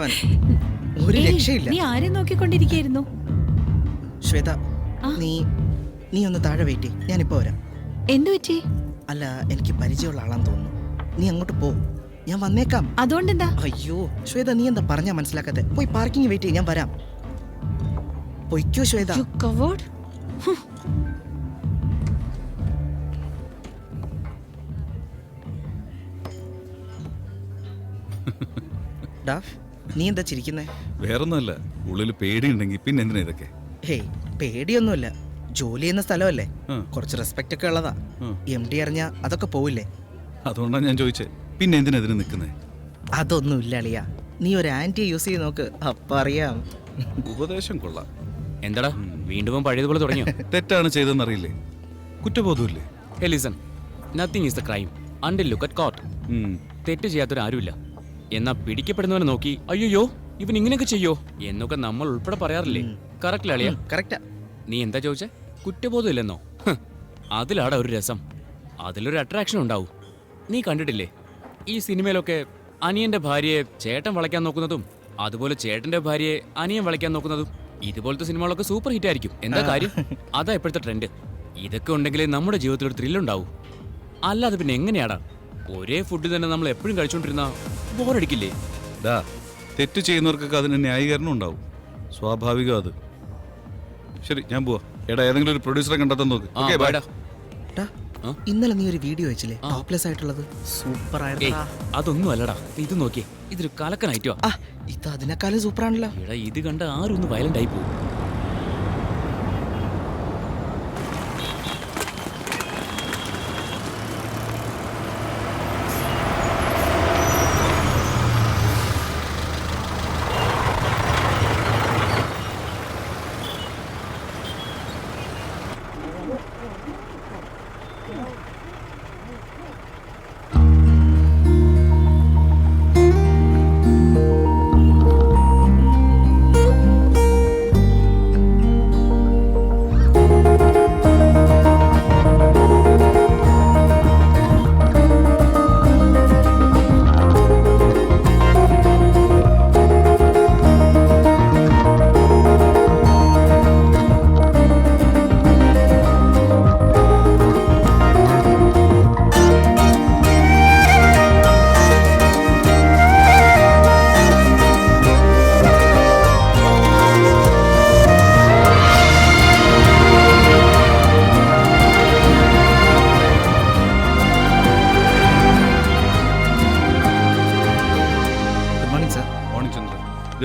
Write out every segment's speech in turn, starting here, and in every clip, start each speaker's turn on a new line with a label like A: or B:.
A: അവൻ. ഒരു രക്ഷയില്ല.
B: നീ ആരെ നോക്കിക്കൊണ്ടിരിക്കുന്നു?
A: ശ്വേത, നീ ഒന്ന് താഴെ വെയിറ്റ് ചെയ്യ്, ഞാനിപ്പോ വരാം.
B: എന്തു പറ്റി?
A: അല്ല, എനിക്ക് പരിചയമുള്ള ആളാന്ന് തോന്നുന്നു. നീ അങ്ങോട്ട് പോ, ഞാൻ വന്നേക്കാം.
B: അതുകൊണ്ടെന്താ?
A: അയ്യോ ശ്വേത, നീ എന്താ പറഞ്ഞാ മനസ്സിലാക്കാത്തെ? പോയി പാർക്കിംഗ് വെയിറ്റ് ചെയ്യ്, ഞാൻ വരാം. പൊയ്ക്കോ ശ്വേത. ഡാ, നീ എന്താ ചിരിക്കുന്നേ?
C: വേറൊന്നുമല്ല, ഉള്ളിൽ പേടിയുണ്ടെങ്കിൽ പിന്നെ എന്തിനാ ഇതൊക്കെ?
A: ഹേയ്, പേടിയൊന്നുമില്ല. ജോലി ചെയ്യുന്ന സ്ഥലമല്ലേ, കുറച്ച് റെസ്പെക്റ്റ് ഒക്കെ ഉള്ളതാ. MD അറിഞ്ഞാ അതൊക്കെ പോവില്ലേ?
C: അതുകൊണ്ടാണ് ഞാൻ ചോദിച്ചേ, പിന്നെ എന്തിനാ ഇതിന് നിൽക്കുന്നേ?
A: അതൊന്നുമില്ല അളിയ, നീ ഒരു ആന്റി യൂസ് ചെയ്ത് നോക്ക്, അപ്പൊ അറിയാം.
C: ഉപദേശം കൊള്ളാം.
D: എന്താടാ വീണ്ടും പഴയതുപോലെ തുടങ്ങിയോ?
C: തെറ്റാണ് ചെയ്തെന്നറിയില്ലേ? കുറ്റബോധമില്ലേ?
D: Hey listen, nothing is the crime until look at court. തെറ്റ് ചെയ്യാത്തൊരാരുമില്ല. എന്നാ പിടിക്കപ്പെടുന്നവനെ നോക്കി അയ്യോ ഇവൻ ഇങ്ങനെയൊക്കെ ചെയ്യോ എന്നൊക്കെ നമ്മൾ ഉൾപ്പെടെ പറയാറില്ലേ? കറക്റ്റ് അളിയ?
A: കറക്റ്റാ.
D: നീ എന്താ ചോദിച്ചേ? കുറ്റബോധം ഇല്ലെന്നോ? അതിലാടാ ഒരു രസം, അതിലൊരു അട്രാക്ഷൻ ഉണ്ടാവും. നീ കണ്ടിട്ടില്ലേ ഈ സിനിമയിലൊക്കെ അനിയന്റെ ഭാര്യയെ ചേട്ടൻ വളയ്ക്കാൻ നോക്കുന്നതും അതുപോലെ ചേട്ടന്റെ ഭാര്യയെ അനിയൻ വളയ്ക്കാൻ നോക്കുന്നതും? ഇതുപോലത്തെ സിനിമകളൊക്കെ സൂപ്പർ ഹിറ്റ് ആയിരിക്കും. എന്താ കാര്യം? അതാ ഇപ്പോഴത്തെ ട്രെൻഡ്. ഇതൊക്കെ ഉണ്ടെങ്കിലേ നമ്മുടെ ജീവിതത്തിൽ ഒരു ത്രില്ലുണ്ടാവും. അല്ലാതെ പിന്നെ എങ്ങനെയാടാ ഒരേ ഫുഡ് തന്നെ നമ്മൾ എപ്പോഴും കഴിച്ചോണ്ടിരുന്ന ബോറടിക്കില്ലേ?
C: തെറ്റ് ചെയ്യുന്നവർക്കൊക്കെ അതിന് ന്യായീകരണം ഉണ്ടാവും, സ്വാഭാവികം അത്. ശരി, ഞാൻ പോവാ. എടാ, ഏതെങ്കിലും ഒരു പ്രൊഡ്യൂസറെ കണ്ടെത്താൻ നോക്ക്.
A: ഇന്നലെ നീ ഒരു വീഡിയോ വെച്ചില്ലേ, ടോപ്ലെസ് ആയിട്ടുള്ളത്? സൂപ്പർ ആയിരുന്നു.
D: അതൊന്നും അല്ലടാ, ഇത് നോക്കിയേ, ഇതൊരു കലക്കനായിട്ടോ.
A: ഇത് അതിനേക്കാളും സൂപ്പർ ആണല്ലോ.
D: എടാ, ഇത് കണ്ട ആരും ഒന്ന് വയലന്റ് ആയി പോകും.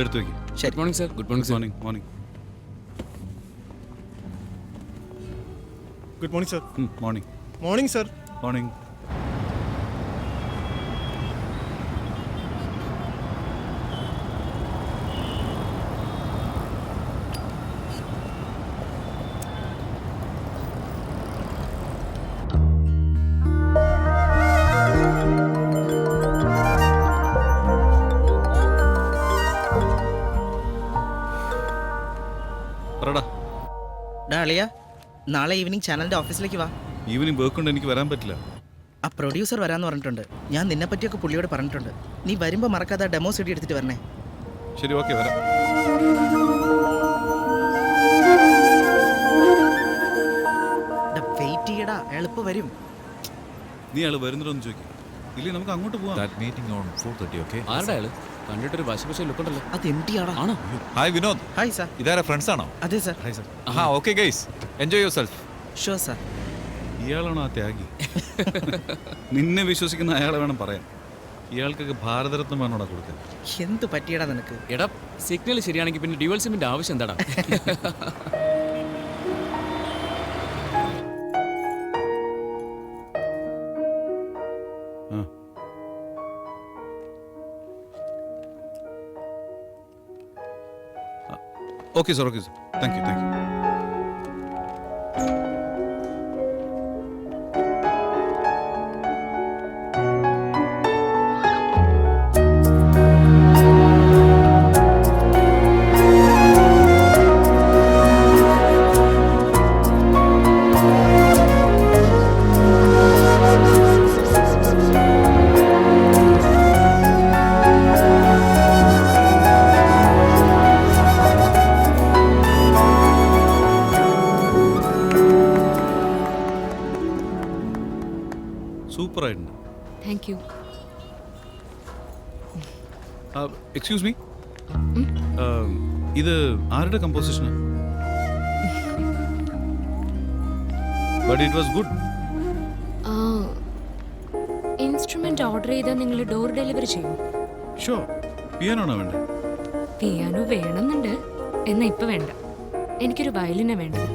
C: എടുത്തു വെക്കും.
D: Good morning sir. Good morning.
C: Morning. Morning.
E: Good morning sir.
C: Morning.
E: Morning sir.
C: Morning.
A: അളിയ, നാളെ ഈവനിങ് ചാനലിന്റെ ഓഫീസിലേക്ക് വാ.
C: ഈവനിങ് വർക്ക് കൊണ്ട് എനിക്ക് വരാൻ പറ്റില്ല.
A: ആ പ്രൊഡ്യൂസർ വരാന്ന് പറഞ്ഞിട്ടുണ്ട്. ഞാൻ നിന്നെ പറ്റിയൊക്കെ പുള്ളിയോട് പറഞ്ഞിട്ടുണ്ട്. നീ വരുമ്പോ മറക്കാതെ ഡെമോ സിഡി എടുത്തിട്ട് വരണേ.
C: ശരി, ഓക്കെ, വരാം.
A: വെയിറ്റ് ചെയ്യടാ, എളുപ്പം വരും.
C: നീ ആള് വരുന്നുണ്ടോന്ന് ചോദിക്കും. ഇല്ലേ, നമുക്ക് അങ്ങോട്ട് പോവാം.
F: That meeting on 4:30, okay?
D: ആരുടെ ആള്? കണ്ടിട്ടൊരു വശവശ ലുക്ക് ഉണ്ടല്ലോ.
A: അത് MD ആടാ.
D: ആണോ?
F: Hi Vinod.
A: Hi sir.
F: ഇതാരാ, ഫ്രണ്ട്സ് ആണോ?
A: അതെ സർ.
C: Hi sir.
F: Okay guys, enjoy yourself.
A: Sure sir.
C: ഇയാളാണോ ആ ത്യാഗി? നിന്നെ വിശ്വസിക്കുന്ന അയാളെ വേണം പറയാൻ. ഇയാൾക്കൊക്കെ ഭാരതരത്നം വേണോടാ കൊടുക്കാൻ.
A: എന്ത് പറ്റിയടാ നിനക്ക്?
D: എടാ, സിഗ്നൽ ശരിയാണെങ്കിൽ പിന്നെ ഡ്യുവൽ സിമിന്റെ ആവശ്യം എന്താടാ?
C: Okay sir, okay sir. Thank you, thank you. സൂപ്പറായിട്ടുണ്ട്.
E: Thank you.
C: എക്സ്ക്യൂസ് മീ, ഇത് ആരുടെ കമ്പോസിഷനാ? But it was good.
E: Instrument order ചെയ്താൽ നിങ്ങൾ ഡോർ ഡെലിവറി ചെയ്യും?
C: ഷുവർ. പിയാനോ ആണോ വേണ്ടത്?
E: പിയാനോ വേണമെന്നുണ്ട്, എന്നാ ഇപ്പൊ വേണ്ട. എനിക്കൊരു വയലിനാ വേണ്ടത്.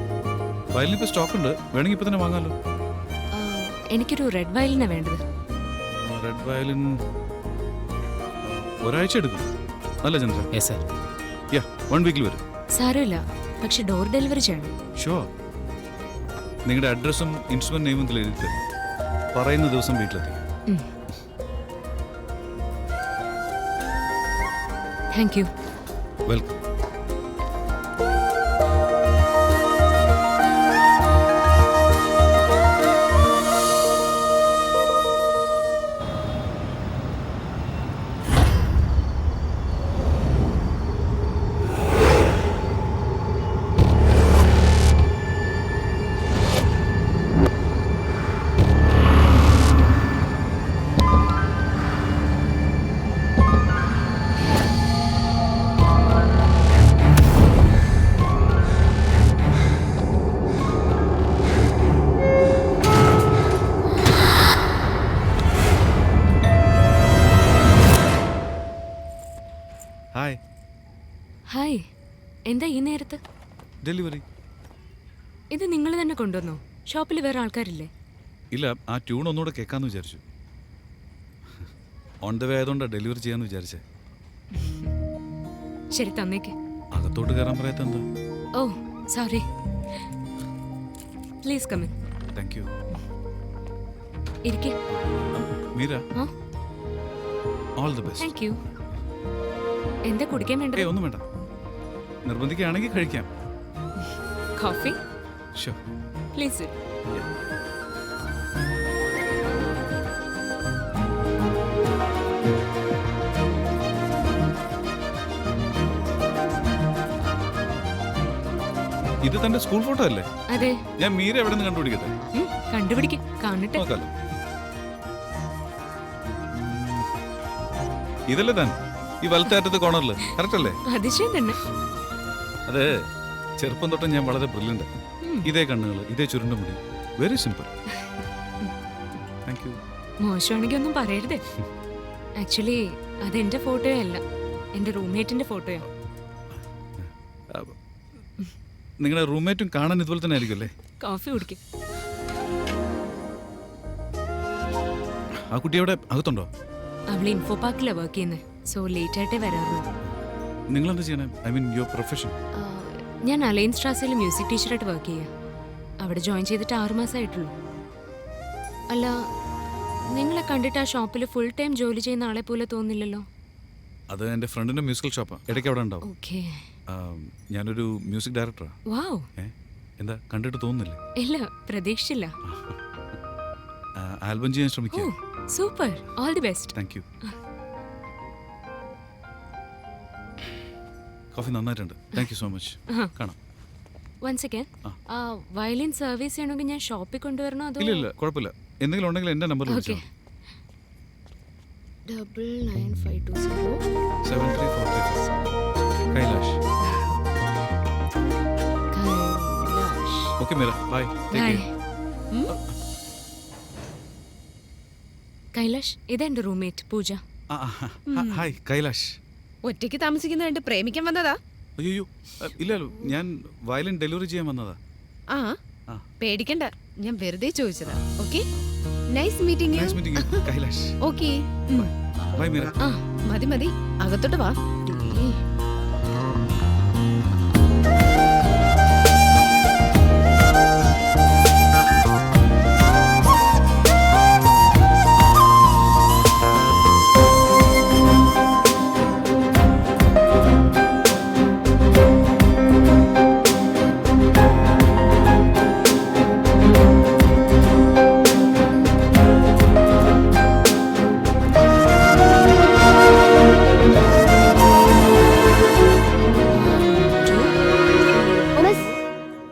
C: വയലിൻ ഇപ്പോൾ സ്റ്റോക്ക് ഉണ്ട്, വേണമെങ്കിൽ ഇപ്പം തന്നെ വാങ്ങാമല്ലോ.
E: ആ, എനിക്കൊരു റെഡ് വയലിനാ വേണ്ടത്.
C: റെഡ് വയലിൻ ഒരാഴ്ച എടുക്കും അല്ല ചന്ദ്ര?
D: Yes sir.
C: യാ, 1 വീക്കിൽ വരും.
E: സാരമില്ല, പക്ഷെ ഡോർ ഡെലിവറി ചെയ്യണം.
C: ഷുവർ. നിങ്ങളുടെ അഡ്രസ്സും ഇൻസ്ട്രുമെന്റ് നെയിമും എഴുതി തരും. പറയുന്ന ദിവസം വീട്ടിലെത്തി.
E: Thank you.
C: Welcome. Hi.
E: Hi, എന്താ ഈ നേരത്ത്?
C: ഡെലിവറി.
E: ഇത് നിങ്ങൾ തന്നെ കൊണ്ടുവന്നോ? ഷോപ്പിൽ വേറെ ആൾക്കാരില്ലേ?
C: ഇല്ല, ആ ട്യൂൺ ഒന്നുകൂടെ കേൾക്കാമെന്ന് വിചാരിച്ചു. ഓൺ ദ വേ ആയതുകൊണ്ടാണ് ഡെലിവറി ചെയ്യാമെന്ന് വിചാരിച്ചേ.
E: ശരി, തന്നേക്ക്.
C: അകത്തോട്ട് കയറാൻ പറയാത്ത എന്താ?
E: Oh sorry. Please come in.
C: Thank you.
E: ഇരിക്കെ.
C: മീര,
E: ആ,
C: all the best.
E: Thank you. എന്താ കുടിക്കാൻ വേണ്ടത്?
C: ഒന്നും വേണ്ട, നിർബന്ധിക്കുകയാണെങ്കിൽ കഴിക്കാം.
E: കോഫി?
C: ഷുവർ.
E: പ്ലീസ്.
C: ഇത് തന്റെ സ്കൂൾ ഫോട്ടോ അല്ലേ?
E: അതെ.
C: ഞാൻ മീര എവിടെ നിന്ന് കണ്ടുപിടിക്കട്ടെ?
E: കണ്ടുപിടിക്ക്, കാണട്ടെ.
C: നോക്കാലോ. ഇതല്ലേ താൻ ഈ വലത്തേറ്റത്തെ കോർണറിൽ? കറക്റ്റ് അല്ലേ?
E: അതിശയം തന്നെ.
C: അതെ, ചെറുപ്പം തൊട്ട് ഞാൻ വളരെ ബ്രില്യൻ്റ്. ഇതേ കണ്ണുകൾ, ഇതേ ചുരുണ്ട മുടി. Very simple. Thank you.
E: മോശമാണെങ്കിൽ ഒന്നും പറയരുതേ. ആക്ച്വലി അത് എന്റെ ഫോട്ടോയോ അല്ല, എന്റെ റൂംമേറ്റിന്റെ ഫോട്ടോയോ.
C: നിങ്ങളുടെ റൂംമേറ്റും കാണാൻ ഇതുപോലെ തന്നെ ആയിരിക്കും അല്ലേ?
E: കോഫി കുടിക്കും.
C: ആ കുട്ടി അവിടെ അകത്തുണ്ടോ?
E: അവൾ ഇൻഫോ പാർക്കിലാണ് വർക്ക് ചെയ്യുന്നത്, സോ ലേറ്റ് ആയിട്ടേ വരാറുള്ളൂ.
C: നിങ്ങൾ എന്താ ചെയ്യണേ? I mean your profession?
E: ഞാൻ അലൈൻ സ്ട്രാസിൽ മ്യൂസിക് ടീച്ചറായിട്ട് വർക്ക് ചെയ്യുക. അവിടെ ജോയിൻ ചെയ്തിട്ട് 6 മാസമായിട്ടുള്ളൂ. അല്ല, നിങ്ങളെ കണ്ടിട്ട് ആ ഷോപ്പിൽ ഫുൾ ടൈം ജോലി ചെയ്യുന്ന ആളെ പോലെ തോന്നില്ലല്ലോ.
C: അത് എൻ്റെ ഫ്രണ്ടിൻ്റെ മ്യൂസിക്കൽ ഷോപ്പാണ്, ഇടയ്ക്ക് അവിടെ ഉണ്ടാവും.
E: ഓക്കെ.
C: ഞാനൊരു മ്യൂസിക് ഡയറക്ടറാണ്.
E: വാവ്.
C: എന്താ കണ്ടിട്ട് തോന്നുന്നില്ലേ?
E: ഇല്ല, പ്രതീക്ഷിച്ചില്ല.
C: ആൽബം ചെയ്യാൻ ശ്രമിക്കുക.
E: Super, all the best.
C: Thank you. Coffee നന്നായിട്ടുണ്ട്. Thank you so much. കാണാം.
E: One second. വയലിൻ സർവീസ് ചെയ്യണമെങ്കിൽ ഞാൻ ഷോപ്പിൽ കൊണ്ടുവരണോ അതോ?
C: ഇല്ല, കുഴപ്പമില്ല. എന്തെങ്കിലും ഉണ്ടെങ്കിൽ എൻ്റെ നമ്പറിൽ
E: ഓക്കെ.
C: വിളിച്ചോ.
E: 99520
C: 7343 Kailash.
E: Kailash.
C: Okay Meera, bye. Take
E: hi.
C: Care.
E: Kailash, ഇതെന്റെ റൂംമേറ്റ് പൂജ.
C: ഹായ് കൈലാഷ്.
B: ഒറ്റയ്ക്ക് താമസിക്കുന്ന കണ്ട് പ്രേമിക്കാൻ വന്നതാ?
C: അയ്യോ ഇല്ലല്ലോ, ഞാൻ വയലിൻ ഡെലിവറി ചെയ്യാൻ വന്നതാ.
B: ആ,
C: ആ.
B: പേടിക്കണ്ട, ഞാൻ വെറുതെ ചോദിച്ചതാ. Okay, nice meeting
C: nice meeting you Kailash.
B: Okay,
C: bye Meera.
B: ആ മതി മതി, അകത്തോട്ട് വാ.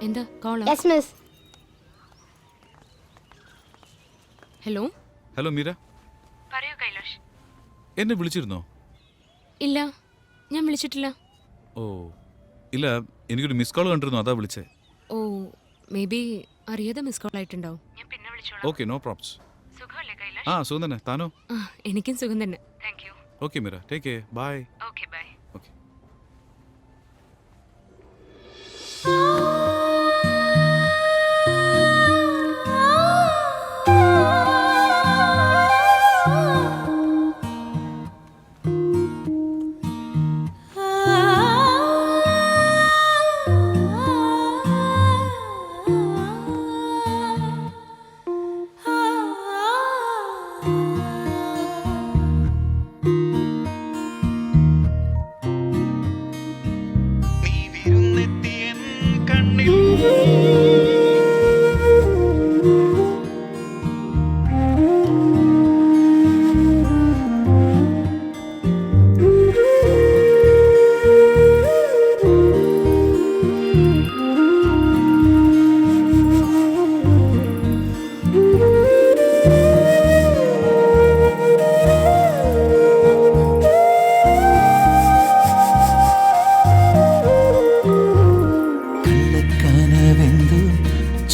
E: എന്താ കോളോ?
G: Yes miss.
E: Hello,
C: hello Meera,
E: പറയൂ കൈലാഷ്.
C: എന്നെ വിളിച്ചിരുന്നോ?
E: ഇല്ല, ഞാൻ വിളിച്ചിട്ടില്ല.
C: ഓ ഇല്ല, എനിക്കൊരു മിസ് കോൾ കണ്ടിരുന്നു, അതാ വിളിച്ചേ.
E: ഓ, മേ ബി അറിയാതെ മിസ് കോൾ ആയിട്ടുണ്ടാവും. ഞാൻ പിന്നെ വിളിച്ചോളാം.
C: Okay, no probs.
E: സുഖമല്ലേ കൈലാഷ്?
C: ആ സുഖം തന്നെ. താനോ?
E: ആ, എനിക്കും സുഖം തന്നെ. Thank you.
C: Okay Meera, take care, bye.
E: Okay, bye.
C: Okay.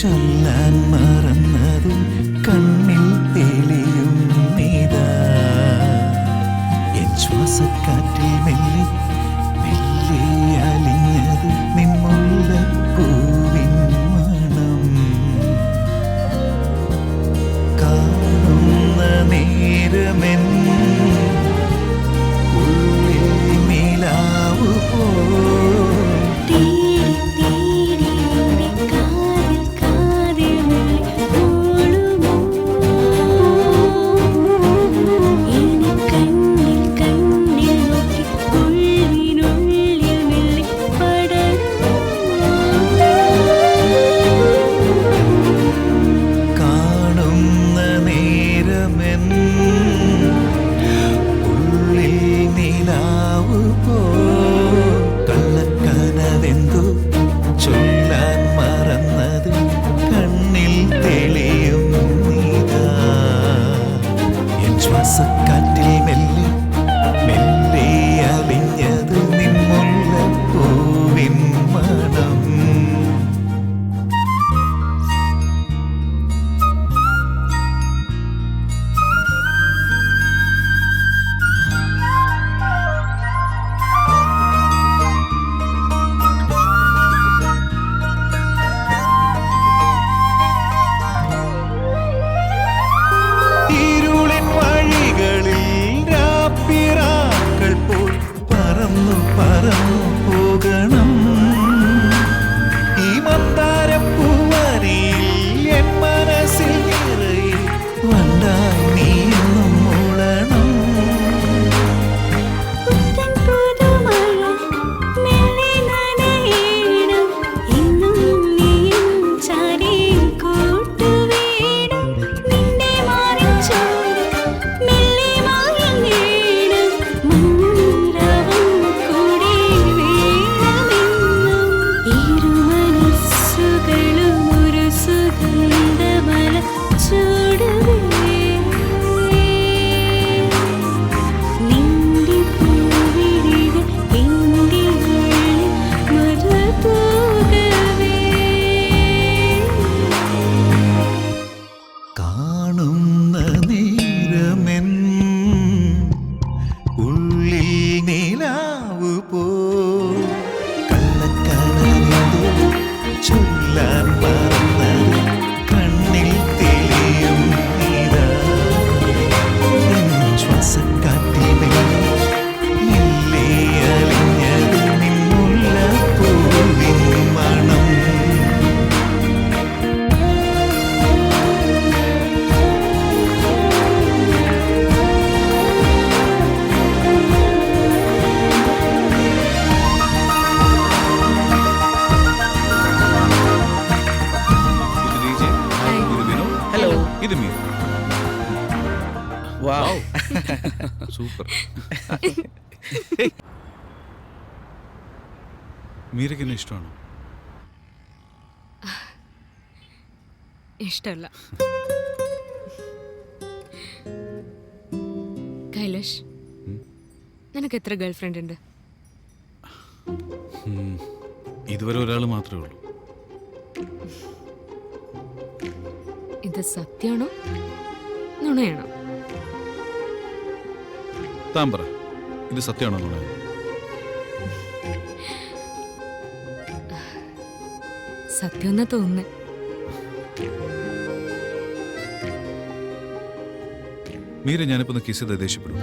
G: ചൊല്ലാൻ മറന്നതു കണ്ണിൽ തെളിയും നീതാ എൻ ശ്വാസക്കാറ്റിൽ മെല്ലെ മെല്ലെ അലിഞ്ഞത് നിന്നുള്ള പൂവിൻ മണം കാണുന്ന നേരമെൻ ഉള്ളിൽ നിലാവ് പോ ശ്വാസക്കാറ്റിൽ മെല്ലെ മെല്ലെ അലിഞ്ഞത് നിന്നുള്ള പൂവിൻ മണം പറന്നു പോകണം ഈ മന്ദാരപ്പൂവരിയിൽ എൻ മനസ്സിൽ നിറയെ വണ്ടായി നീയെന്നും മൂളണം കാണുന്ന നേരമെൻ ഉള്ളിൽ നിലാവ് പോ കള്ളക്കനവെന്തോ ചൊല്ലാൻ മറന്നത് കണ്ണിൽ തെളിയും നീതാ എൻ ശ്വാസക്കാറ്റിൽ മെല്ലെ മെല്ലെ അലിഞ്ഞത് നിന്നുള്ള പൂവിൻ മണം
C: ഹലോ, ഇത് മീര.
A: വാവ്,
C: സൂപ്പർ. മീരയ്ക്ക് എന്നെ ഇഷ്ടമാണോ?
E: ഇഷ്ടമല്ല. നിനക്ക് എത്ര ഗേൾ ഫ്രണ്ട് ഉണ്ട്?
C: ഇതുവരെ ഒരാൾ മാത്രമേ ഉള്ളൂ.
E: ഇത് സത്യമാണോ നുണയാണോ?
C: താൻ പറ, ഇത് സത്യമാണോ നുണ?
E: സത്യം എന്നാ തോന്നുന്നേ.
C: മീര, ഞാനിപ്പോ ഒന്ന് കിസ് ചെയ്ത് ദേഷ്യപ്പെടും.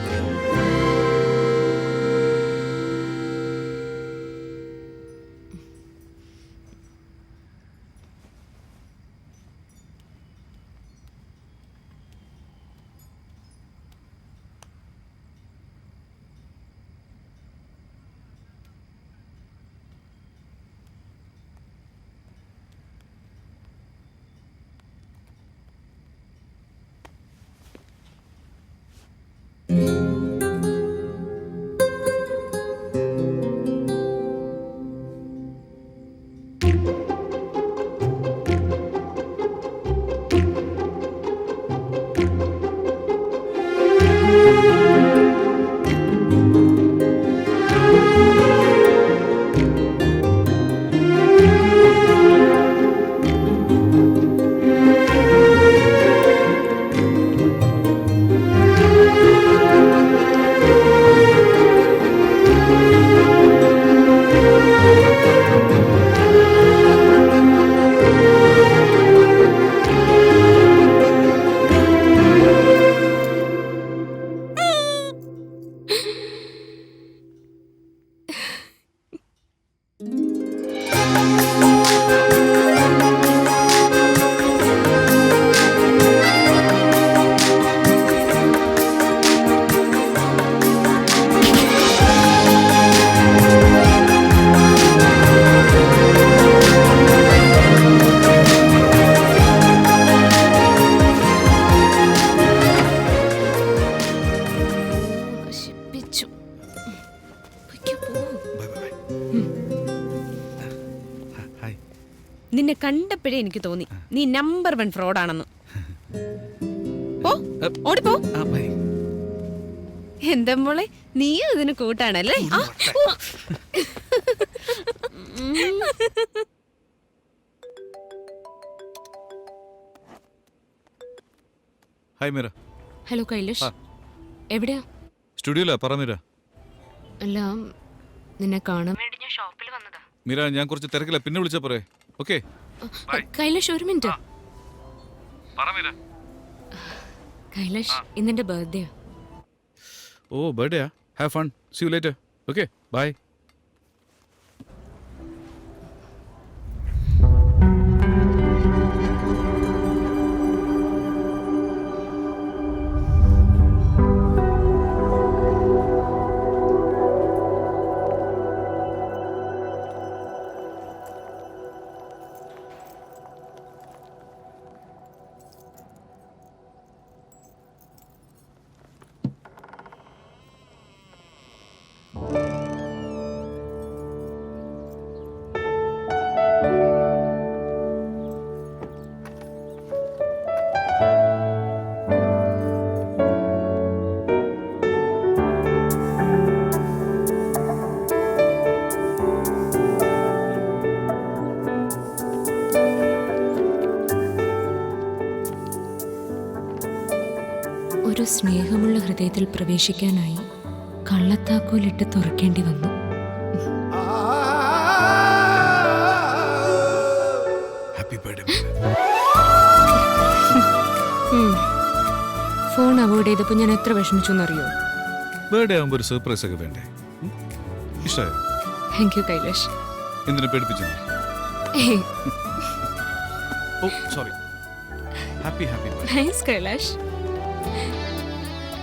B: നിന്നെ കണ്ടപ്പോഴേ എനിക്ക് തോന്നി നീ നമ്പർ 1 ഫ്രോഡാണെന്ന്. പോ, ഓടിപ്പോ. എന്താ മോളെ, നീയും ഇതിന് കൂട്ടാണല്ലേ?
C: ഹായ് മീര.
E: ഹലോ കൈലാഷ്, എവിടെയാ?
C: സ്റ്റുഡിയോയിലാ. പറ മീര.
E: അല്ല, നിന്നെ കാണാൻ വേണ്ടി ഞാൻ ഷോപ്പിൽ വന്നതാ.
C: മീര, ഞാൻ കുറച്ച് തിരക്കില്ല, പിന്നെ വിളിച്ചാ പോരെ? ഓക്കെ.
E: കൈലാഷ്, ഒരു മിനിറ്റ്.
C: പറ മീര.
E: കൈലാഷ്, ഇന്നെന്റെ ബർത്ത്ഡേ.
C: ഓ, ബർത്ത്ഡേയാ? Have fun. See you later. Okay, bye.
E: ഒരു സ്നേഹമുള്ള ഹൃദയത്തിൽ പ്രവേശിക്കാനായി കള്ളത്താക്കോലിട്ട് തുറക്കേണ്ടി വന്നു.
C: Happy birthday.
E: ഫോൺ അവോയ്ഡ് ചെയ്തപ്പോൾ ഞാൻ എത്ര വിഷമിച്ചു എന്നറിയോ?
C: ബർത്ത്ഡേ ആകുമ്പോൾ ഒരു സർപ്രൈസ് ഒക്കെ വേണ്ടേ? ഇഷ്ടമായോ?
E: Thank you Kailash.
C: എന്തിനു പേടിപ്പിച്ചു? Oh sorry. Happy happy.
E: Thanks Kailash.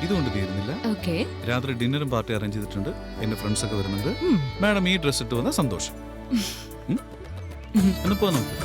C: ഇതുകൊണ്ട് തീരുന്നില്ല.
E: ഓക്കെ,
C: രാത്രി ഡിന്നറും പാർട്ടി അറേഞ്ച് ചെയ്തിട്ടുണ്ട്. എന്റെ ഫ്രണ്ട്സ് ഒക്കെ വരുന്നുണ്ട്. മാഡം ഈ ഡ്രസ് ഇട്ട് വന്ന സന്തോഷം. എന്ന് പോ നമുക്ക്.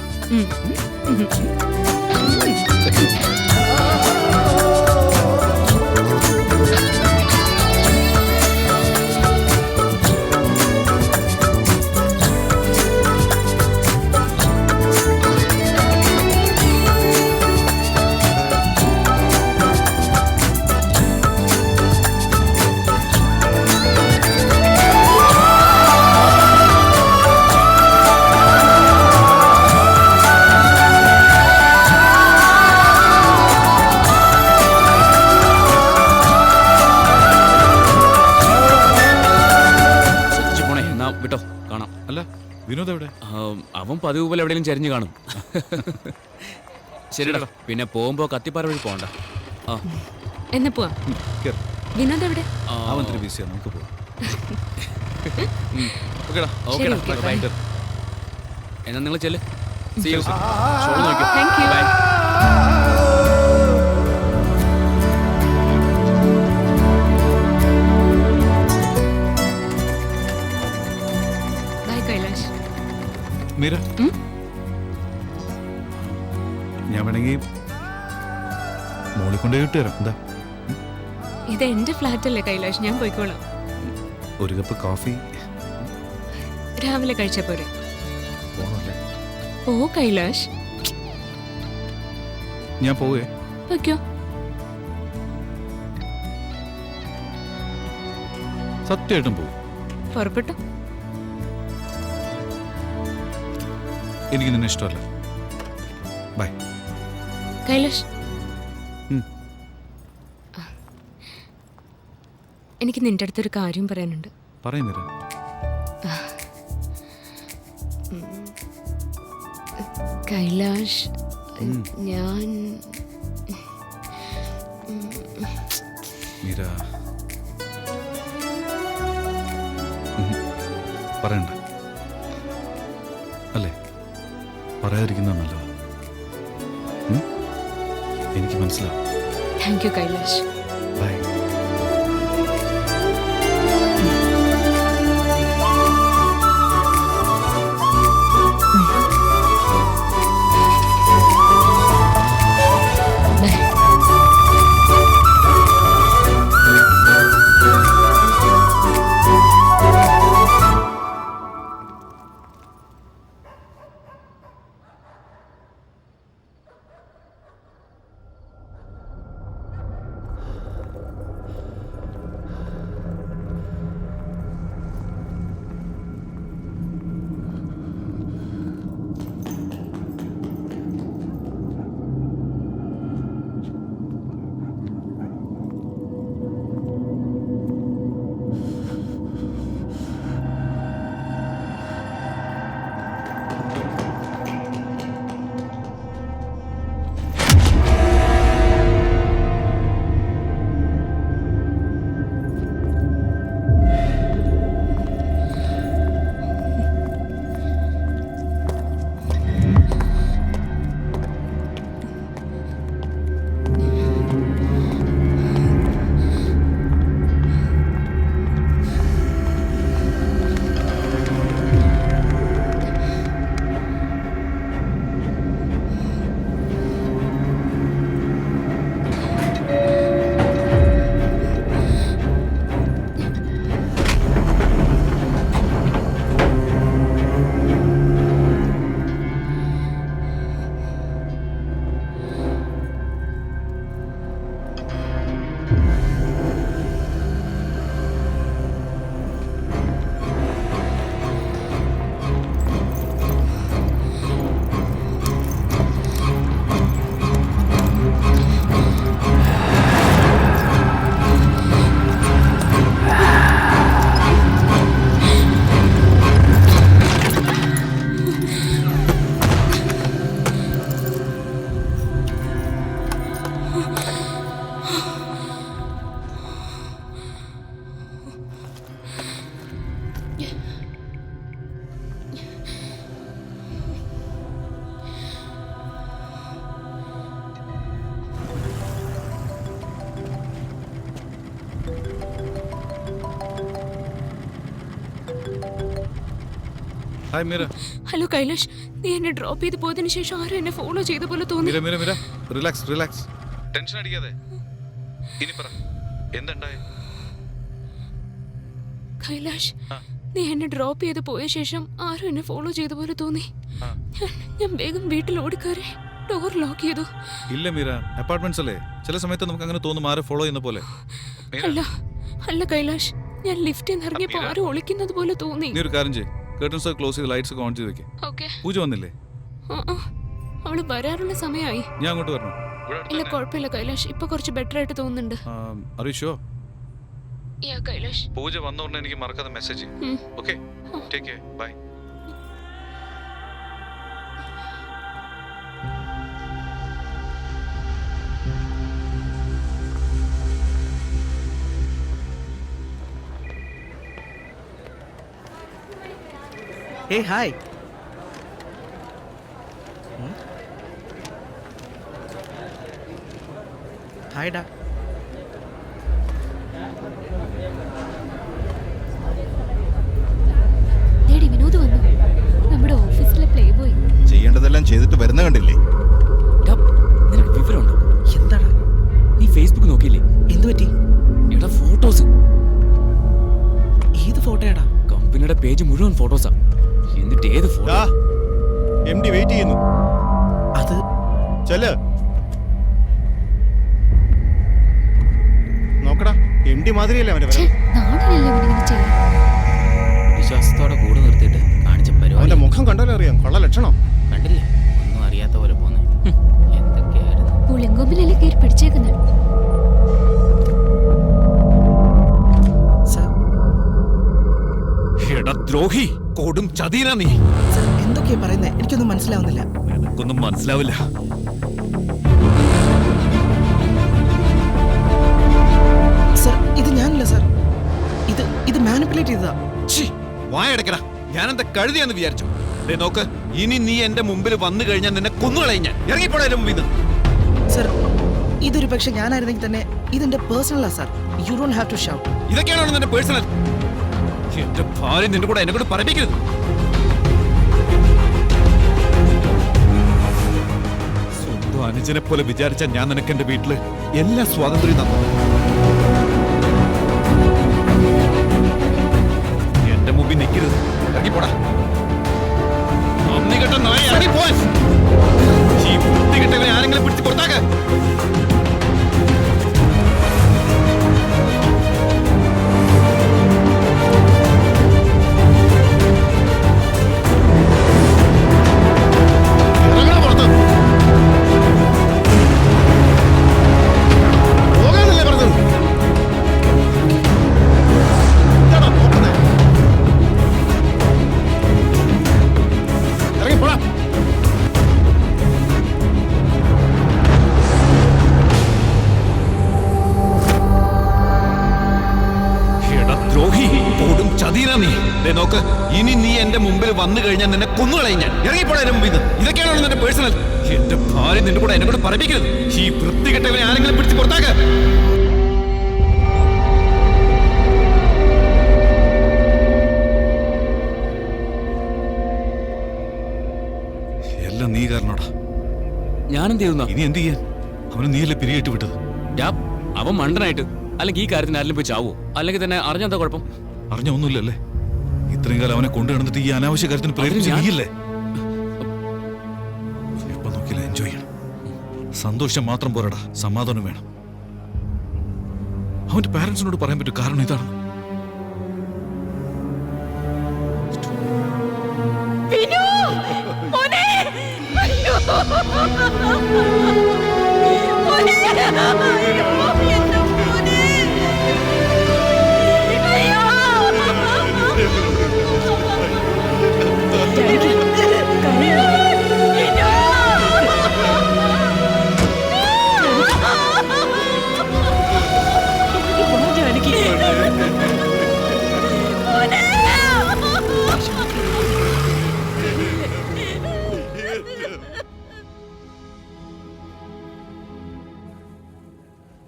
D: അവൻ പതിവ് പോലെ എവിടെയെങ്കിലും ചരിഞ്ഞു കാണും. ശരിടാ, പിന്നെ പോകുമ്പോ കത്തിപ്പാറ വഴി പോകണ്ട. ആ
E: എന്നാ പോവാ.
C: കേറ്.
E: വിനോദ് എവിടെ?
C: അവൻ ഇത്തിരി ബിസിയാണ്, നമുക്ക് പോവാം.
D: ഓക്കേടാ.
E: ശരി, okay,
D: ബൈ.
E: bye.
D: എന്നാ നിങ്ങൾ ചെല്ല്. See you soon. ഷോൾ നോക്കിയോ?
E: Thank you.
D: Bye.
E: Bye Kailash.
C: Meera, ഞാൻ വേണമെങ്കിൽ മോളിൽ കൊണ്ടുപോയി വിട്ടുതരാം. എന്താ,
E: ഇത് എന്റെ ഫ്ലാറ്റ് അല്ലേ കൈലാഷ്, ഞാൻ പോയിക്കോളാം.
C: ഒരു കപ്പ് കോഫി
E: രാവിലെ കഴിച്ച പോരെ.
C: പോണല്ലേ?
E: ഓ കൈലാഷ്,
C: ഞാൻ പോവേ.
E: വയ്ക്കോ.
C: സത്യമായിട്ടും പോവും.
E: പുറപ്പെട്ടു.
C: എനിക്ക് നിന്നെ ഇഷ്ടമല്ല. ബൈ.
E: കൈലാഷ്,
C: ഉം.
E: എനിക്ക് നിന്റെ അടുത്തൊരു കാര്യം പറയാനുണ്ട്.
C: പറയും മീര.
E: കൈലാഷ്, ഞാൻ
C: മീര, പറയണ്ട അല്ലേ? പറയാതിരിക്കുന്ന നല്ലത്. എനിക്ക് മനസ്സിലാവും.
E: Thank you Kailash.
C: Bye. Hi Meera.
E: Hello Kailash, നീ എന്നെ ഡ്രോപ്പ് ചെയ്ത് പോയതിനു ശേഷം ആരും എന്നെ ഫോളോ ചെയ്ത പോലെ തോന്നി.
C: Meera Meera Meera relax relax. Tension അടിക്കാതെ. ഇനി പറ, എന്തുണ്ടായി?
E: കൈലാഷ്, നീ എന്നെ ഡ്രോപ്പ് ചെയ്ത് പോയ ശേഷം ആരും എന്നെ ഫോളോ ചെയ്ത പോലെ തോന്നി. ഞാൻ വേഗം വീട്ടിൽ ഓടിക്കയറി ഡോർ ലോക്ക് ചെയ്തു.
C: ഇല്ല മീര, അപ്പാർട്ട്മെന്റ്സ് അല്ലേ, ചില സമയത്ത് നമുക്ക് അങ്ങനെ തോന്നും ആരെ ഫോളോ ചെയ്യുന്ന പോലെ.
E: അല്ല അല്ല കൈലാഷ്, ഞാൻ ലിഫ്റ്റിൽ നിന്ന് ഇറങ്ങിയപ്പോ ആരും ഒളിക്കുന്നത് പോലെ തോന്നി.
C: നീ ഒരു കാര്യം ചെയ്യ്, കർട്ടൻസ് ക്ലോസ് ചെയ്ത് ലൈറ്റ്സ് ഒക്കെ ഓൺ ചെയ്ത് വെക്ക്.
E: ഓക്കേ.
C: പൂജ വന്നില്ലേ?
E: അവള് വരാറുള്ള സമയമായി.
C: ഞാൻ അങ്ങോട്ട് വരണോ?
E: ഇല്ല കുഴപ്പമില്ല കൈലാഷ്, ഇപ്പൊ കുറച്ച് ബെറ്റർ ആയിട്ട് തോന്നുന്നുണ്ട്.
C: അറിയോ
E: കൈലാഷ്,
C: പൂജ വന്നോണ്ട് എനിക്ക് മറക്കാതെ message. Okay, take care, bye.
A: Hey, hi. Hi, da.
E: Daddy Vinod വന്നു. നമ്മുടെ ഓഫീസിലെ പ്ലേ ബോയ്.
H: ചെയ്യേണ്ടതെല്ലാം ചെയ്തിട്ട് വരുന്ന കണ്ടില്ലേ?
D: ടാ, നിനക്ക് വിവരമുണ്ടോ?
A: എന്താടാ?
D: നീ ഫേസ്ബുക്ക് നോക്കിയില്ലേ?
A: എന്തു പറ്റി?
D: എടാ ഫോട്ടോസ്.
A: ഏത് ഫോട്ടോയാടാ?
D: കമ്പനിയുടെ പേജ് മുഴുവൻ ഫോട്ടോസാ. എന്നിട്ട് ഏത് ഫോട്ടോ?
H: MD വെയിറ്റ് ചെയ്യുന്നു.
A: അത്
H: ചെല്ല്. നോക്കടാ, MD മാതിരിയല്ലേ അവന്റെ
E: ഛേ, നാടനല്ലേ ഇവനിങ്ങനെ ചെയ്യാൻ.
I: വിശ്വാസത്തോടെ കൂടെ നിർത്തിയിട്ട് കാണിച്ച പരിപാടി
H: അവന്റെ മുഖം കണ്ടാലേ അറിയാം, കള്ള ലക്ഷണം.
I: കണ്ടില്ലേ? ഒന്നും അറിയാത്ത പോലെ പോന്നെ. എന്തൊക്കെയായിരുന്നു.
E: പുളിങ്കൊമ്പിലല്ലേ കയറി പിടിച്ചേക്കുന്നത്.
A: സർ,
F: എടാ ദ്രോഹി, കൊടും ചതീനാ നീ.
A: സർ എന്തൊക്കെയാ പറയുന്നേ? എനിക്കൊന്നും മനസ്സിലാവുന്നില്ല.
F: നിനക്കൊന്നും മനസ്സിലാവില്ല.
A: സർ, ഇത് ഞാനല്ല സർ. ഇത് മാനിപ്പുലേറ്റ് ചെയ്തതാ.
F: വായടക്കടാ, ഞാനെന്താ കഴുതിയാന്ന് വിചാരിച്ചു? ദേ നോക്ക്, ഇനി നീ എന്റെ മുമ്പിൽ വന്നു കഴിഞ്ഞാൽ നിന്നെ കൊന്നുകളയും ഞാൻ. ഇറങ്ങിപ്പോടാ എന്റെ മുമ്പിൽ നിന്ന്.
A: സർ, ഇതൊരു പക്ഷെ ഞാനായിരുന്നെങ്കിൽ തന്നെ ഇതെന്റെ പേഴ്സണലാ sir. You don't have to shout.
F: ഇതൊക്കെയാണോ നിന്റെ പേഴ്സണൽ? എന്റെ ഭാര്യ നിന്റെ കൂടെ എന്നെ കൂടെ പറയിപ്പിക്കരുത്. സ്വന്തം അനുജനെ പോലെ വിചാരിച്ച ഞാൻ നിനക്ക് എന്റെ വീട്ടില് എല്ലാ സ്വാതന്ത്ര്യം തന്നു. എന്റെ മുമ്പിൽ നിൽക്കരുത്. ഇറങ്ങിപ്പോടാ. നന്ദി കെട്ട നായ, ഇറങ്ങിപ്പോൻ. ഈ വൃത്തികെട്ടവനെ ആരെങ്കിലും പിടിച്ച് പുറത്താക്ക്. ഇറങ്ങടാ പുറത്ത്. പോകാനല്ലേ പറഞ്ഞത്? എന്താടാ നോക്കുന്നേ? ഇറങ്ങിപ്പോടാ. എടാ ദ്രോഹി, കൊടും ചതീനാ നീ. ദേ നോക്ക്, ഇനി നീ എന്റെ മുമ്പിൽ വന്നു കഴിഞ്ഞാൽ നിന്നെ കൊന്നുകളയും ഞാൻ. ഇറങ്ങിപ്പോടാ എന്റെ മുമ്പിൽ നിന്ന്. ഇതൊക്കെയാണോ നിന്റെ പേഴ്സണൽ? എന്റെ ഭാര്യ നിന്റെ കൂടെ എന്നെ കൂടെ പറയിപ്പിക്കരുത്. ഈ വൃത്തികെട്ടവനെ ആരെങ്കിലും പിടിച്ച് പുറത്താക്ക്.
C: എല്ലാം നീ കാരണോടാ.
D: ഞാനെന്ത് ചെയ്യുന്ന?
C: ഇനി എന്ത് ചെയ്യാൻ? അവന് നീയല്ലേ പിരിയിട്ട് വിട്ടത്.
D: അവൻ മണ്ടനായിട്ട് അല്ലെങ്കിൽ ഈ കാര്യത്തിന് ആരെങ്കിലും പോയി ചാവോ? അല്ലെങ്കിൽ തന്നെ അറിഞ്ഞെന്താ കുഴപ്പം?
C: അറിഞ്ഞ ഒന്നുമില്ലല്ലേ? ഇത്രയും കാലം അവനെ കൊണ്ടു നടന്നിട്ട് ഈ അനാവശ്യ കാര്യത്തിന് പ്രേരിപ്പിച്ച്
D: ഞാൻ-
C: നീയല്ലേ? ഇപ്പൊ നോക്കില്ല, എൻജോയ് ചെയ്യണം. സന്തോഷം മാത്രം പോരടാ, സമാധാനം വേണം. അവന്റെ പാരന്റ്സിനോട് പറയാൻ പറ്റും കാരണം ഇതാണ്.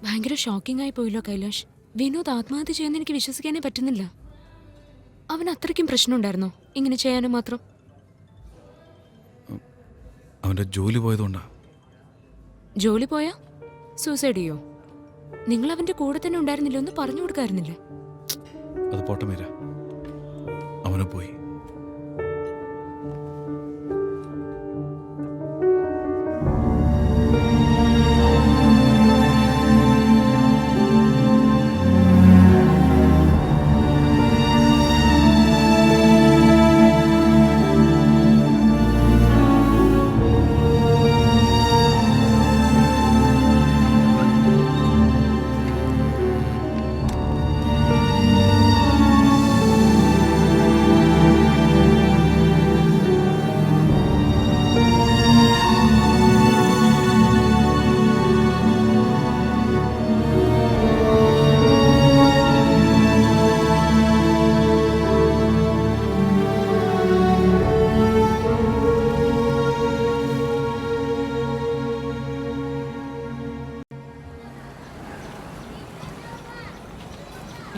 E: ഭയങ്കര ഷോക്കിംഗ് ആയി പോയല്ലോ കൈലാഷ്. വിനോദ് ആത്മഹത്യ ചെയ്യുന്ന എനിക്ക് വിശ്വസിക്കാനേ പറ്റുന്നില്ല. അവൻ അത്രയ്ക്കും പ്രശ്നമുണ്ടായിരുന്നോ ഇങ്ങനെ ചെയ്യാനും മാത്രം?
C: അവന്റെ ജോലി പോയതുകൊണ്ടാ.
E: ജോലി പോയാ സൂസൈഡ് ചെയ്യോ? നിങ്ങൾ അവന്റെ കൂടെ തന്നെ ഉണ്ടായിരുന്നില്ല, ഒന്ന് പറഞ്ഞു കൊടുക്കായിരുന്നില്ലേ?
C: അത് പോട്ടെ മീര, അവന് പോയി.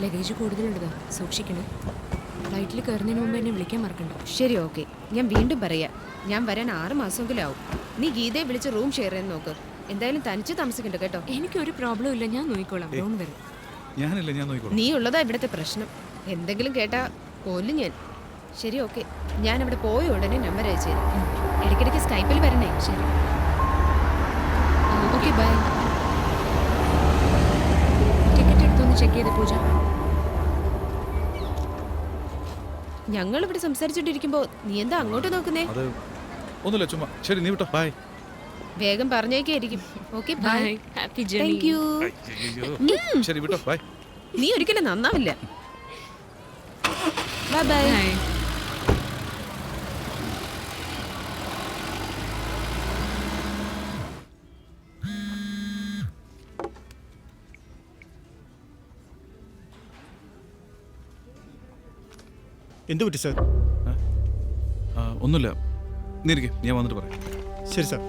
E: ലഗേജ് കൂടുതലുള്ളതാ, സൂക്ഷിക്കണം. ഫ്ലൈറ്റിൽ കയറുന്നതിന് മുമ്പ് എന്നെ വിളിക്കാൻ മറക്കണ്ട.
B: ശരി, ഓക്കെ. ഞാൻ വീണ്ടും പറയാം, ഞാൻ വരാൻ 6 മാസമെങ്കിലും ആവും. നീ ഗീതയെ വിളിച്ച് റൂം ഷെയർ ചെയ്യാൻ നോക്ക്. എന്തായാലും തനിച്ച് താമസിക്കണ്ട കേട്ടോ.
E: എനിക്കൊരു പ്രോബ്ലം ഇല്ല, ഞാൻ നോക്കിക്കോളാം. ഡോണ്ട് വരും.
C: ഞാനില്ല, ഞാൻ നോക്കിക്കോളാം.
B: നീ ഉള്ളതാ ഇവിടുത്തെ പ്രശ്നം. എന്തെങ്കിലും കേട്ടാ കൊല്ലും ഞാൻ. ശരി, ഓക്കെ. ഞാൻ അവിടെ പോയ ഉടനെ നമ്പർ അയച്ചു തരാം. ഇടയ്ക്കിടയ്ക്ക് സ്കൈപ്പിൽ വരണേ. ശരി,
E: ഓക്കെ, ബൈ. ടിക്കറ്റ് എടുത്തൊന്ന് ചെക്ക് ചെയ്ത് പൂജ.
B: ഞങ്ങൾ ഇവിടെ സംസാരിച്ചോണ്ടിരിക്കുമ്പോ നീ എന്താ അങ്ങോട്ട് നോക്കുന്നേ?
C: അത് ഒന്നുമില്ല, ചുമ്മാ. ശരി, നീ വിട്ടോ. ബൈ.
B: വേഗം പറഞ്ഞേക്കായിരിക്കും. Okay, bye.
E: Bye. Happy journey.
B: Thank you.
C: ശരി, വിട്ടോ. ബൈ.
B: നീ ഒരിക്കലും നന്നാവില്ല. Bye bye.
E: ബൈ.
H: എന്ത് പറ്റി സാർ?
C: ഒന്നുമില്ല, നീ ഇരിക്കെ, ഞാൻ വന്നിട്ട് പറയാം.
H: ശരി സാർ.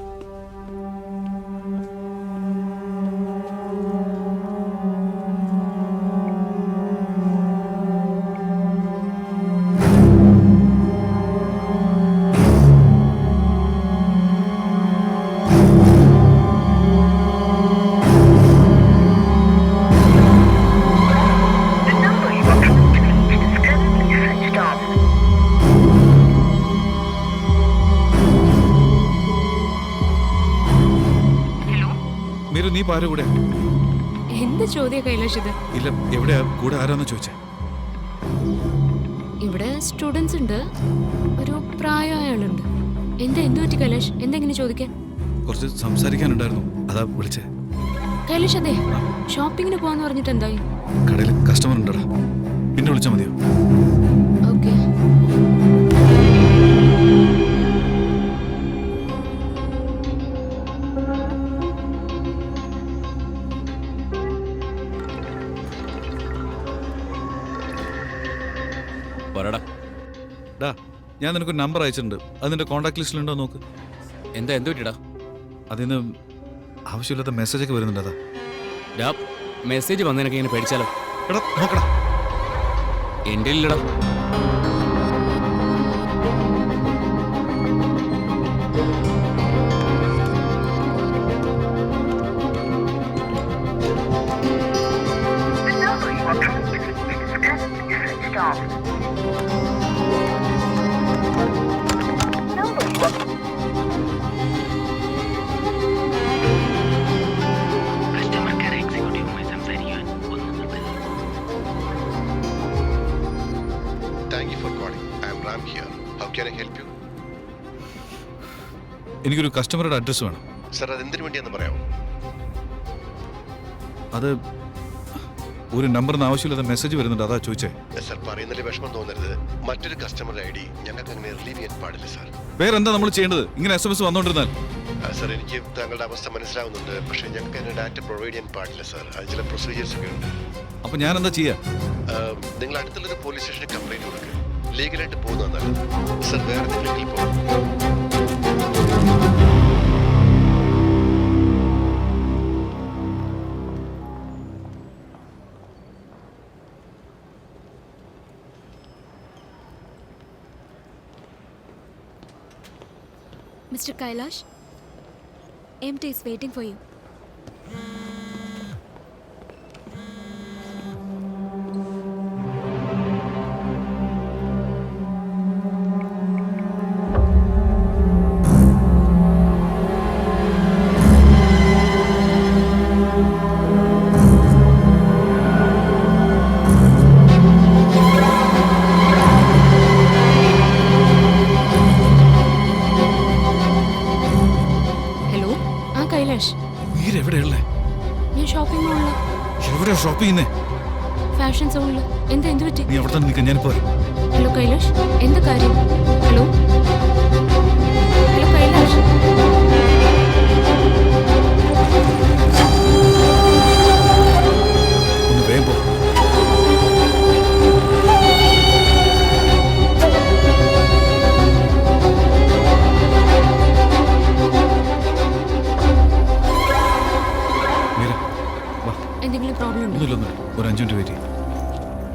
C: മീരു, നീ പാര കൂടെ?
E: എന്ത് ചോദ്യ കൈലാഷ് ഇത്?
C: ഇല്ല, എവിടെയാ കൂടെ? ആരാന്ന് ചോദിച്ചേ?
E: ഇവിടെ സ്റ്റുഡൻസ് ഉണ്ട്, ഒരു പ്രായമായ ആളുണ്ട്. എന്ത് പറ്റി കൈലാഷ്? എന്തെങ്ങനെ ചോദിക്കാൻ?
C: കുറച്ച് സംസാരിക്കാനുണ്ടായിരുന്നു, അതാ വിളിച്ചേ.
E: കൈലാഷ്, അതെ, ഷോപ്പിങ്ങിന് പോവാന്ന് പറഞ്ഞിട്ട് എന്തായി?
C: കടയിൽ കസ്റ്റമർ ഉണ്ടടാ, പിന്നെ വിളിച്ചാൽ മതിയോ?
E: ഓക്കെ.
D: പറടാ.
C: ഡാ, ഞാൻ നിനക്കൊരു നമ്പർ അയച്ചിട്ടുണ്ട്, അത് നിന്റെ കോൺടാക്ട് ലിസ്റ്റിലുണ്ടോ നോക്ക്.
D: എന്ത് പറ്റിടാ?
C: അതിന് ആവശ്യമില്ലാത്ത മെസ്സേജൊക്കെ വരുന്നുണ്ട്, അതാ.
D: ഡാ, മെസ്സേജ് വന്നതിനൊക്കെ ഇങ്ങനെ പേടിച്ചാലോ?
C: എടാ, നോക്കടാ.
D: എൻ്റെ ഇല്ലടാ.
C: എനിക്കൊരു കസ്റ്റമറുടെ അഡ്രസ്സ് വേണം.
J: സർ, അതെന്തിനു വേണ്ടിയാന്ന് പറയാമോ?
C: അത് ഒരു നമ്പറിന് ആവശ്യമില്ലാത്ത മെസ്സേജ് വരുന്നുണ്ട്, അതാ ചോദിച്ചേ.
J: സർ, പറയുന്നതിൽ വിഷമം തോന്നരുത്. മറ്റൊരു കസ്റ്റമറുടെ ഐ ഡി ഞങ്ങൾക്ക് അങ്ങനെ റിലീവ് ചെയ്യാൻ പാടില്ല സാർ.
C: വേറെന്താ നമ്മൾ ചെയ്യേണ്ടത്? ഇങ്ങനെ SMS വന്നോണ്ടിരുന്നാൽ?
J: സർ, എനിക്ക് താങ്കളുടെ അവസ്ഥ മനസ്സിലാവുന്നുണ്ട്, പക്ഷേ ഞങ്ങൾക്ക് അതിന് ഡാറ്റ പ്രൊവൈഡ് ചെയ്യാൻ പാടില്ല സാർ. അത് ചില പ്രൊസീജിയേഴ്സ് ഒക്കെ ഉണ്ട്.
C: അപ്പൊ ഞാൻ എന്താ ചെയ്യാ?
J: നിങ്ങൾ അടുത്തുള്ളൊരു പോലീസ് സ്റ്റേഷനിൽ കംപ്ലൈന്റ് കൊടുക്കുക. ലീഗലായിട്ട് പോകുന്നതാണ് നല്ലത് സർ. വേറെ എന്തെങ്കിലും പോകും.
K: Mr. Kailash, MT is waiting for you.
E: ഞാൻ ഷോപ്പിംഗ് മോളില്.
C: എവിടെയാ ഷോപ്പ് ചെയ്യുന്നേ?
E: ഫാഷൻ സോണില്. എന്ത് പറ്റി?
C: നീ അവിടെ തന്നെ നിൽക്കാൻ, ഞാനിപ്പോ വരാം.
E: ഹലോ കൈലാഷ്, എന്താ കാര്യം? Hello hello Kailash.
C: ഒന്ന് വേഗം പോ.
E: എന്തെങ്കിലും പ്രോബ്ലം ഉണ്ടോ?
C: ഒന്നുമില്ല, ഒരു 5 മിനിറ്റ് വെയിറ്റ് ചെയ്യും.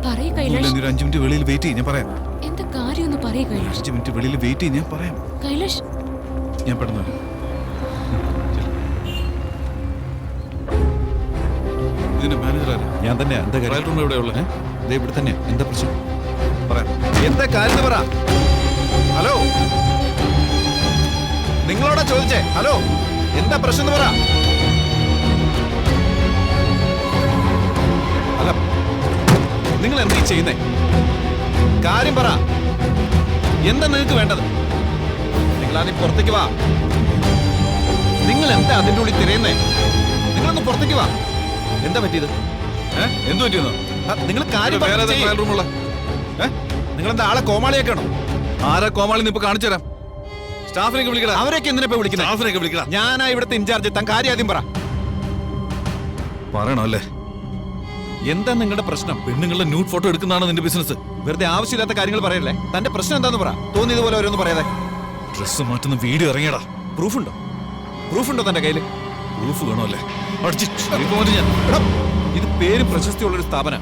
E: പറയ് കൈലാഷ്.
C: നീ ഒരു 5 മിനിറ്റ് വെളിയിൽ വെയിറ്റ് ചെയ്യും, ഞാൻ പറയാം.
E: എന്താ കാര്യം ഒന്ന് പറയ് കൈലാഷ്.
C: 5 മിനിറ്റ് വെളിയിൽ വെയിറ്റ് ചെയ്യും, ഞാൻ പറയാം.
E: കൈലാഷ്
C: ഞാൻ പെട്ടെന്ന് വരാം. ഇതിന്റെ മാനേജർ ആരാ?
F: ഞാൻ തന്നെയാ. എന്താ
C: ട്രയൽ റൂം എവിടെയുള്ള?
F: ഇവിടെ തന്നെയാ. എന്താ പ്രശ്നം?
C: പറയാം.
F: എന്താ കാര്യം പറ. ഹലോ, നിങ്ങളോടാ ചോദിച്ചേ. ഹലോ, എന്താ പ്രശ്നം എന്ന് പറ. അല്ല, നിങ്ങൾ എന്താ ചെയ്യുന്നേ? കാര്യം പറ. എന്താ നിങ്ങൾക്ക് വേണ്ടത്? നിങ്ങൾ ആദ്യം പുറത്തേക്ക് വാ. നിങ്ങൾ എന്താ അതിൻ്റെ ഉള്ളിൽ തിരയുന്നേ? നിങ്ങളൊന്ന് പുറത്തേക്ക് വാ. എന്താ പറ്റിയത്?
C: എന്ത് പറ്റിയെന്നോ?
F: നിങ്ങൾ കാര്യം
C: ട്രയൽ റൂമുള്ള
F: നിങ്ങൾ എന്താ ആളെ കോമാളിയൊക്കെയാണോ?
C: ആരാ കോമാളി? ഇപ്പൊ കാണിച്ചു തരാം. സ്റ്റാഫിനൊക്കെ വിളിക്കണം.
F: അവരൊക്കെ എന്തിനാ വിളിക്കുന്നത്?
C: സ്റ്റാഫിനൊക്കെ വിളിക്കണം.
F: ഞാനാ ഇവിടുത്തെ ഇൻചാർജ്. താൻ കാര്യം ആദ്യം പറ.
C: പറയണോ അല്ലേ?
F: എന്താ നിങ്ങളുടെ പ്രശ്നം?
C: പെണ്ണുങ്ങളുടെ ന്യൂഡ് ഫോട്ടോ എടുക്കുന്നതാണ് നിന്റെ ബിസിനസ്.
F: വെറുതെ ആവശ്യമില്ലാത്ത കാര്യങ്ങൾ പറയല്ലേ. തന്റെ പ്രശ്നം എന്താന്ന് പറ. തോന്നിയതുപോലെ ഓരോന്ന് പറയാതെ.
C: ഡ്രസ് മാറ്റുന്ന വീഡിയോ ഇറങ്ങിയടാ.
F: പ്രൂഫുണ്ടോ? പ്രൂഫുണ്ടോ തന്റെ കയ്യിൽ?
C: പ്രൂഫ് വേണമല്ലേ?
F: ഇത് പേരും പ്രശസ്തിയുള്ളൊരു സ്ഥാപനം.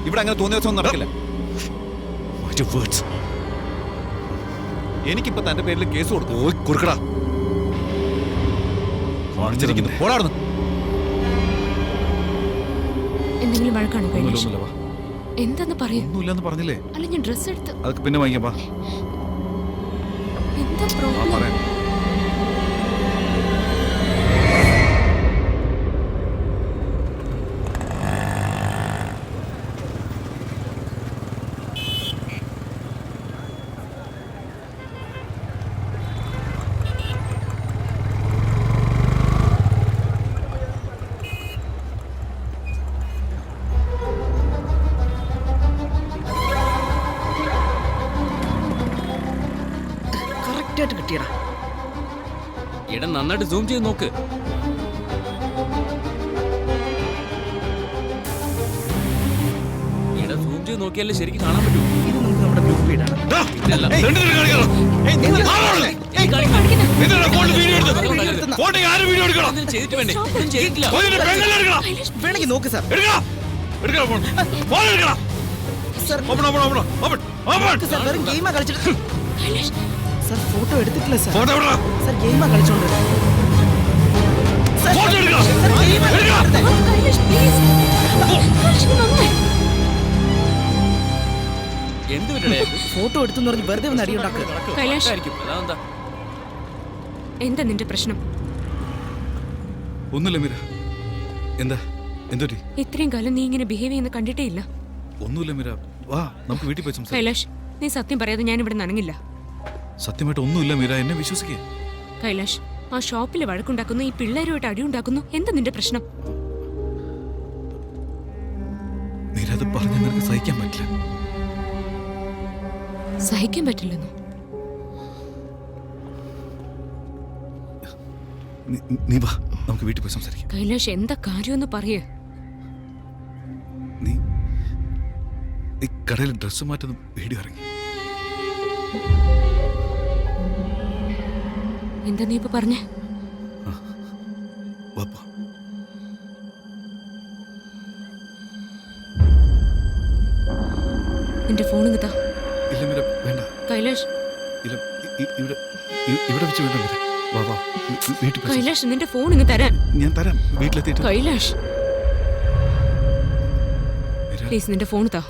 F: ഇവിടെ അങ്ങനെ തോന്നിയ ദിവസം നടക്കില്ല. എനിക്കിപ്പോ തന്റെ പേരിൽ കേസ് കൊടുത്തു.
C: കൊടുക്കടാ.
F: പോടാർന്ന്.
E: എന്തെങ്കിലും വഴക്കാണോ കൈലാഷ്? എന്താന്ന് പറയൂ.
C: ഒന്നുമില്ലെന്ന് പറഞ്ഞില്ലേ?
E: അല്ല, ഞാൻ ഡ്രസ് എടുത്ത്.
C: അതൊക്കെ പിന്നെ വാങ്ങിക്കാം.
E: എന്താ പ്രോബ്ലം?
A: കിട്ടിയടാ.
D: എടാ നന്നായിട്ട് സൂം ചെയ്ത് നോക്ക്. എടാ സൂം ചെയ്ത് നോക്കിയാലേ ശരിക്കും കാണാൻ പറ്റൂ.
A: ഇത് നമുക്ക് നമ്മുടെ ഗ്രൂപ്പ് ഫീഡാണ്. വേണമെങ്കിൽ നോക്ക് സാർ. വെറും ഗെയിമാ കളിച്ചിട്ട് സാർ ഫോട്ടോ എടുത്തിട്ടില്ല സാർ. സാർ ഗെയിമാ കളിച്ചോണ്ട്. ഫോട്ടോ എടുത്തെന്ന് പറഞ്ഞ് വെറുതെ ഒന്ന് അടിയുണ്ടാക്കുക.
E: എന്താ നിന്റെ പ്രശ്നം?
C: ഒന്നുമില്ല മീര. എന്താ എന്തൊരു
E: ഇത്രയും കാലം നീ ഇങ്ങനെ ബിഹേവ് ചെയ്യുന്ന കണ്ടിട്ടേ ഇല്ല.
C: ഒന്നുമില്ല മീര, വാ നമുക്ക് വീട്ടിൽ പോയി സംസാരിക്കാം.
E: കൈലാഷ്, നീ സത്യം പറയാതെ ഞാൻ ഇവിടെ നനങ്ങില്ല.
C: സത്യമായിട്ട് ഒന്നുമില്ല മീര, എന്നെ വിശ്വസിക്കേ.
E: കൈലാഷ്, ആ ഷോപ്പിൽ വഴക്കുണ്ടാക്കുന്നു, ഈ പിള്ളേരുമായിട്ട് അടിയുണ്ടാക്കുന്നു. എന്താ നിന്റെ പ്രശ്നം?
C: മീര, അത് പറഞ്ഞാൽ നിനക്ക് സഹിക്കാൻ പറ്റില്ല.
E: സഹിക്കാൻ പറ്റില്ലെന്നോ?
C: നീ വാ, നമുക്ക് വീട്ടിൽ പോയി സംസാരിക്കാം.
E: കൈലാഷ്, എന്താ കാര്യമെന്ന് പറയേ.
C: നീ കടയിൽ ഡ്രസ്സ് മാറ്റുന്ന വീഡിയോ ഇറങ്ങി.
E: എന്താ നീ ഇപ്പൊ പറഞ്ഞേ? നിന്റെ ഫോൺ കിട്ടാ.
C: ഇല്ല മീര, വേണ്ട.
E: കൈലാഷ്,
C: ഇല്ല, ഇവിടെ വെച്ച് വേണ്ട മീര. വാ വാ, വീട്ടിൽ പോയി.
E: കൈലാഷ്, നിന്റെ ഫോൺ ഇങ്ങ് തരാൻ.
C: ഞാൻ തരാം, വീട്ടിലെത്തിയിട്ട്.
E: കൈലാഷ് പ്ലീസ്, നിന്റെ ഫോൺ താ.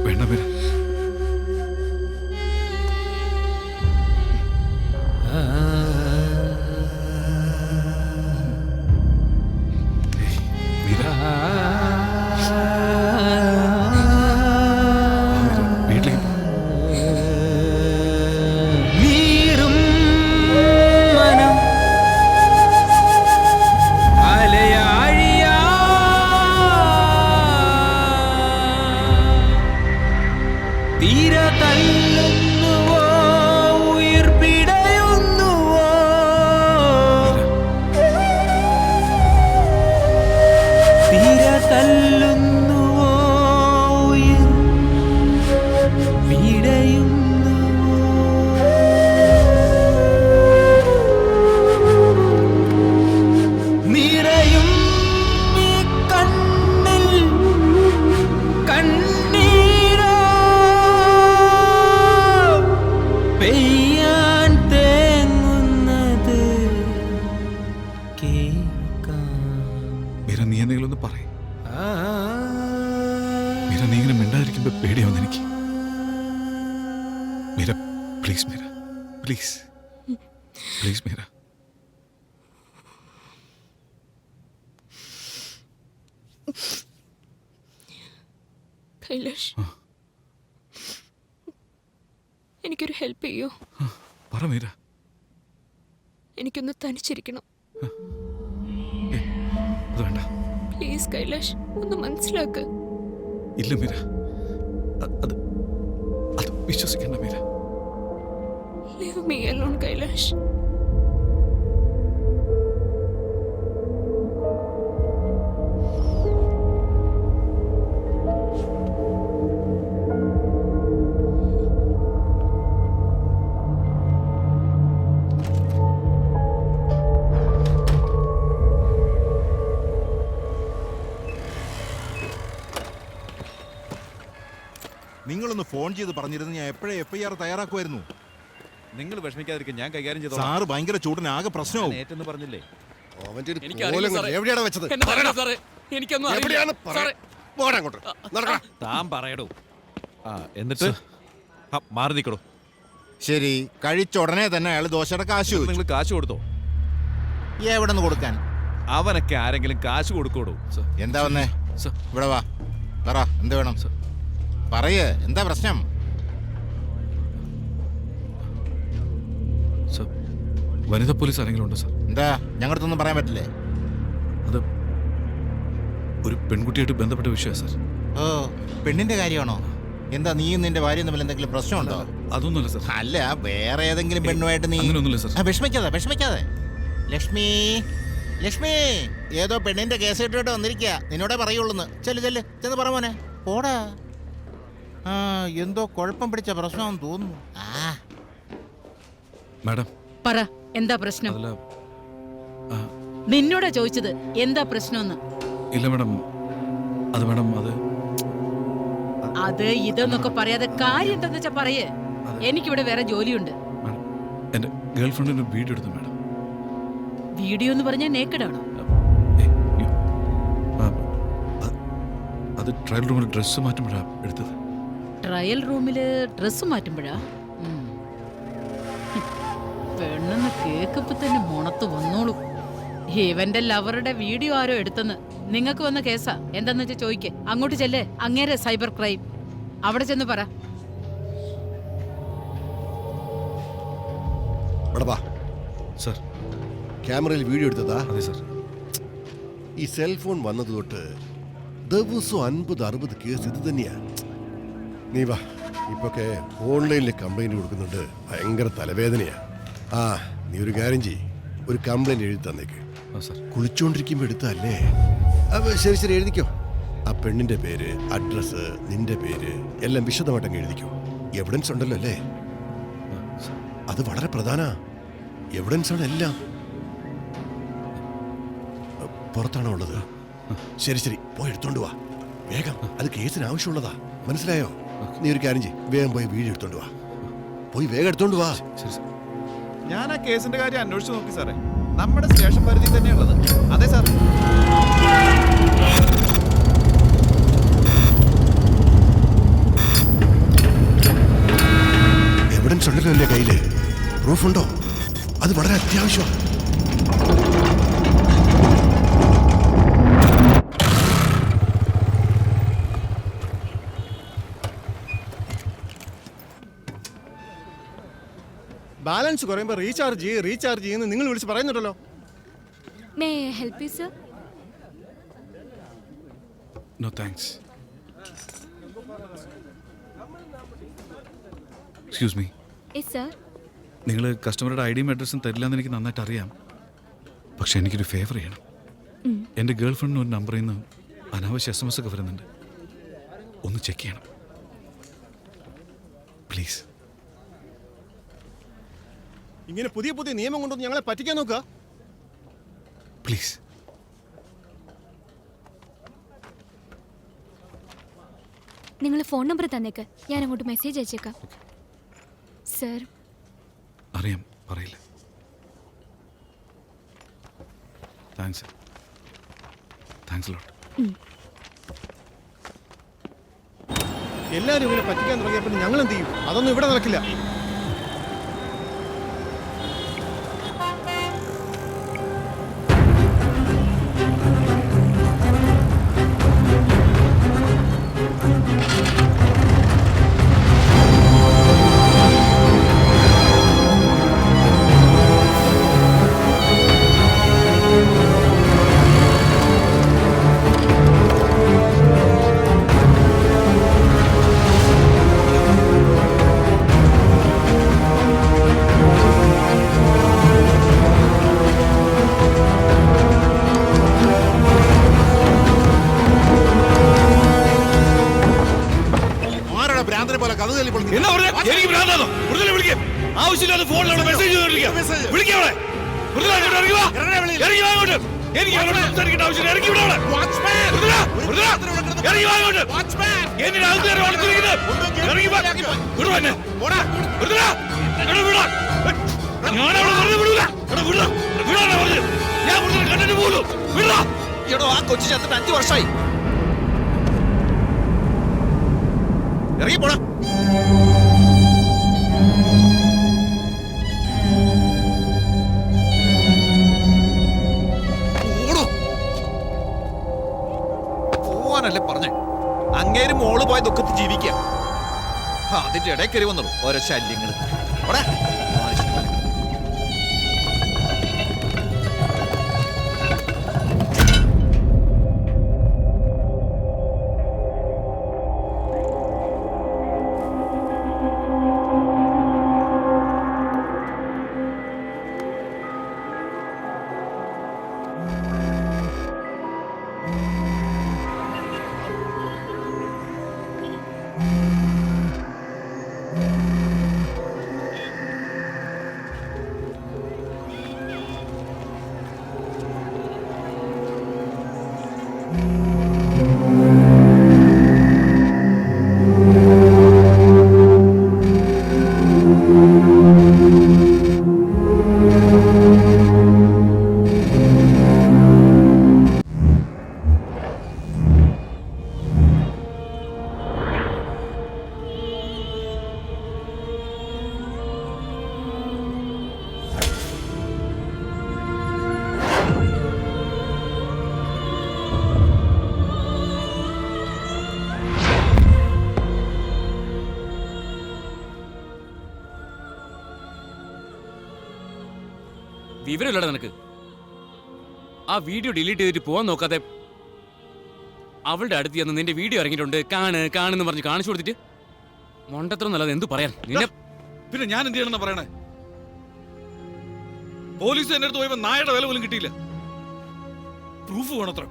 C: വേണ്ട മീര. മീര നീ ഇങ്ങനെ മിണ്ടാതിരിക്കുമ്പോ പേടിയാവുന്ന എനിക്ക്. Meera please, Meera please, please Meera.
E: Kailash, എനിക്കൊരു ഹെൽപ്പ് ചെയ്യോ?
C: പറ മീര.
E: എനിക്കൊന്ന് തനിച്ചിരിക്കണം.
C: അത് വേണ്ട.
E: പ്ലീസ് കൈലാഷ്, ഒന്ന് മനസ്സിലാക്ക്.
C: ഇല്ല മീര, അത് വിശ്വസിക്കണ്ട Meera.
E: Leave me alone, Kailash.
L: നിങ്ങളൊന്ന് ഫോൺ ചെയ്ത് പറഞ്ഞിരുന്നു ഞാൻ എപ്പോഴേ FIR തയ്യാറാക്കുമായിരുന്നു.
F: നിങ്ങൾ വിഷമിക്കാതിരിക്കും, ഞാൻ കൈകാര്യം ചെയ്തു.
L: സാറ് ഭയങ്കര ചൂടന് ആകെ പ്രശ്നവും.
F: ഏറ്റെന്ന് പറഞ്ഞില്ലേ?
L: എവിടെയാണ് വെച്ചത്?
F: താൻ പറയടോ. എന്നിട്ട് മാറി നിൽക്കടോ.
L: ശരി, കഴിച്ച ഉടനെ തന്നെ അയാൾ ദോശയുടെ കാശ്
F: നിങ്ങൾ കാശ് കൊടുത്തോ?
L: എവിടെ നിന്ന് കൊടുക്കാൻ?
F: അവനൊക്കെ ആരെങ്കിലും കാശ് കൊടുക്കോടോ?
L: എന്താ വന്നേ? ഇവിടെ വാ, പറ എന്ത് വേണം? പറയേ, എന്താ പ്രശ്നം?
C: വനിതാ പോലീസ് ആരെങ്കിലും ഉണ്ടോ സാർ?
L: എന്താ ഞങ്ങളടുത്തൊന്നും പറയാൻ പറ്റില്ലേ?
C: അത് ഒരു പെൺകുട്ടിയായിട്ട് ബന്ധപ്പെട്ട വിഷയമാണ് സാർ.
L: ഓ, പെണ്ണിന്റെ കാര്യമാണോ? എന്താ നീയും നിന്റെ ഭാര്യയും തമ്മിൽ എന്തെങ്കിലും പ്രശ്നമുണ്ടോ?
C: അതൊന്നുമല്ല സാർ.
L: അല്ല, വേറെ ഏതെങ്കിലും പെണ്ണുമായിട്ട് നീ?
C: അങ്ങനെയൊന്നുമില്ല സാർ.
L: വിഷമിക്കാതെ. ലക്ഷ്മി, ലക്ഷ്മി, ഏതോ പെണ്ണിന്റെ കേസ് ഇട്ടിട്ട് വന്നിരിക്കുക. നിന്നോടേ പറയുള്ളൂന്ന്. ചെന്ന് പറ മോനെ. പോടാ. എന്തോ കുഴപ്പം പിടിച്ച പ്രശ്നമാണെന്ന് തോന്നുന്നു.
C: മാഡം
M: പറ, എന്താ പ്രശ്നം?
C: അതല്ല,
M: നിന്നോടാ ചോദിച്ചത് എന്താ പ്രശ്നമെന്ന്.
C: ഇല്ല മാഡം, അത് മാഡം
M: അത് ഇതെന്നൊക്കെ പറയാതെ കാര്യം എന്താന്ന് വെച്ചാ പറയേ. എനിക്കിവിടെ വേറെ ജോലിയുണ്ട്.
C: എന്റെ ഗേൾഫ്രണ്ടിന് വീഡിയോ എടുത്തു മാഡം.
M: വീഡിയോ എന്ന് പറഞ്ഞാൽ നേക്കഡാണോ?
C: അത് ട്രയൽ റൂമിൽ ഡ്രസ്സ് മാറ്റുമ്പോഴാണ് എടുത്തത്.
M: ട്രയൽ റൂമില് ഡ്രസ്സ് മാറ്റുമ്പോഴാ? പെണ്ണെന്ന് കേക്കപ്പോ തന്നെ മുണത്ത് വന്നോളൂ. ഇവന്റെ ലവറുടെ വീഡിയോ ആരോ എടുത്തെന്ന് നിങ്ങൾക്ക് വന്ന കേസാ. എന്താന്ന് വെച്ചാൽ ചോദിക്കേ. അങ്ങോട്ട് ചെല്ലേ, അങ്ങേരെ സൈബർ ക്രൈം. അവിടെ ചെന്ന് പറ.
C: സർ,
N: ക്യാമറയിൽ വീഡിയോ എടുത്തതാ?
C: അതെ സർ.
N: ഈ സെൽഫോൺ വന്നത് തൊട്ട് ദിവസവും 50-60 കേസ് ഇത് തന്നെയാ. നീ വാ, ഇപ്പൊക്കെ ഓൺലൈനിൽ കംപ്ലൈന്റ് കൊടുക്കുന്നുണ്ട്. ഭയങ്കര തലവേദനയാ. നീ ഒരു കാര്യം ചെയ്യ്, ഒരു കംപ്ലൈന്റ് എഴുതി തന്നേക്ക്. കുളിച്ചോണ്ടിരിക്കുമ്പോ എടുത്തല്ലേ? ശരി എഴുതിക്കോ. ആ പെണ്ണിന്റെ പേര്, അഡ്രസ്, നിന്റെ പേര് എല്ലാം വിശദമായിട്ടങ്ങ് എഴുതിക്കോ. എവിഡൻസ് ഉണ്ടല്ലോ അല്ലേ? അത് വളരെ പ്രധാന എവിഡൻസ് ആണ്. എല്ലാം പുറത്താണോ ഉള്ളത്? ശരി, പോയി എടുത്തോണ്ട് വാ വേഗം. അത് കേസിന് ആവശ്യമുള്ളതാ, മനസ്സിലായോ? നീ ഒരു കാര്യം ചെയ്യ്, വേഗം പോയി വീഡിയോ എടുത്തോണ്ട് വാ. പോയി വേഗം എടുത്തോണ്ട് വാ.
F: ഞാൻ ആ കേസിന്റെ കാര്യം അന്വേഷിച്ചു നോക്കി സാറേ. നമ്മുടെ സ്റ്റേഷൻ പരിധി തന്നെയുള്ളത്. അതെ സാർ.
N: എവിഡൻസ് ഉണ്ടല്ലോ അല്ലേ കയ്യില്? പ്രൂഫ് ഉണ്ടോ? അത് വളരെ അത്യാവശ്യമാണ്.
H: ബാലൻസ് കുറയുമ്പോ റീചാർജ് ചെയ്യുന്ന നിങ്ങൾ വിളിച്ച് പറയുന്നുണ്ടല്ലോ.
K: May I help you, sir?
C: No thanks. Excuse me.
K: Yes, sir.
C: നിങ്ങൾ കസ്റ്റമറുടെ ഐഡിയും അഡ്രസ്സും തരില്ലെന്ന് എനിക്ക് നന്നായിട്ട് അറിയാം. പക്ഷെ എനിക്കൊരു ഫേവർ ചെയ്യണം. എൻ്റെ ഗേൾഫ്രണ്ടിന് ഒരു നമ്പറിൽ നിന്ന് അനാവശ്യ SMS ഒക്കെ വരുന്നുണ്ട്. ഒന്ന് ചെക്ക് ചെയ്യണം പ്ലീസ്.
H: ഇങ്ങനെ പുതിയ നിയമം കൊണ്ടൊന്ന് ഞങ്ങളെ പറ്റിക്കാൻ നോക്കുക
C: പ്ലീസ്.
K: നിങ്ങൾ ഫോൺ നമ്പർ തന്നേക്ക്, ഞാൻ അങ്ങോട്ട് മെസ്സേജ് അയച്ചേക്കാം. സർ,
C: അറിയാം, പറയില്ല. Thanks lot.
H: എല്ലാവരും ഇങ്ങനെ പറ്റിക്കാൻ തുടങ്ങിയപ്പോൾ ഞങ്ങൾ എന്ത് ചെയ്യും? അതൊന്നും ഇവിടെ നടക്കില്ല.
F: ആവശ്യമില്ലാതെ ഫോണിൽ മെസ്സേജ് വിളിക്കാം.
O: ആ കൊച്ചു ചത്തിട്ട് 5 വർഷമായി. ഇറങ്ങി പോടാ. പോവാനല്ലേ പറഞ്ഞേ? അങ്ങേര് മോള് പോയ ദുഃഖത്ത് ജീവിക്കുക. അതിന്റെ ഇടയിൽ കയറി വന്നു ഓരോ ശല്യങ്ങൾ.
D: വിവരമില്ലടാ നിനക്ക്? ആ വീഡിയോ ഡിലീറ്റ് ചെയ്തിട്ട് പോവാൻ നോക്കാതെ അവളുടെ അടുത്ത് ചെന്ന് നിന്റെ വീഡിയോ ഇറങ്ങിയിട്ടുണ്ട് കാണുന്ന് പറഞ്ഞ് കാണിച്ചു കൊടുത്തിട്ട് മൊണ്ടത്രം നല്ലത് എന്തു പറയാൻ? നിന്നെ
C: പിന്നെ ഞാൻ എന്ത് ചെയ്യണമെന്നാ പറയണേ? പോലീസ് എന്റെ അടുത്ത് പോയപ്പോ നായയുടെ വില പോലും കിട്ടിയില്ല. പ്രൂഫ് വേണത്ര.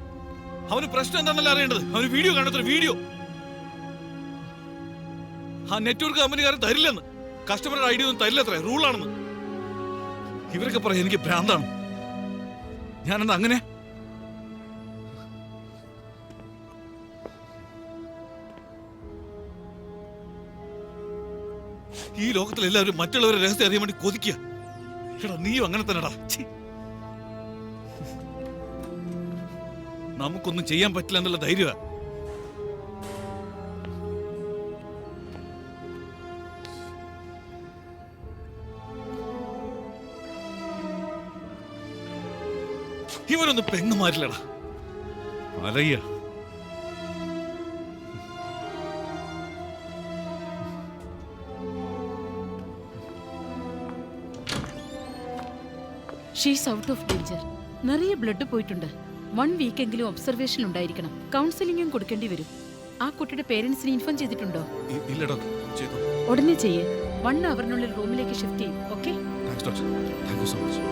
C: അവന് പ്രശ്നം എന്താണെന്നല്ല അറിയേണ്ടത്. അവന് വീഡിയോ കാണത്ര. വീഡിയോ ആ നെറ്റ്വർക്ക് കമ്പനിക്കാരൻ തരില്ലെന്ന്. കസ്റ്റമറുടെ ഐഡിയ ഒന്നും തരില്ലത്രേ. റൂളാണെന്ന് ഇവരൊക്കെ പറയാം. എനിക്ക് ഭ്രാന്താണ്. ഞാനെന്താ അങ്ങനെ? ഈ ലോകത്തിൽ എല്ലാവരും മറ്റുള്ളവരെ രഹസ്യം അറിയാൻ വേണ്ടി കൊതിക്കുക. എടാ നീയും അങ്ങനെ തന്നെടാ. നമുക്കൊന്നും ചെയ്യാൻ പറ്റില്ല എന്നുള്ള ധൈര്യമാ. ഇവരൊന്നും പെങ്ങുമാരില്ലടാ. അലയ്യ
M: ഷീസ് ഔട്ട് ഓഫ് ഡേഞ്ചർ. നിറയെ ബ്ലഡ് പോയിട്ടുണ്ട്. 1 വീക്കെങ്കിലും ഒബ്സർവേഷൻ ഉണ്ടായിരിക്കണം. കൗൺസിലിംഗും കൊടുക്കേണ്ടി വരും. ആ കുട്ടിയുടെ പേരൻസിനെ ഇൻഫോം ചെയ്തിട്ടുണ്ടോ?
C: ഇല്ലടാ.
M: ഉടനെ ചെയ്യേ. 1 അവറിനുള്ളിൽ റൂമിലേക്ക് ഷിഫ്റ്റ് ചെയ്യും. Okay?
C: Thanks doctor. Thank you so much.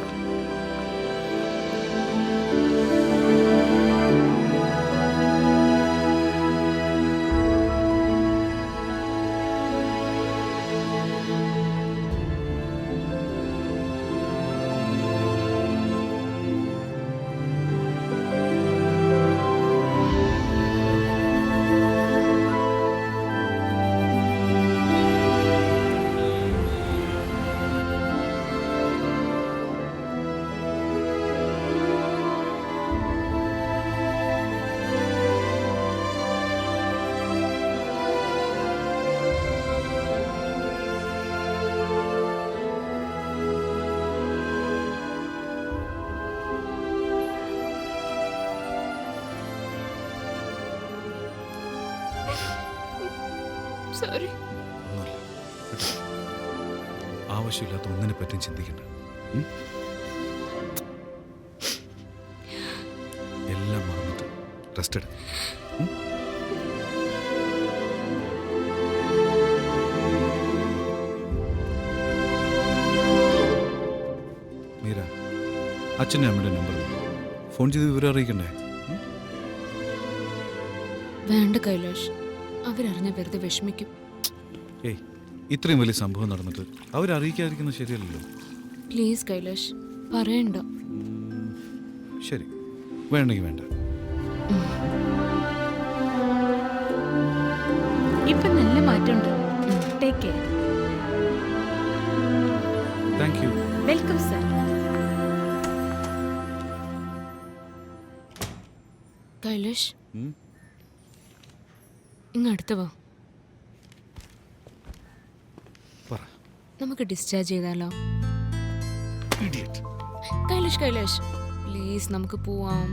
E: Sorry.
C: ഒന്നുമില്ല കേട്ടോ. ആവശ്യമില്ലാത്ത ഒന്നിനെ പറ്റിയും ചിന്തിക്കണ്ട. ഉം? എല്ലാം മറന്നിട്ട് റെസ്റ്റ് എടുക്കും. മീര, അച്ഛൻ്റെ അമ്മയുടെ നമ്പർ ഫോൺ ചെയ്ത് വിവരം അറിയിക്കണ്ടേ?
E: വേണ്ട കൈലാഷ്, അവരറിഞ്ഞ വെറുതെ വിഷമിക്കും.
C: ഏയ്, ഇത്രയും വലിയ സംഭവം നടന്നിട്ട് അവരറിയിക്കാതിരിക്കുന്നത് ശരിയല്ലല്ലോ.
E: പ്ലീസ് കൈലാഷ്, പറയണ്ട.
C: ശരി, വേണ്ടെങ്കിൽ വേണ്ട.
M: ഇപ്പൊ നല്ല മാറ്റമുണ്ട്. Take care.
C: Thank you.
M: Welcome sir.
E: Kailash, ഇങ്ങടുത്ത് വാ.
C: പറ.
E: നമുക്ക് ഡിസ്ചാർജ് ചെയ്താലോ?
C: Idiot.
E: കൈലാഷ് കൈലാഷ് പ്ലീസ് നമുക്ക് പോവാം.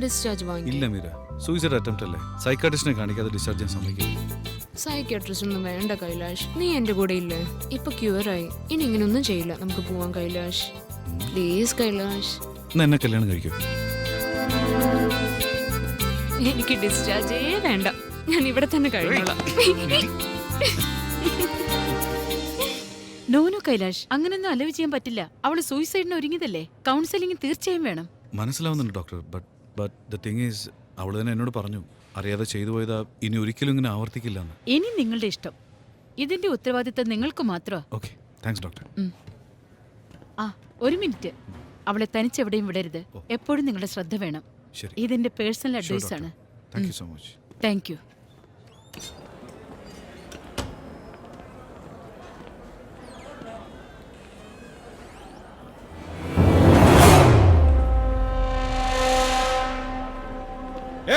E: ഡിസ്ചാർജ് വാങ്ങി.
C: ഇല്ല മീര, സൂയിസൈഡ് അറ്റംപ്റ്റ് അല്ലേ. സൈക്കാട്രിസ്റ്റിനെ കാണിക്കാതെ ഡിസ്ചാർജ് ചെയ്യാൻ സമ്മതിക്കില്ല.
E: സൈക്യാട്രിസ്റ്റ് ഒന്നും വേണ്ട കൈലാഷ്, നീ എന്റെ കൂടെ ഇല്ലേ? ഇപ്പൊ ക്യൂറായി, ഇനി ഇങ്ങനൊന്നും ചെയ്യില്ല. നമുക്ക് പോവാം കൈലാഷ്, പ്ലീസ് കൈലാഷ്.
C: എന്നാ എന്നെ കല്യാണം കഴിക്കും.
E: എനിക്ക് ഡിസ്ചാർജേ വേണ്ട, ഞാൻ ഇവിടെ തന്നെ കഴിഞ്ഞോളാം.
M: നോനോ കൈലാഷ്, അങ്ങനൊന്നും അലവ് ചെയ്യാൻ പറ്റില്ല. അവള് സൂയിസൈഡിന് ഒരുങ്ങിയതല്ലേ. കൗൺസിലിംഗ് തീർച്ചയായും വേണം.
C: മനസ്സിലാവുന്നുണ്ട് doctor, but the thing is, അവൾ തന്നെ എന്നോട് പറഞ്ഞു അറിയാതെ ചെയ്തു പോയതാ, ഇനി ഒരിക്കലും ഇങ്ങനെ ആവർത്തിക്കില്ല എന്ന്.
M: ഇനി നിങ്ങളുടെ ഇഷ്ടം. ഇതിന്റെ ഉത്തരവാദിത്തം നിങ്ങൾക്ക് മാത്രമാ.
C: Okay, thanks doctor.
M: ആ, ഒരു മിനിറ്റ്. അവളെ തനിച്ചെവിടെയും വിടരുത്. എപ്പോഴും നിങ്ങളുടെ ശ്രദ്ധ വേണം.
C: ശരി.
M: ഇതെന്റെ പേഴ്സണൽ അഡ്വൈസ് ആണ്.
C: Thank you so much.
M: Thank you.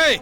O: ഏയ്,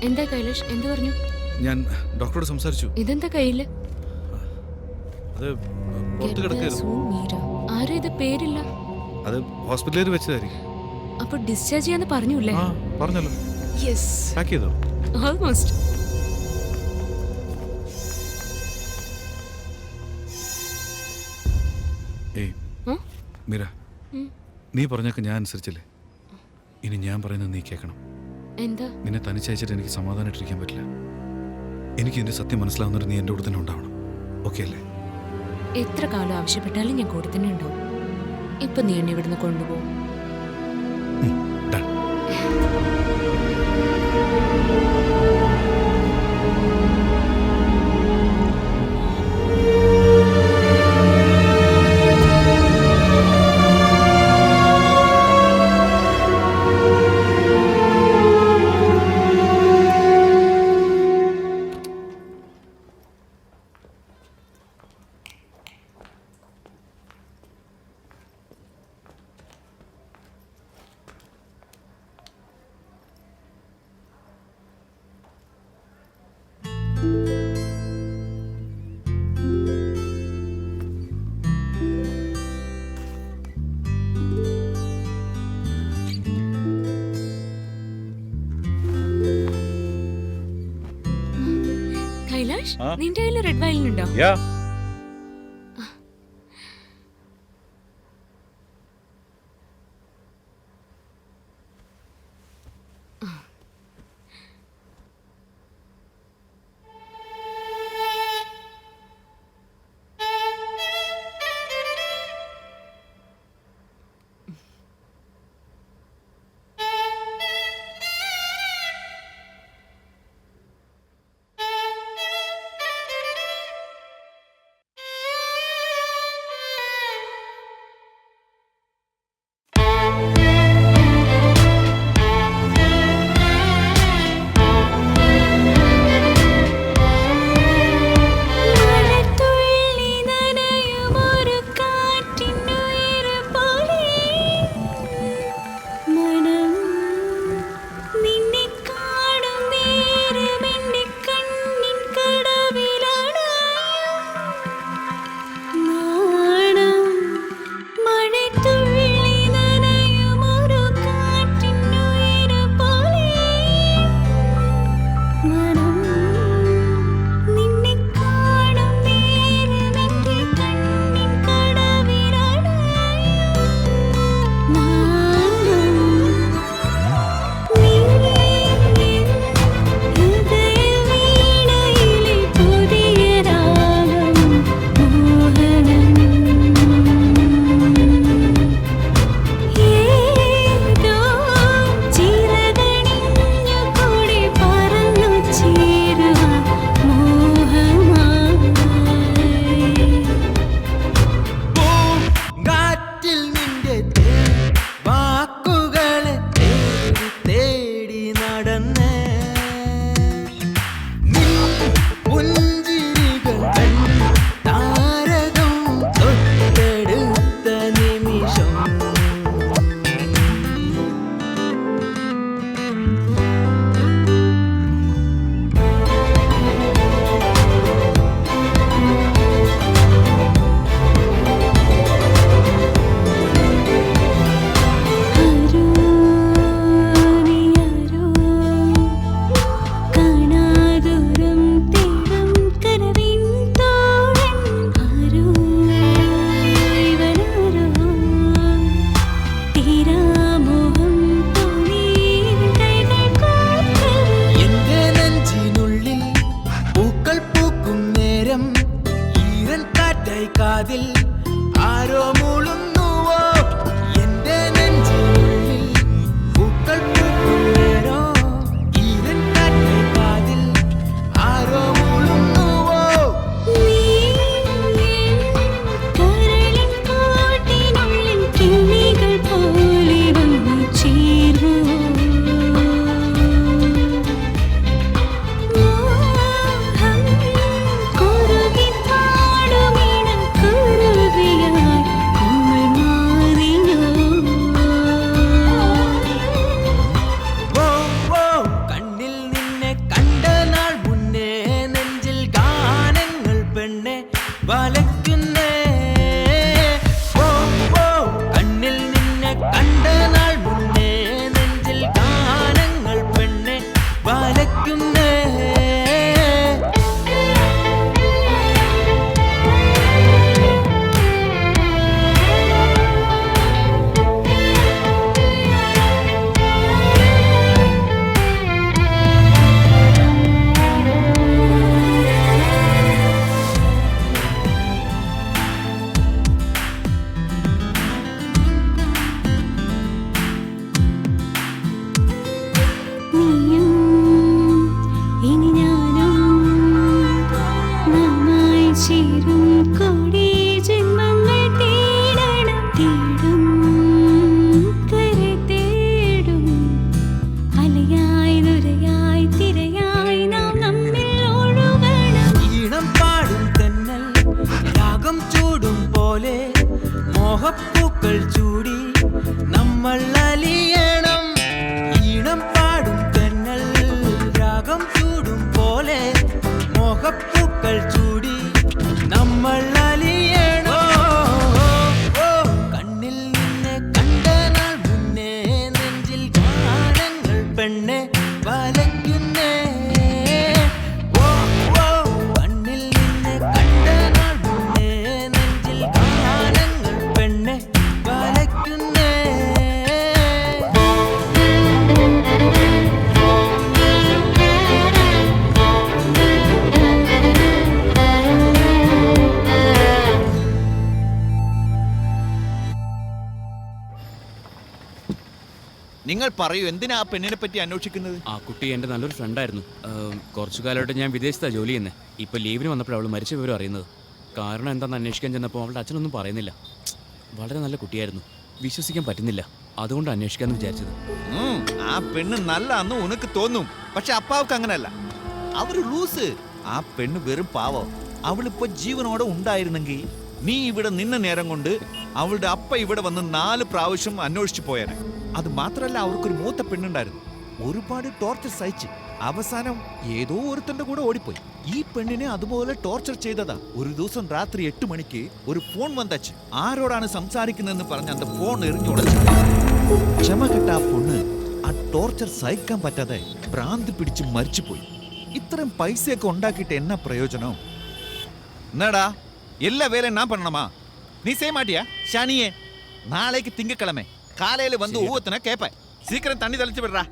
E: എന്താ കൈലാഷ്, എന്ത് പറഞ്ഞു?
C: ഞാൻ ഡോക്ടറോട് സംസാരിച്ചു.
E: ഇതെന്താ കയ്യില്?
C: അത് പുറത്ത് കിടക്കായിരുന്നു.
E: ആരും ഇത് പേരില്ല.
C: അത് ഹോസ്പിറ്റലിൽ വെച്ചതായിരിക്കും.
E: അപ്പൊ ഡിസ്ചാർജ് ചെയ്യാന്ന് പറഞ്ഞൂല്ലേ?
C: പറഞ്ഞല്ലോ.
E: യെസ്,
C: പാക്ക് ചെയ്തോ?
E: ഓൾമോസ്റ്റ്.
C: ഏയ് മീര, നീ പറഞ്ഞൊക്കെ ഞാൻ അനുസരിച്ചില്ലേ. ഇനി ഞാൻ പറയുന്നത് നീ കേൾക്കണം.
E: എന്താ?
C: നിന്നെ തനിച്ചയച്ചിട്ട് എനിക്ക് സമാധാനമായിട്ടിരിക്കാൻ പറ്റില്ല. എനിക്ക് ഇതിന്റെ സത്യം മനസ്സിലാവുന്നവർ നീ എൻ്റെ കൂടെ തന്നെ ഉണ്ടാവണം. ഓക്കെ അല്ലേ?
E: എത്ര കാലം ആവശ്യപ്പെട്ടാലും ഞാൻ കൂടെ തന്നെ ഉണ്ടാവും. ഇപ്പൊ നീ എന്നെ ഇവിടുന്ന് കൊണ്ടുപോകും. കൈലാഷ്, നിന്റെ കയ്യിൽ റെഡ് വൈൻ ഉണ്ടോ?
P: നെഞ്ചിനുള്ളിൽ പൂക്കൾ പൂക്കും നേരം ഈരൻ കാറ്റായി കാതിൽ ആരോ മൂളുന്നുവോ എന്റെ നെഞ്ചിനുള്ളിൽ പൂക്കൾ പൂക്കും നേരം ഈരൻ കാറ്റായി കാതിൽ ആരോ മൂളുന്നുവോ
K: കിളികൾ പോലെ വന്നു ചേർന്നു കുറുകി പാടുമിണം കുരുവിയായി നമ്മൾ മാറിയോ
P: ഓ ഓ കണ്ണിൽ നിന്നെ കണ്ട നാൾ മുന്നേ നെഞ്ചിൽ ഗാനങ്ങൾ പെണ്ണെ വലയ്ക്കുന്നേ ഓ ഓ കണ്ണിൽ നിന്നെ കണ്ട നാൾ മുന്നേ നെഞ്ചിൽ ഗാനങ്ങൾ പെണ്ണെ വലയ്ക്കുന്നേ
K: നീയും ഇനി ഞാനും നന്നായി ചേരും കൊടി ജന്മങ്ങൾ തേടണം തേടും കര തേടും അലയായി ദുരയായി തിരയായി നാം നമ്മിൽ ഒഴുകണം
P: ഈണം പാടും തെന്നൽ രാഗം ചൂടും പോലെ മോഹപ്പൂക്കൾ ചൂടി നമ്മൾ അലിയണം ഈണം പാടും തെന്നൽ രാഗം ചൂടും പോലെ മോഹപ്പൂക്കൾ ചൂടി നമ്മൾ അലിയണം ഓ, കണ്ണിൽ നിന്നെ കണ്ട നാൾ മുന്നേ നെഞ്ചിൽ ഗാനങ്ങൾ പെണ്ണെ വലയ്ക്കുന്നേ ഓ ഓ കണ്ണിൽ നിന്നെ കണ്ട നാൾ മുന്നേ നെഞ്ചിൽ ഗാനങ്ങൾ പെണ്ണെ വലയ്ക്കുന്നേ
O: നിങ്ങൾ പറയൂ, എന്തിനാ ആ പെണ്ണിനെ പറ്റി അന്വേഷിക്കുന്നത്?
D: ആ കുട്ടി എൻ്റെ നല്ലൊരു ഫ്രണ്ടായിരുന്നു. കുറച്ചു കാലമായിട്ട് ഞാൻ വിദേശത്താണ് ജോലി ചെയ്യുന്നത്. ഇപ്പോൾ ലീവിന് വന്നപ്പോൾ അവൾ മരിച്ച വിവരം അറിയുന്നത്. കാരണം എന്താണെന്ന് അന്വേഷിക്കാൻ ചെന്നപ്പോൾ അവളുടെ അച്ഛനൊന്നും പറയുന്നില്ല. വളരെ നല്ല കുട്ടിയായിരുന്നു, വിശ്വസിക്കാൻ പറ്റുന്നില്ല. അതുകൊണ്ട് അന്വേഷിക്കാമെന്ന് വിചാരിച്ചത്.
O: ആ പെണ്ണ് നല്ലാന്ന് ഉനക്ക് തോന്നും, പക്ഷെ അപ്പാവക്ക് അങ്ങനല്ല. അവര് ലൂസ്. ആ പെണ്ണ് വെറും പാവം. അവളിപ്പോ ജീവനോടെ ഉണ്ടായിരുന്നെങ്കിൽ നീ ഇവിടെ നിന്ന നേരം കൊണ്ട് അവളുടെ അപ്പ ഇവിടെ വന്ന് 4 പ്രാവശ്യം അന്വേഷിച്ചു പോയേനെ. അത് മാത്രല്ല, അവർക്കൊരു മൂത്ത പെണ്ണുണ്ടായിരുന്നു. ഒരുപാട് ടോർച്ചർ സഹിച്ച് അവസാനം ഏതോ ഒരുത്തന്റെ കൂടെ ഓടിപ്പോയി. ഈ പെണ്ണിനെ അതുപോലെ ടോർച്ചർ ചെയ്തതാ. ഒരു ദിവസം രാത്രി 8 മണിക്ക് ഒരു ഫോൺ വന്നച്ച്. ആരോടാണ് സംസാരിക്കുന്നതെന്ന് പറഞ്ഞ് അന്ത ഫോൺ എറിഞ്ഞുടച്ചു. ക്ഷമ കെട്ട ആ പൊണ്ണ് ആ ടോർച്ചർ സഹിക്കാൻ പറ്റാതെ ഭ്രാന്തി പിടിച്ച് മരിച്ചുപോയി. ഇത്രയും പൈസയൊക്കെ ഉണ്ടാക്കിയിട്ട് എന്നാ പ്രയോജനം? എന്നാടാ എല്ലാ വേലയും ഞാൻ பண்ணணுமா? நீ செய்ய மாட்டியா? சனியே, நாளைக்கு திங்கக்கிழமை காலையில வந்து ஊவத்தின கேப்பேன். சீக்கிரம் தண்ணி தெளிச்சு விடுறா.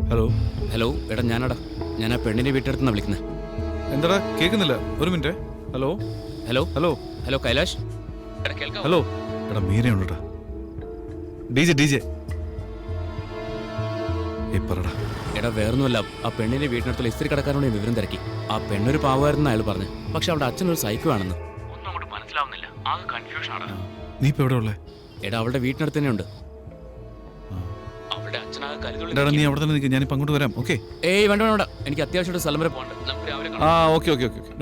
C: ഹലോ
D: ഹലോ, എടാ ഞാനടാ. ഞാൻ ആ പെണ്ണിനെ വീട്ടെടുത്തുനിന്ന് വിളിക്കുന്നത്.
C: എന്താടാ കേൾക്കുന്നില്ല? ഒരു minute. Hello
D: hello
C: hello
D: hello Kailash.
C: Hello എടാ മീരയുണ്ടോടാ? ഡി ജെ പറടാ.
D: എടാ വേറൊന്നുമല്ല, ആ പെണ്ണിന്റെ വീട്ടിനടുത്തുള്ള ഇസ്തിരി കടക്കാരോട് ഞാൻ വിവരം തിരക്കി. ആ പെണ്ണൊരു പാവമായിരുന്നു അയാൾ പറഞ്ഞു. പക്ഷെ അവളുടെ അച്ഛനൊരു സൈക്കോ ആണെന്ന്. ഒന്നും അങ്ങോട്ട് മനസ്സിലാവുന്നില്ല, ആകെ കൺഫ്യൂഷൻ ആണ്.
C: നീ ഇപ്പൊ എവിടെ ഉള്ളേ?
D: എടാ അവളുടെ വീട്ടിനടുത്ത് തന്നെ ഉണ്ട്. അവളുടെ അച്ഛനാകെ കരുതുള്ള.
C: നീ അവിടെ തന്നെ നിൽക്കും, ഞാനിപ്പോൾ അങ്ങോട്ട് വരാം. ഓക്കെ?
D: ഏയ് വേണ്ട വേണ്ട, എനിക്ക് അത്യാവശ്യമായിട്ട് സ്ഥലം വരെ പോകണ്ട. നമുക്ക് രാവിലെ കാണാം.
C: Okay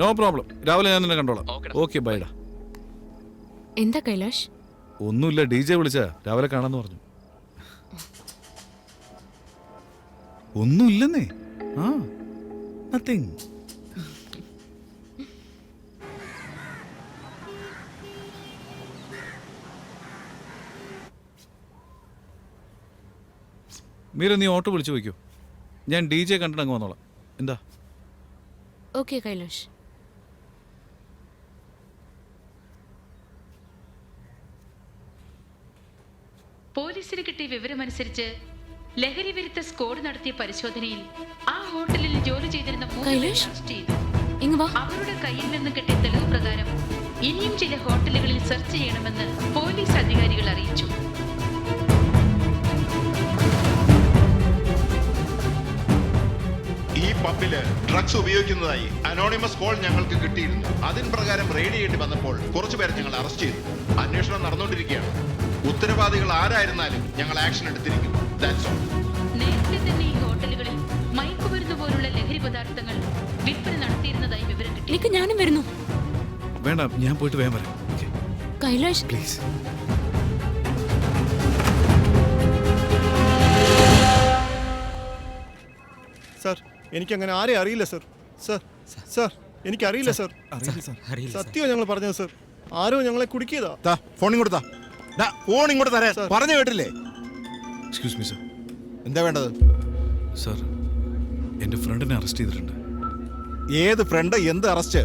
C: no problem. രാവിലെ ഞാൻ നിന്നെ കണ്ടോളാം. ഓക്കെ ബൈഡാ.
E: എന്താ കൈലാഷ്?
C: ഒന്നുമില്ല, DJ വിളിച്ചാ രാവിലെ കാണാന്ന് പറഞ്ഞു. ഒന്നുമില്ലെന്നേ. നത്തിങ്. മീര നീ ഓട്ടോ വിളിച്ചു വയ്ക്കോ, ഞാൻ DJ കണ്ടിട്ട് അങ്ങ് വന്നോളാം. എന്താ?
E: ഓക്കെ കൈലാഷ്.
M: പോലീസിന് കിട്ടിയ വിവരമനുസരിച്ച് ലഹരി വിരുദ്ധ സ്ക്വാഡ് നടത്തിയ പരിശോധനയിൽ ആ ഹോട്ടലിൽ ജോലി ചെയ്തിരുന്ന 3 പേരെ അറസ്റ്റ് ചെയ്തു. അവരുടെ കയ്യിൽ നിന്ന് കിട്ടിയ തെളിവ് പ്രകാരം ഇനിയും ചില ഹോട്ടലുകളിൽ സെർച്ച് ചെയ്യണമെന്ന് പോലീസ് അധികാരികൾ അറിയിച്ചു.
J: ഈ പബ്ബില് ഡ്രഗ്സ് ഉപയോഗിക്കുന്നതായി അനോണിമസ് കോൾ ഞങ്ങൾക്ക് കിട്ടിയിരുന്നു. അതിൻ പ്രകാരം റെയ്ഡ് ചെയ്യേണ്ടി വന്നപ്പോൾ കുറച്ചുപേരെ ഞങ്ങൾ അറസ്റ്റ് ചെയ്തു. അന്വേഷണം നടന്നുകൊണ്ടിരിക്കുകയാണ്. ഉത്തരവാദികൾ ആരായിരുന്നാലും ഞങ്ങൾ ആക്ഷൻ എടുത്തിരിക്കും.
M: നേരത്തെ തന്നെ ഈ ഹോട്ടലുകളിൽ മയക്കുമരുന്ന് പോലുള്ള ലഹരി പദാർത്ഥങ്ങൾ വിൽപ്പന നടത്തിയിരുന്നതായി വിവരം കിട്ടി.
E: ഞാനും വരുന്നു.
C: വേണ്ട, ഞാൻ പോയിട്ട് വേഗം വരാം.
E: കൈലാഷ്
C: പ്ലീസ്.
H: സാർ എനിക്കങ്ങനെ ആരെയും അറിയില്ല സാർ. സാർ സാർ എനിക്കറിയില്ല സാർ. സത്യം ഞങ്ങൾ പറഞ്ഞത് സാർ. ആരോ ഞങ്ങളെ കുടുക്കിയതാ.
L: ഫോൺ ഇങ്ങോട്ടാ. ഫോൺ ഇങ്ങോട്ട് തരാ. പറഞ്ഞു കേട്ടില്ലേ?
C: Excuse me sir.
L: എന്താ വേണ്ടത്?
C: സർ, എൻ്റെ ഫ്രണ്ടിനെ അറസ്റ്റ് ചെയ്തിട്ടുണ്ട്.
L: ഏത് ഫ്രണ്ട്? എന്ത് അറസ്റ്റ്?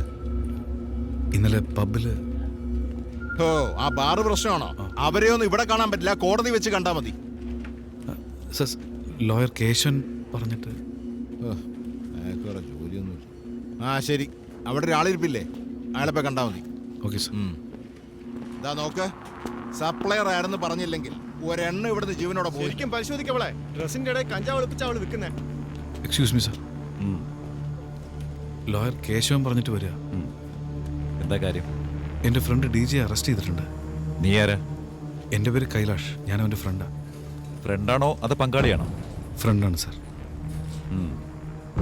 C: ഇന്നലെ പബ്ബില്.
L: ഓ, ആ ബാറ് പ്രശ്നമാണോ? അവരെയൊന്നും ഇവിടെ കാണാൻ പറ്റില്ല, കോടതി വെച്ച് കണ്ടാ മതി.
C: സർ, ലോയർ കേശവൻ പറഞ്ഞിട്ട്.
L: ജോലിയൊന്നുമില്ല. ആ ശരി, അവിടെ ഒരാളിരിപ്പില്ലേ, അയാളെപ്പോ കണ്ടാ മതി.
C: Okay sir.
L: ഇതാ നോക്ക്, സപ്ലയർ ആരെന്ന് പറഞ്ഞില്ലെങ്കിൽ ഒരെണ്ണം ഇവിടുന്ന് ജീവനോടെ പോയി.
H: ശരിക്കും പരിശോധിക്കവളെ. ഡ്രസ്സിന്റെ ഇടയിൽ കഞ്ചാവ് ഒളിപ്പിച്ച അവള് വിൽക്കുന്നേ.
C: Excuse me sir. Lawyer Keshavan പറഞ്ഞിട്ട് വരിക.
F: എന്താ കാര്യം?
C: എൻ്റെ ഫ്രണ്ട് DJ അറസ്റ്റ് ചെയ്തിട്ടുണ്ട്.
F: നീ ആരാ?
C: എൻ്റെ പേര് കൈലാഷ്. ഞാൻ അവൻ്റെ ഫ്രണ്ടാ.
F: ഫ്രണ്ടാണോ അത് പങ്കാളിയാണോ?
C: ഫ്രണ്ടാണ് സാർ.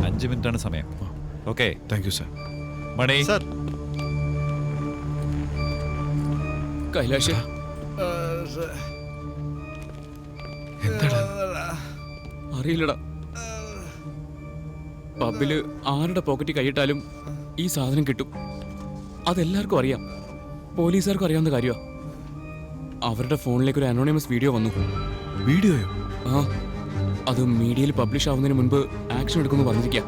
F: 5 മിനിറ്റാണ് സമയം. Okay,
C: thank you sir.
F: Mani
H: sir.
D: Kailash,
C: എന്താടാ?
D: അറിയില്ലടാ. പബ്ബില് ആരുടെ പോക്കറ്റ് കൈയിട്ടാലും ഈ സാധനം കിട്ടും. അതെല്ലാവർക്കും അറിയാം. പോലീസുകാർക്കും അറിയാവുന്ന കാര്യമാണ്. അവരുടെ ഫോണിലേക്ക് ഒരു അനോണിമസ് വീഡിയോ വന്നു.
C: വീഡിയോയോ?
D: ആ, അത് മീഡിയയിൽ പബ്ലിഷ് ആവുന്നതിന് മുൻപ് ആക്ഷൻ എടുക്കുമെന്ന് പറഞ്ഞിരിക്കാം.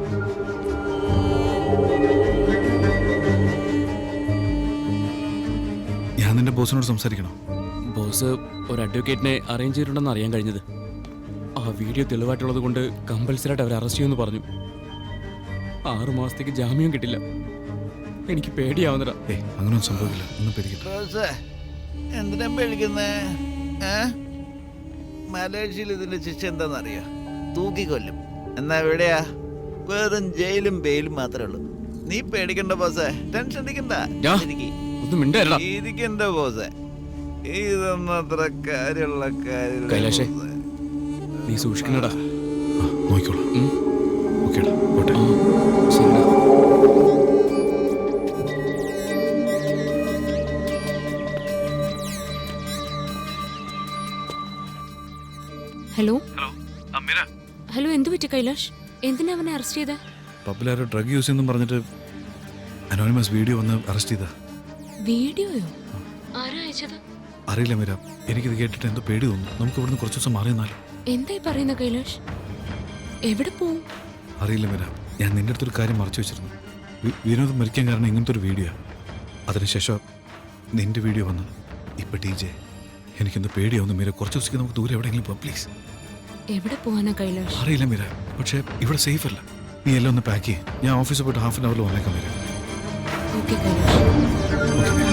C: ഞാൻ നിന്റെ ബോസിനോട് സംസാരിക്കണം.
D: ബോസ് ഒരു അഡ്വക്കേറ്റിനെ അറേഞ്ച് ചെയ്തിട്ടുണ്ടെന്ന് അറിയാൻ കഴിഞ്ഞത്. ആ വീഡിയോ തെളിവായിട്ടുള്ളത് കൊണ്ട് കമ്പൽസറിയായിട്ട് അവരെ അറസ്റ്റ് ചെയ്യുമെന്ന് പറഞ്ഞു. 6 മാസത്തേക്ക് ജാമ്യം കിട്ടില്ല. എനിക്ക് പേടിയാവുന്നടാ.
C: അങ്ങനൊന്നും സംഭവിക്കില്ല, ഒന്നും പേടിക്കട്ടെ.
O: എന്തിനാ പേടിക്കുന്നേ? മലേഷ്യയിൽ ഇതിന്റെ ശിക്ഷ എന്താണെന്നറിയോ? തൂക്കിക്കൊല്ലും. എന്നാ എവിടെയാ? വെറും ജയിലും ബെയിലും മാത്രമേ ഉള്ളൂ. നീ പേടിക്കണ്ട ബോസേ, ടെൻഷൻ അടിക്കണ്ട. ഇരിക്കണ്ട ബോസേ, ഇതൊന്നും അത്ര കാര്യമുള്ള
D: കൈലാഷേ, നീ സൂക്ഷിക്കണടാ.
C: നോക്കിക്കോളാം. ഓക്കേടാ, പോട്ടെ.
E: ഹലോ ഹലോ, എന്തു പറ്റി കൈലാഷ്? എന്തിനാ അവനെ അറസ്റ്റ് ചെയ്ത?
C: പബ്ബിലാരോ ഡ്രഗ് യൂസ് ചെയ്യുന്നു പറഞ്ഞിട്ട് അനോണിമസ് വീഡിയോ വന്ന് അറസ്റ്റ് ചെയ്താ.
E: വീഡിയോയോ? ആരാ അയച്ചത്?
C: അറിയില്ല മീര, എനിക്കിത് കേട്ടിട്ട് എന്തോ പേടി തോന്നുന്നു. നമുക്ക് ഇവിടുന്ന് കുറച്ച് ദിവസം മാറി നിന്നാലോ?
E: എന്തായി പറയുന്ന കൈലാഷ്? എവിടെ പോവും?
C: അറിയില്ല മീര, ഞാൻ നിന്റെ അടുത്തൊരു കാര്യം മറച്ചു വെച്ചിരുന്നു. വിനോദം മരിക്കാൻ കാരണം ഇങ്ങനത്തെ ഒരു വീഡിയോ. അതിനുശേഷം നിന്റെ വീഡിയോ വന്നത്. ഇപ്പൊ DJ, എനിക്കെന്തോ പേടിയാവുന്നു മീര. കുറച്ച് ദിവസത്തേക്ക് നമുക്ക് ദൂരെ എവിടെയെങ്കിലും പോവാം പ്ലീസ്.
E: എവിടെ പോവാനാ കൈലാഷ്?
C: അറിയില്ല മീര, പക്ഷേ ഇവിടെ സേഫ് അല്ല. നീ എല്ലാം ഒന്ന് പാക്ക് ചെയ്യ്. ഞാൻ ഓഫീസിൽ പോയിട്ട് ഹാഫ് ആൻ അവറിൽ വന്നേക്കാം മീര.
E: ഓക്കെ കൈലാഷ്.
C: ഓക്കെ മീര.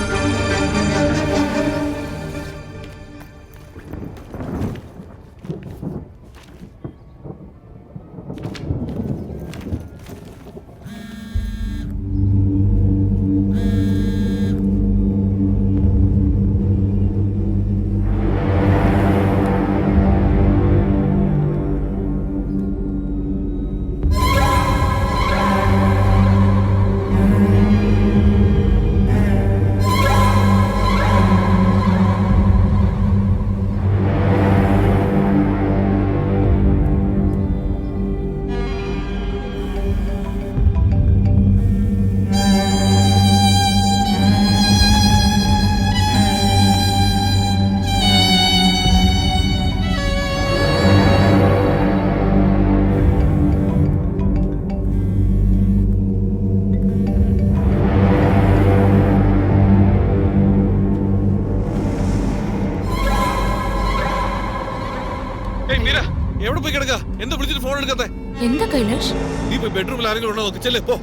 C: എവിടെ പോയി കിടക്ക? എന്താ വിളിച്ചിട്ട് ഫോൺ എടുക്കാത്തെ?
E: എന്താ കൈലാഷ്?
C: നീ പോയി ബെഡ്റൂമിൽ ആരെങ്കിലും ഉണ്ടോ നോക്ക്. ചെല്ലേ പോ.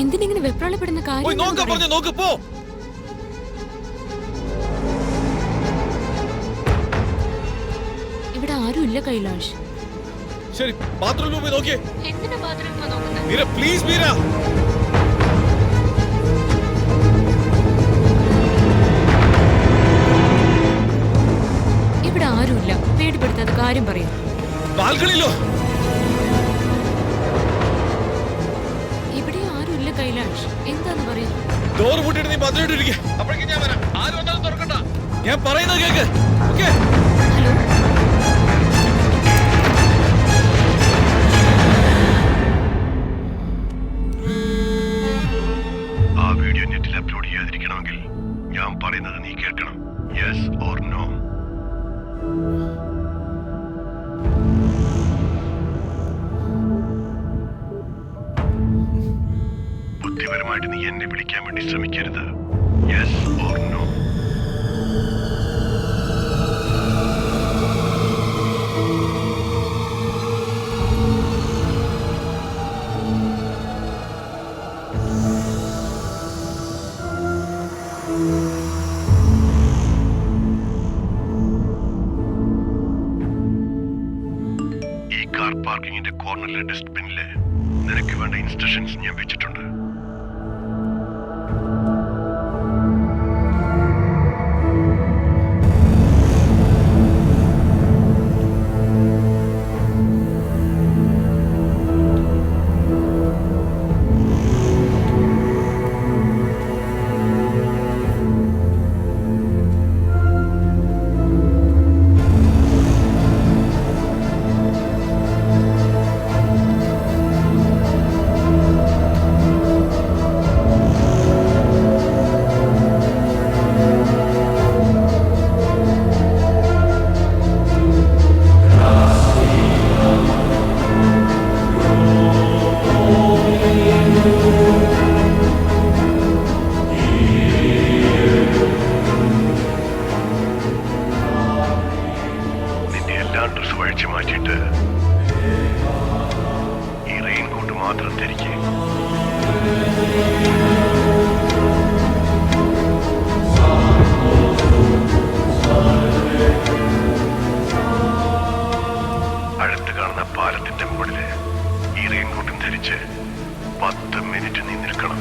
E: എന്തിനിങ്ങനെ വെപ്രാളപ്പെടുന്ന
C: പോയി
E: കാര്യം?
C: നോക്കാൻ പറഞ്ഞു. നോക്ക് പോ.
E: ഇവിടെ ആരുമില്ല കൈലാഷ്.
C: ശരി, ബാത്റൂമിൽ പോയി നോക്കിയേ.
E: എന്തിനാ ബാത്റൂമിൽ നോക്കുന്നത്?
C: മീര പ്ലീസ് മീര.
E: ഇവിടെ ആരുമില്ല. പേടിപ്പെടുത്താത്ത കാര്യം പറയും.
C: ബാൽക്കണിയിലോ?
E: ഇവിടെ ആരുമില്ല കൈലാഷ്. എന്താന്ന് പറയും?
C: ഡോർ പൂട്ടിയിട്ട് നീ ഭദ്രമായിട്ടിരിക്കെ. അപ്പോഴേക്കും ഞാൻ വരാം. ആരും വന്നാലും തുറക്കണ്ട. ഞാൻ പറയുന്നത് കേക്ക്. ഓക്കേ?
N: ആ വീഡിയോ നെറ്റിൽ അപ്ലോഡ് ചെയ്യാതിരിക്കണമെങ്കിൽ ഞാൻ പറയുന്നത് നീ കേൾക്കണം. Yes or no? ബുദ്ധിപരമായിട്ട് നീ എന്നെ വിളിക്കാൻ വേണ്ടി ശ്രമിക്കരുത്. Yes or no? ഈ കാർ പാർക്കിങ്ങിന്റെ കോർണറിലെ ഡസ്റ്റ്ബിന്നില് നിനക്ക് വേണ്ട ഇൻസ്ട്രക്ഷൻസ് ഞാൻ വെച്ചിട്ടുണ്ട്. ഡ്രസ് വഴിച്ചു മാറ്റിയിട്ട് ഈ റെയിൻകോട്ട് മാത്രം ധരിക്കേ. അടുത്ത് കാണുന്ന പാലത്തിന്റെ മുകളില് ഈ റെയിൻകോട്ടും ധരിച്ച് 10 മിനിറ്റ് നീ നിൽക്കണം.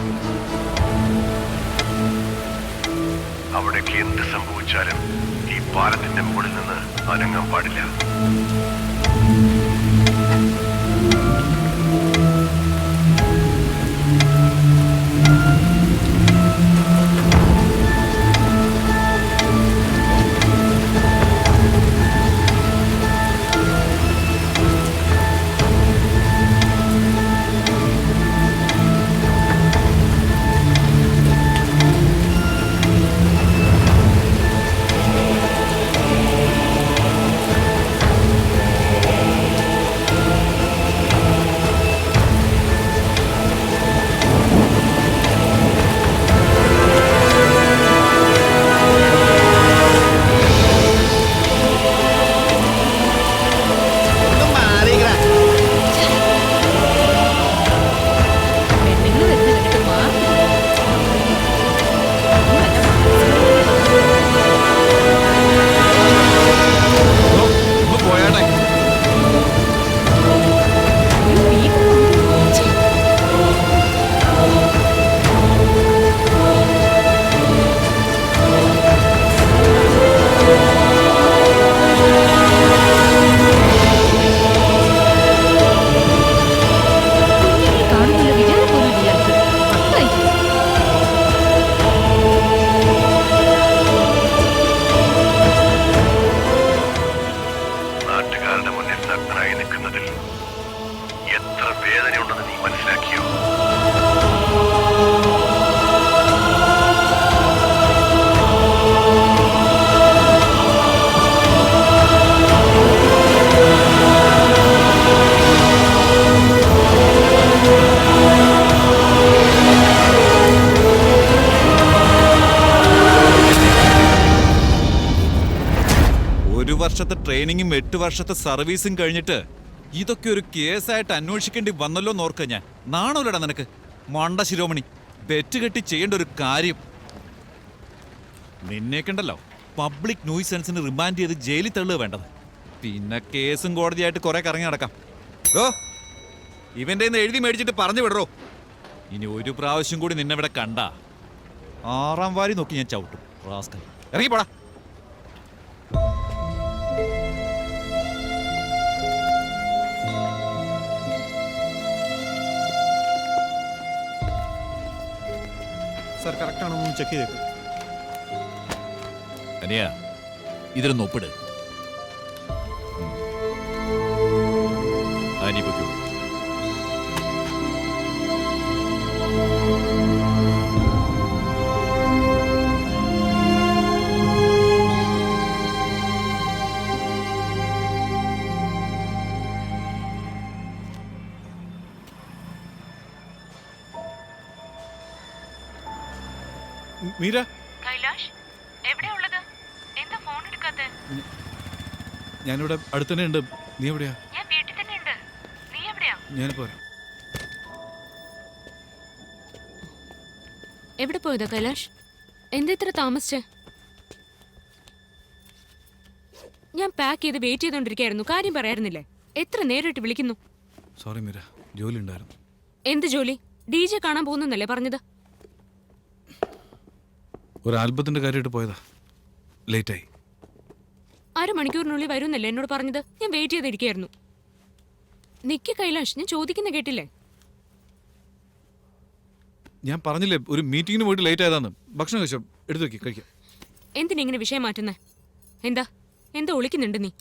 N: അവിടേക്ക് എന്ത് സംഭവിച്ചാലും ഈ പാലത്തിന്റെ മുകളിൽ നിന്ന് അനങ്ങാൻ പാടില്ല.
F: വർഷത്തെ ട്രെയിനിങ്ങും 8 വർഷത്തെ സർവീസും കഴിഞ്ഞിട്ട്
O: ഇതൊക്കെ ഒരു കേസായിട്ട് അന്വേഷിക്കേണ്ടി വന്നല്ലോ നോർക്ക ഞാൻ. നാണോലടാ നിനക്ക് മണ്ട ശിരോമണി. ബെറ്റ് കെട്ടി ചെയ്യേണ്ട ഒരു കാര്യം. നിന്നേക്കുണ്ടല്ലോ പബ്ലിക് ന്യൂസൻസിന് റിമാൻഡ് ചെയ്ത് ജയിലിൽ തള്ളുക വേണ്ടത്. പിന്നെ കേസും കോടതിയായിട്ട് കുറെ കറങ്ങി നടക്കാം. ഓ ഇവന്റെ എഴുതി മേടിച്ചിട്ട് പറഞ്ഞു വിടറോ. ഇനി ഒരു പ്രാവശ്യം കൂടി നിന്നെ ഇവിടെ കണ്ട 6ാം വാരി നോക്കി ഞാൻ ചവിട്ടും. റാസ്കൽ ഇറങ്ങിപ്പോടാ.
H: സാർ കറക്റ്റ് ആണോ ഒന്ന് ചെക്ക് ചെയ്തേക്കും.
O: അനിയ ഇതിലൊന്ന് ഒപ്പിട്. അനി പൊയ്ക്കോ.
C: മീര,
E: കൈലാഷ് എവിടെയാ ഉള്ളത്? എന്താ ഫോൺ എടുക്കാത്തെ?
C: ഞാനിവിടെ അടുത്ത് തന്നെ ഉണ്ട്. നീ എവിടെയാ?
E: ഞാൻ വീട്ടിൽ തന്നെ ഉണ്ട്. നീ എവിടെയാ?
C: ഞാനിപ്പോ വരാം.
E: എവിടെ പോയതാ കൈലാഷ്? എന്താ ഇത്ര താമസിച്ചേ? ഞാൻ പാക്ക് ചെയ്ത് വെയിറ്റ് ചെയ്തോണ്ടിരിക്കായിരുന്നു. കാര്യം പറയാറുന്നില്ലേ? എത്ര നേരിട്ട് വിളിക്കുന്നു.
C: സോറി മീര, ജോലി ഉണ്ടായിരുന്നു.
E: എന്ത് ജോലി? DJ കാണാൻ പോകുന്നല്ലേ പറഞ്ഞത്?
C: ഒരു ആൽബത്തിന്റെ കാര്യമായിട്ട് പോയതാ. ലേറ്റായി.
E: 1/2 മണിക്കൂറിനുള്ളിൽ വരുന്നല്ലേ എന്നോട് പറഞ്ഞത്? ഞാൻ വെയിറ്റ് ചെയ്തിരിക്കായിരുന്നു. നിക്ക് കൈലാഷ്, ഞാൻ ചോദിക്കുന്ന കേട്ടില്ലേ?
C: ഞാൻ പറഞ്ഞില്ലേ ഒരു മീറ്റിങ്ങിന് പോയിട്ട് ലേറ്റ് ആയതാന്ന്. ഭക്ഷണം കഴിച്ചോ? എടുത്തു വെക്കി കഴിക്കാം.
E: എന്തിനെങ്ങനെ വിഷയം മാറ്റുന്നേ? എന്താ എന്താ ഒളിക്കുന്നുണ്ട് നീ?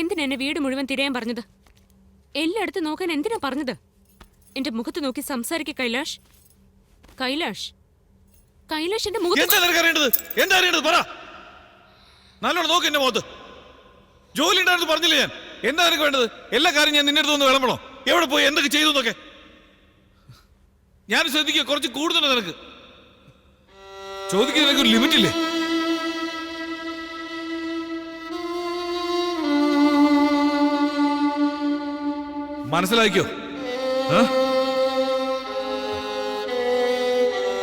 E: എന്തിനാ എന്നെ വീട് മുഴുവൻ തിരയാൻ പറഞ്ഞത്? എല്ലായിടത്തും നോക്കാൻ എന്തിനാ പറഞ്ഞത്? എന്റെ മുഖത്ത് നോക്കി സംസാരിക്ക കൈലാഷ്. കൈലാഷ് കൈലാഷ് എന്റെ മുഖത്ത്
C: എന്താ അറിയേണ്ടത് പറ. നല്ലോണം നോക്ക് എന്റെ മുഖത്ത്. ജോലി ഉണ്ടായിരുന്നു പറഞ്ഞില്ലേ ഞാൻ? എന്താ നിനക്ക് വേണ്ടത്? എല്ലാ കാര്യം ഞാൻ നിന്റെ അടുത്ത് ഒന്ന് വിളമ്പണോ? എവിടെ പോയി എന്തൊക്കെ ചെയ്തു എന്നൊക്കെ ഞാൻ ശ്രദ്ധിക്കുക. കുറച്ച് കൂടുതലുണ്ട് നിനക്ക്. ചോദിക്കുന്നതിനൊക്കെ ഒരു ലിമിറ്റ് ഇല്ലേ? മനസ്സിലാക്കിയോ?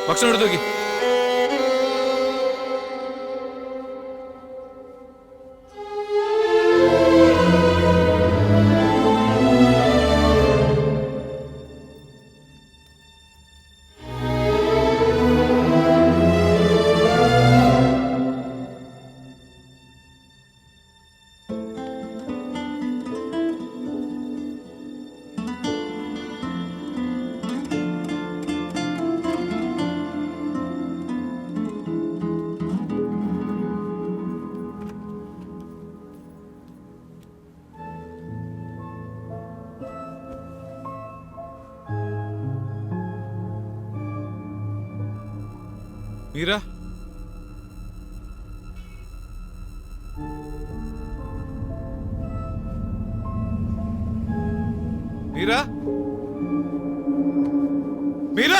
C: ഭക്ഷണം എടുത്തു നോക്കി. മീര, മീര, മീര,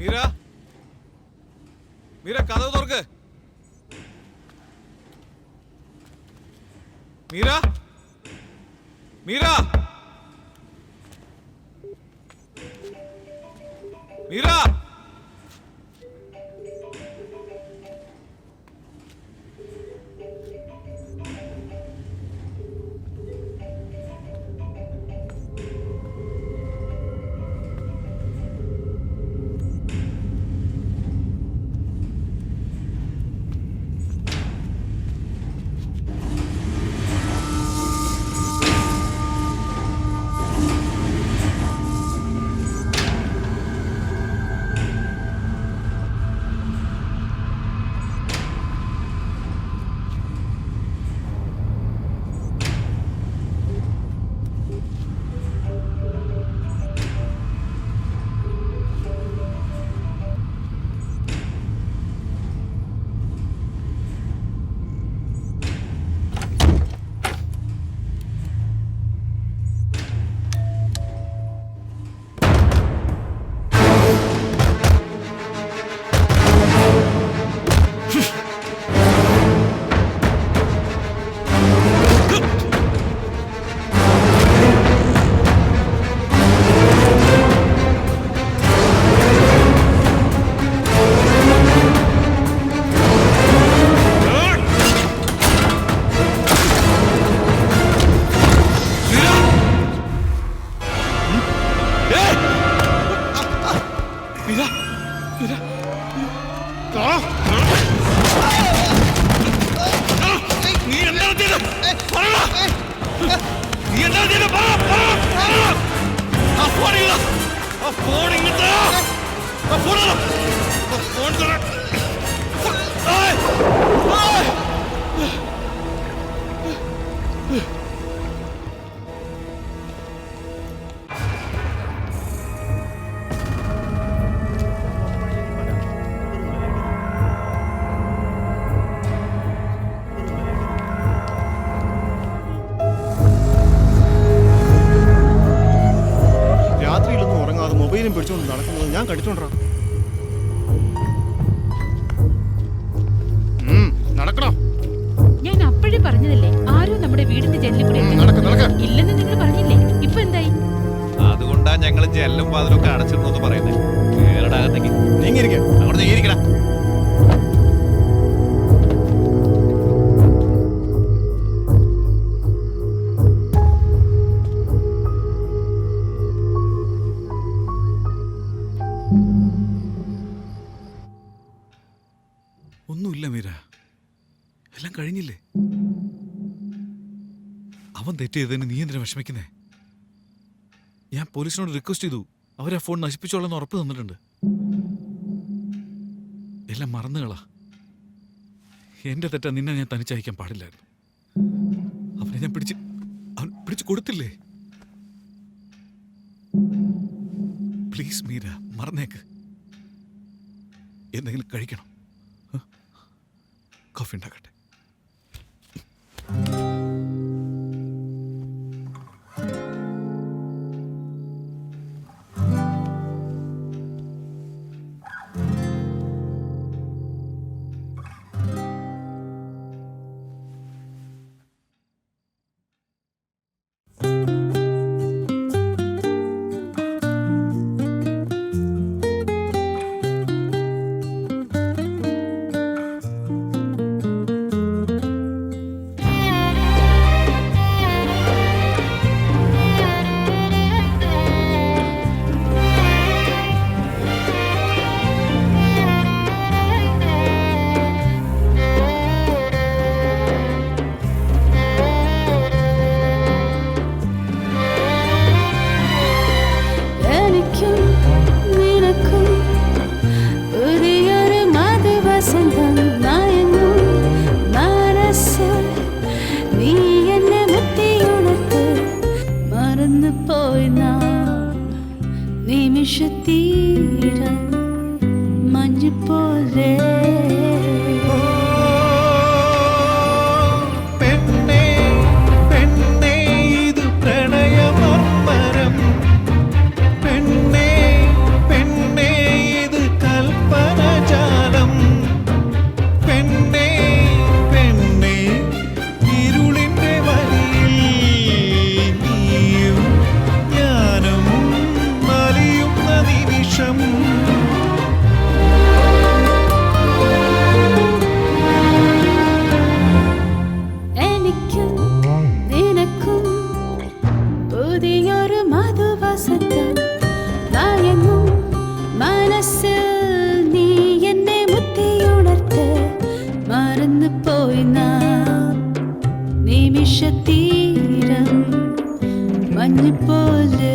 C: മീര മീര കഥവ് തുറക്ക്. മീര മീര മീര
H: രാത്രിയിലൊന്നും ഉറങ്ങാതെ മൊബൈലും പിടിച്ചുകൊണ്ട് നടക്കുന്നത് ഞാൻ കണ്ടിട്ടുണ്ടോ? നടക്കണോ?
M: ഞാൻ അപ്പോഴേ പറഞ്ഞതല്ലേ ആരും നമ്മുടെ വീടിന്റെ ജനലിൽ കൂടി ഇല്ലെന്ന് നിങ്ങൾ പറഞ്ഞില്ലേ? ഇപ്പൊ എന്തായി?
O: അതുകൊണ്ടാ ഞങ്ങൾ ജനലും വാതിലൊക്കെ അടച്ചിടണമെന്ന് പറയുന്നത്. കേരളാകത്തേക്ക് അങ്ങോട്ട് നീങ്ങിയിരിക്കടാ.
C: ഒന്നുമില്ല മീര, എല്ലാം കഴിഞ്ഞില്ലേ? അവൻ തെറ്റ് ചെയ്തതിന് നീ എന്തിനാ വിഷമിക്കുന്നേ? ഞാൻ പോലീസിനോട് റിക്വസ്റ്റ് ചെയ്തു, അവരാ ഫോൺ നശിപ്പിച്ചോളാന്ന് ഉറപ്പ് തന്നിട്ടുണ്ട്. എല്ലാം മറന്നുകളാ. എന്റെ തെറ്റാ നിന്നെ ഞാൻ തനിച്ചയക്കാൻ പാടില്ലായിരുന്നു. അവനെ ഞാൻ പിടിച്ചു കൊടുത്തില്ലേ? പ്ലീസ് മീര, മറന്നേക്ക്. എന്തെങ്കിലും കഴിക്കണം. കോഫി ഉണ്ടാക്കട്ടെ.
Q: നിമിഷത്തീരം മഞ്ഞ് പോലെ
G: പെണ്ണേ പെണ്ണേ ഇത് പ്രണയമർമ്മരം പെണ്ണേ പെണ്ണേ ഇത്
Q: മഞ്ഞ് പോലെ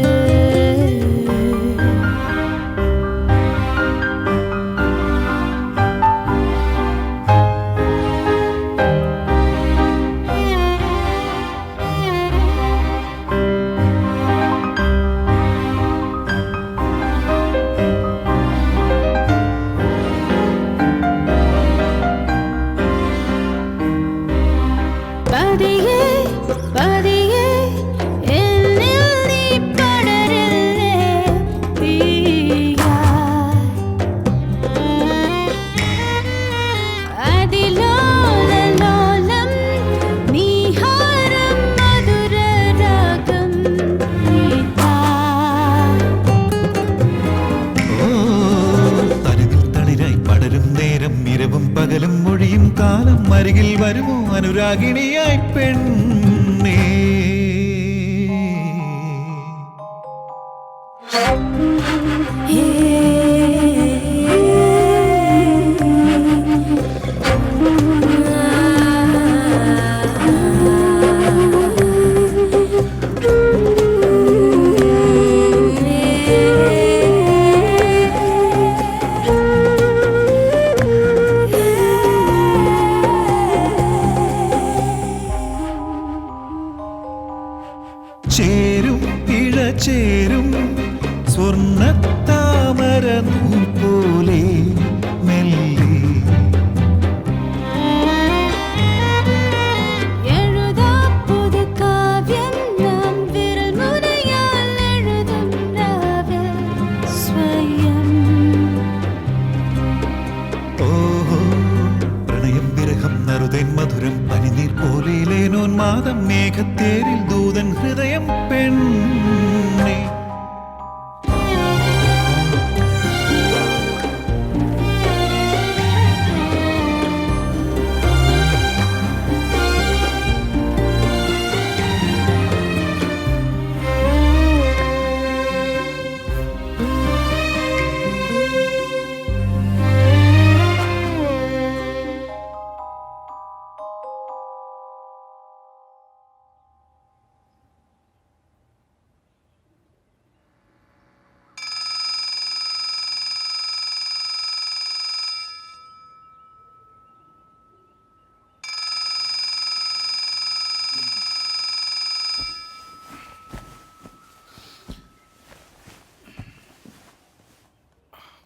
Q: പതിയെ പതിയെ എന്നിൽ നീ പടരില്ലേ തീയായി അതിലോലലോലം നീഹാരം മധുരരാഗം നീതാ
G: തരുവിൽ തളിരായി പടരും നേരം ഇരവും പകലും മൊഴിയും കാലം അരികിൽ വരുമോ അനുരാഗിണിയായി പെണ്ണേ ചേരും ഇഴ ചേരും സ്വർണ്ണത്താമര നൂൽ പോലെ മെല്ലെ
Q: എഴുതാ പുതു കാവ്യം നാം വിരൽ മുനയാൽ എഴുതും രാവിൽ സ്വയം
G: ഓഹോ പ്രണയം വിരഹം നറുതൻ മധുരം പനിനീർ പോലെയിലേനോന്മാദം മേഘത്തേരിൽ ദൂതൻ ഹൃദയം പെണ്ണേ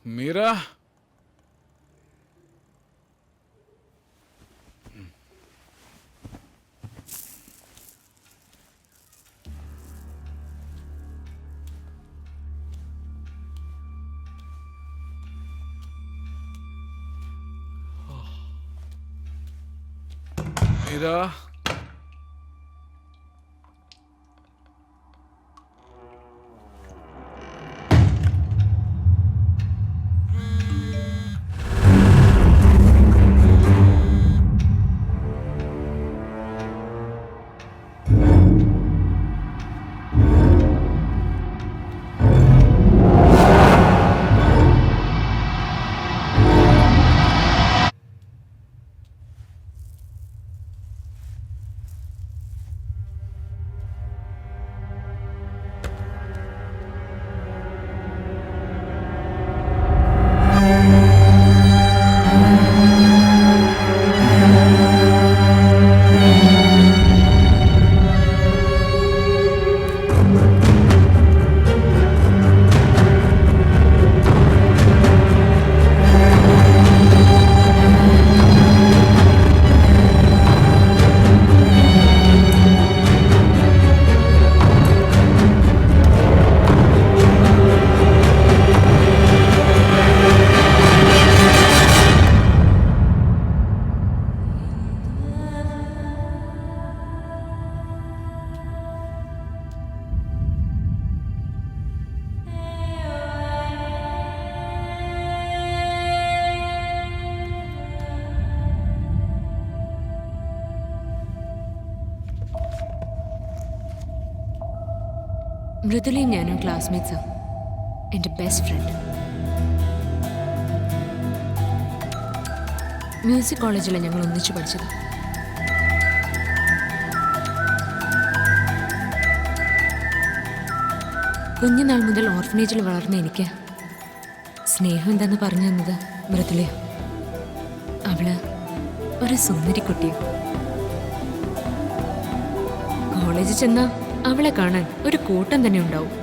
C: മീര മീര
E: മൃദുലയും ഞാനും ക്ലാസ്മേറ്റ്സാ. എൻ്റെ ബെസ്റ്റ് ഫ്രണ്ട്. മ്യൂസിക് കോളേജിലാണ് ഞങ്ങൾ ഒന്നിച്ചു പഠിച്ചത്. കുഞ്ഞുനാൾ മുതൽ ഓർഫനേജിൽ വളർന്ന എനിക്ക് സ്നേഹം എന്താന്ന് പറഞ്ഞു തന്നത് മൃദുലയ. അവള് ഒരു സുന്ദരി കുട്ടിയും. കോളേജിൽ ചെന്ന അവളെ കാണാൻ ഒരു കൂട്ടം തന്നെ ഉണ്ടാവും.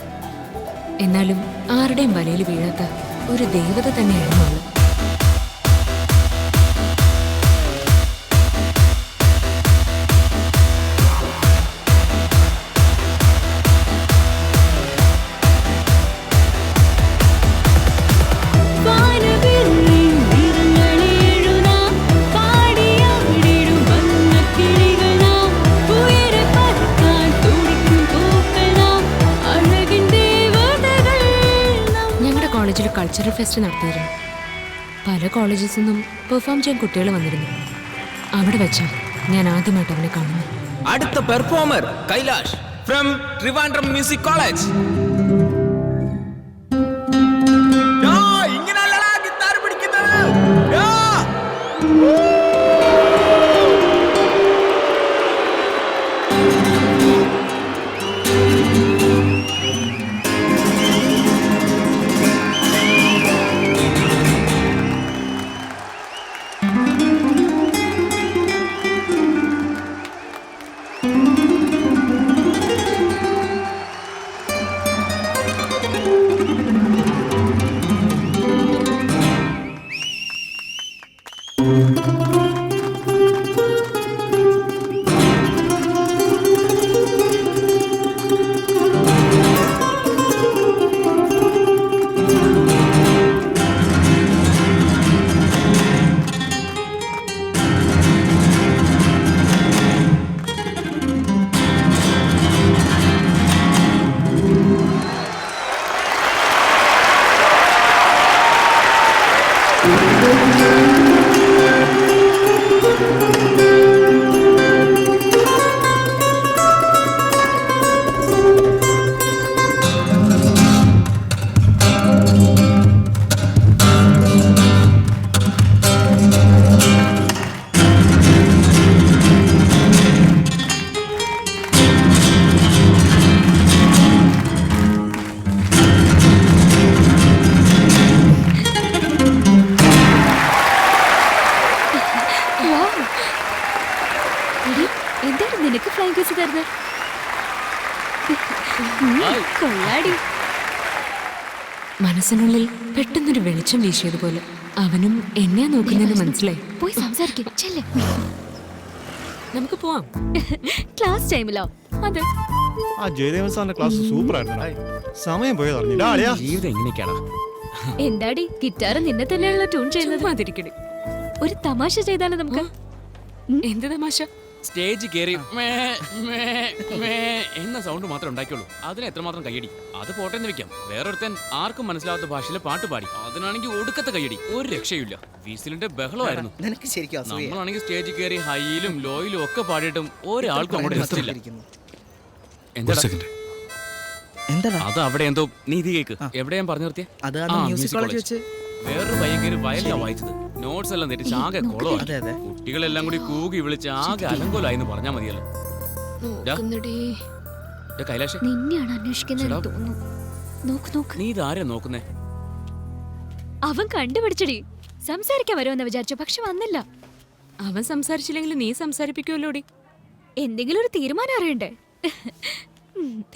E: എന്നാലും ആരുടെയും വലയിൽ വീഴാത്ത ഒരു ദേവത തന്നെയായിരുന്നു അവള്. കൾച്ചറൽ ഫെസ്റ്റ് നടത്തിയിരുന്നു. പല കോളേജസിൽ നിന്നും പെർഫോം ചെയ്യാൻ കുട്ടികൾ വന്നിരുന്നു. അവിടെ വെച്ചാ ഞാൻ ആദ്യമായിട്ട് അവനെ കാണുന്നു.
I: അടുത്ത performer Kailash from Trivandrum music college. ഇങ്ങനെയല്ലടാ ഗിത്താർ പിടിക്കുന്നത്. മനസ്സിനുള്ളിൽ പെട്ടെന്നൊരു വെളിച്ചം വീശിയതുപോലെ അവനും എന്നെ നോക്കുന്നതിന് മനസ്സിലായി.
K: പോയി സംസാരിക്കും.
E: നമുക്ക് പോവാം.
K: ക്ലാസ് ടൈമിലോ?
E: അതെ.
H: ആ ജയദേവൻ സാറിന്റെ ക്ലാസ് സൂപ്പർ ആയിരുന്നു. സമയം പോയത് അറിഞ്ഞില്ല.
D: ജീവിതം എങ്ങനെയൊക്കെയാണോ?
K: എന്താടി ഗിറ്റാർ നിന്നെ തന്നെയാണല്ലോ ട്യൂൺ ചെയ്യുന്നത്. ഒരു തമാശ ചെയ്താലോ നമുക്ക്?
E: എന്ത് തമാശ?
D: സ്റ്റേജ് കയറി എന്ന സൗണ്ട് മാത്രമേ ഉണ്ടാക്കിയുള്ളൂ. അതിന് എത്രമാത്രം കയ്യടി. അത് പോട്ടെന്ന് വെക്കാം. വേറൊരുത്തൻ ആർക്കും മനസ്സിലാവാത്ത ഭാഷയിലെ പാട്ട് പാടി. അതിനാണെങ്കിൽ ഒടുക്കത്തെ കയ്യടി. ഒരു രക്ഷയില്ല. വീസിലിന്റെ ബഹളമായിരുന്നു. നമ്മളാണെങ്കിൽ സ്റ്റേജിൽ കയറി ഹൈയിലും ലോയിലും ഒക്കെ പാടിയിട്ടും ഒരാൾക്കും അങ്ങോട്ട് രസമില്ല. അത് അവിടെ എന്തോ നീതി കേക്ക്. എവിടെയാ പറഞ്ഞു നിർത്തിയ? വേറൊരു പയ്യൻ കയറി വയലിലാ വായിച്ചത്. നോട്ട്സ് എല്ലാം തെറ്റിച്ച് ആകെ കുളമാണ്. കുട്ടികളെല്ലാം കൂടി കൂകി വിളിച്ച് ആകെ അലങ്കോലായിന്ന് പറഞ്ഞാ മതിയല്ലോ. കൈലാഷ്, നീ ഇതാരെയാ നോക്കുന്നേ?
K: അവൻ കണ്ടുപിടിച്ചടി. സംസാരിക്കാൻ വരുമെന്ന് വിചാരിച്ചു, പക്ഷെ വന്നില്ല.
E: അവൻ സംസാരിച്ചില്ലെങ്കിൽ നീ സംസാരിപ്പിക്കുമല്ലോടി.
K: എന്തെങ്കിലും ഒരു തീരുമാനം അറിയണ്ടേ?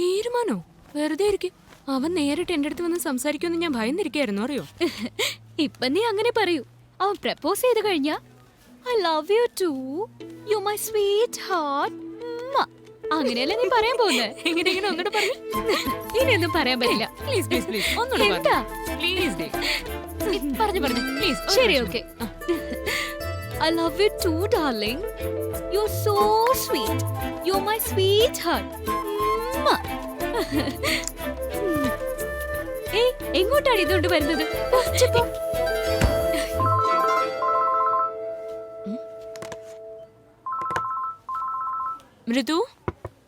E: തീരുമാനോ? വെറുതെ ഇരിക്കും. അവൻ നേരിട്ട് എന്റെ അടുത്ത് വന്ന് സംസാരിക്കുമെന്ന് ഞാൻ ഭയന്നിരിക്കായിരുന്നു, അറിയോ?
K: ഇപ്പൊ നീ അങ്ങനെ പറയൂ. അവൻ പ്രപ്പോസ് ചെയ്ത് കഴിഞ്ഞാ I love you too, you my sweetheart, അങ്ങനെയല്ലേ നീ പറയാൻ പോകുന്നത്?
E: എങ്ങനെയെങ്കിലും ഒന്നുകൂടെ പറഞ്ഞു.
K: ഇനിയൊന്നും പറയാൻ പറ്റില്ല.
E: പ്ലീസ് പ്ലീസ് പ്ലീസ് ഒന്നുകൂടെ
K: എന്താ?
E: പ്ലീസ്
K: പറഞ്ഞു പ്ലീസ്. ശരി, okay. I love you too darling, you are so sweet, you are my sweetheart. ഏയ്, എങ്ങോട്ടാണ് ഇതുകൊണ്ട് വരുന്നത്?
E: മൃദു,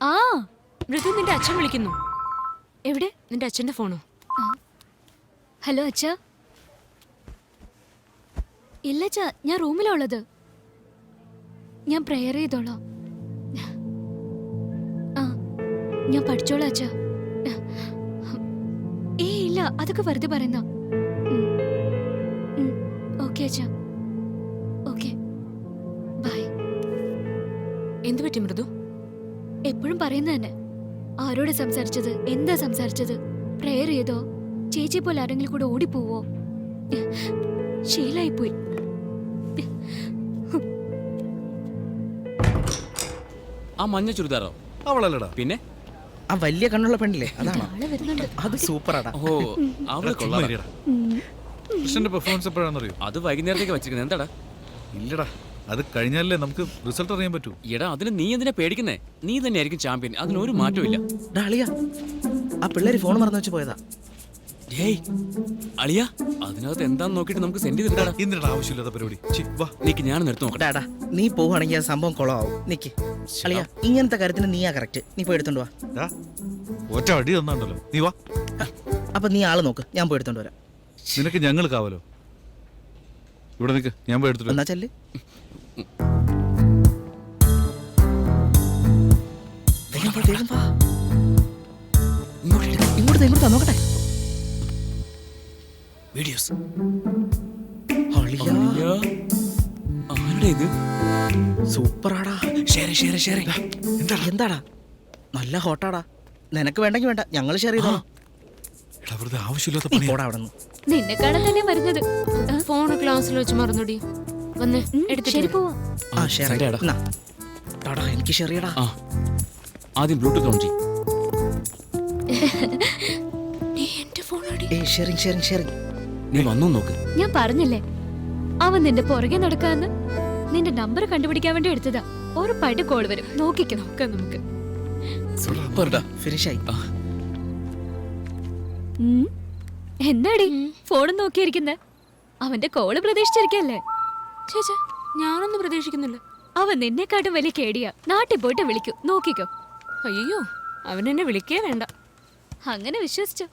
K: ആ
E: മൃദു, നിന്റെ അച്ഛൻ വിളിക്കുന്നു.
K: എവിടെ?
E: നിന്റെ അച്ഛന്റെ ഫോണോ?
K: ഹലോ അച്ഛാ. ഇല്ല അച്ഛാ, ഞാൻ റൂമിലാ ഉള്ളത്. ഞാൻ പ്രെയർ ചെയ്തോളാം. ആ, ഞാൻ പഠിച്ചോളാം അച്ഛാ. ഏയ് ഇല്ല, അതൊക്കെ വെറുതെ പറയുന്ന. ഓക്കെ അച്ഛാ, ഓക്കെ ബൈ.
E: എന്ത് പറ്റി മൃദു?
K: എപ്പോഴും പറയുന്ന തന്നെ. ആരോട് സംസാരിച്ചത്, എന്താ സംസാരിച്ചത്, പ്രേയർ ചെയ്തോ, ചേച്ചി പോലെ ആരെങ്കിലും കൂടെ ഓടിപ്പോവോ? ശീലായിപ്പോയി.
D: ആ മഞ്ഞ ചുരിദാറോ?
C: അവളല്ലടാ.
D: പിന്നെ
A: ആ വലിയ കണ്ണുള്ള പെണ്ണില്ലേ, അതാണോ?
K: ആളെ വരുന്നുണ്ട്.
A: അത് സൂപ്പറാടാ.
D: ഓ അവളെ കൊള്ളാം.
C: കൃഷ്ണന്റെ പെർഫോമൻസ് എപ്പോഴാണെന്നറിയോ?
D: അത് വൈകുന്നേരത്തേക്ക് വെച്ചിരിക്കുന്നത്. എന്താടാ?
C: ഇല്ലടാ, അത് കഴിഞ്ഞാലേ നമുക്ക് റിസൾട്ട് അറിയാൻ പറ്റൂ.
D: എടാ അതിന് നീ എന്തിനാ പേടിക്കുന്നേ? നീ തന്നെയായിരിക്കും ചാമ്പ്യൻ, അതിനൊരു മാറ്റവും ഇല്ല.
A: അളിയാ, ആ പിള്ളേര് ഫോൺ മറന്നു വെച്ച് പോയതാ.
D: ഏയ് അളിയ, അതിനകത്ത് എന്താന്ന് നോക്കിട്ട് നമുക്ക് സെൻഡ് ചെയ്തിട്ടാ.
C: എന്തിനാ ആവശ്യമില്ലാത്ത പരിപാടി?
D: നീക്ക് ഞാൻ നിർത്തി നോക്കട്ടെ.
A: ഡാടാ, നീ പോവുകയാണെങ്കിൽ ആ സംഭവം കുളമാവും. നിക്ക് അളിയാ, ഇങ്ങനത്തെ കാര്യത്തിന് നീയാ കറക്റ്റ്. നീ പോയി എടുത്തോണ്ട് വാ.
C: ഒറ്റ അടി തന്നാണ്ടല്ലോ. നീ വാ.
A: അപ്പൊ നീ ആള് നോക്ക്, ഞാൻ പോയി എടുത്തോണ്ട് വരാം.
C: നിനക്ക് ഞങ്ങൾ കാവലോ? ഇവിടെ നിൽക്ക്, ഞാൻ പോയി എടുത്തിട്ട്.
A: എന്നാ ചെല്ല്. വേഗം വാ. ഇങ്ങോട്ട് നോക്കട്ടെ.
D: വീഡിയോസ്.
A: ആരുടെ ഇത്? സൂപ്പറാടാ. എന്താടാ, നല്ല ഹോട്ടാടാ. നിനക്ക് വേണ്ടെങ്കിൽ വേണ്ട, ഞങ്ങൾ ഷെയർ ചെയ്തോ.
C: ആവശ്യമില്ലാത്ത
K: നിന്നെ കാണാൻ തന്നെ വരുന്നത്.
E: ഫോൺ ക്ലാസ്സിൽ വെച്ച് മറന്നുടി. വന്ന് എടുത്തിട്ട്
K: പോവാ.
A: ആ ഷെയർ എനിക്ക് ഷെയർ ചെയ്യടാ.
D: ആദ്യം ബ്ലൂടൂത്ത് ഓൺ ചെയ്യ്.
A: ഷെയറിംഗ്.
D: നീ വന്നു നോക്ക്.
K: ഞാൻ പറഞ്ഞില്ലേ അവൻ നിന്റെ പുറകെ നടക്കാന്ന്. നിന്റെ നമ്പർ കണ്ടുപിടിക്കാൻ വേണ്ടി എടുത്തതാ. ഉറപ്പായിട്ട് കോൾ വരും, നോക്കിക്കോ. നോക്കാം നമുക്ക്.
A: ഫിനിഷായി.
K: എന്താടി ഫോൺ നോക്കിയിരിക്കുന്നെ? അവന്റെ കോള് പ്രതീക്ഷിച്ചിരിക്കല്ലേ?
E: ചേച്ചേ, ഞാനൊന്നും പ്രതീക്ഷിക്കുന്നില്ല.
K: അവൻ നിന്നെക്കാട്ടും വലിയ കേടിയാ. നാട്ടിൽ പോയിട്ട് വിളിക്കൂ, നോക്കിക്കോ.
E: അയ്യോ, അവൻ എന്നെ വിളിക്കേ വേണ്ട.
K: അങ്ങനെ വിശ്വസിച്ചോ?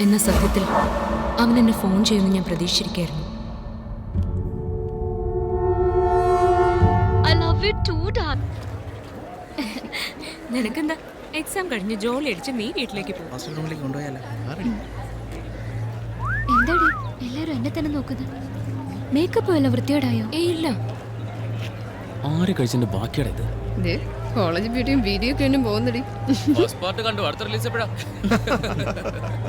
E: എന്ന സത്യത്തിൽ അവൻ എന്നെ ഫോൺ ചെയ്യുമെന്ന് ഞാൻ പ്രതീക്ഷിച്ചിരിക്കായിരുന്നു.
K: I love you too, darling.
E: നിനക്കെന്താ, എക്സാം കഴിഞ്ഞ് ജോലി അടിച്ച് നീ വീട്ടിലേക്ക് പോകും.
K: എന്താടി എല്ലാരും എന്നെ തന്നെ നോക്കുന്നത്? മേക്കപ്പ് എല്ലാം വൃത്തിയോടായോ?
E: ഏയ് ഇല്ല.
D: ആര് കഴിച്ചതിന്റെ ബാക്കിയുടെ ഇത്?
B: കോളേജ് ബ്യൂട്ടിയും വീഡിയോ ഒക്കെ പോകുന്നടി.
D: പാട്ട് കണ്ടു. അടുത്ത റിലീസ് എപ്പോഴാ?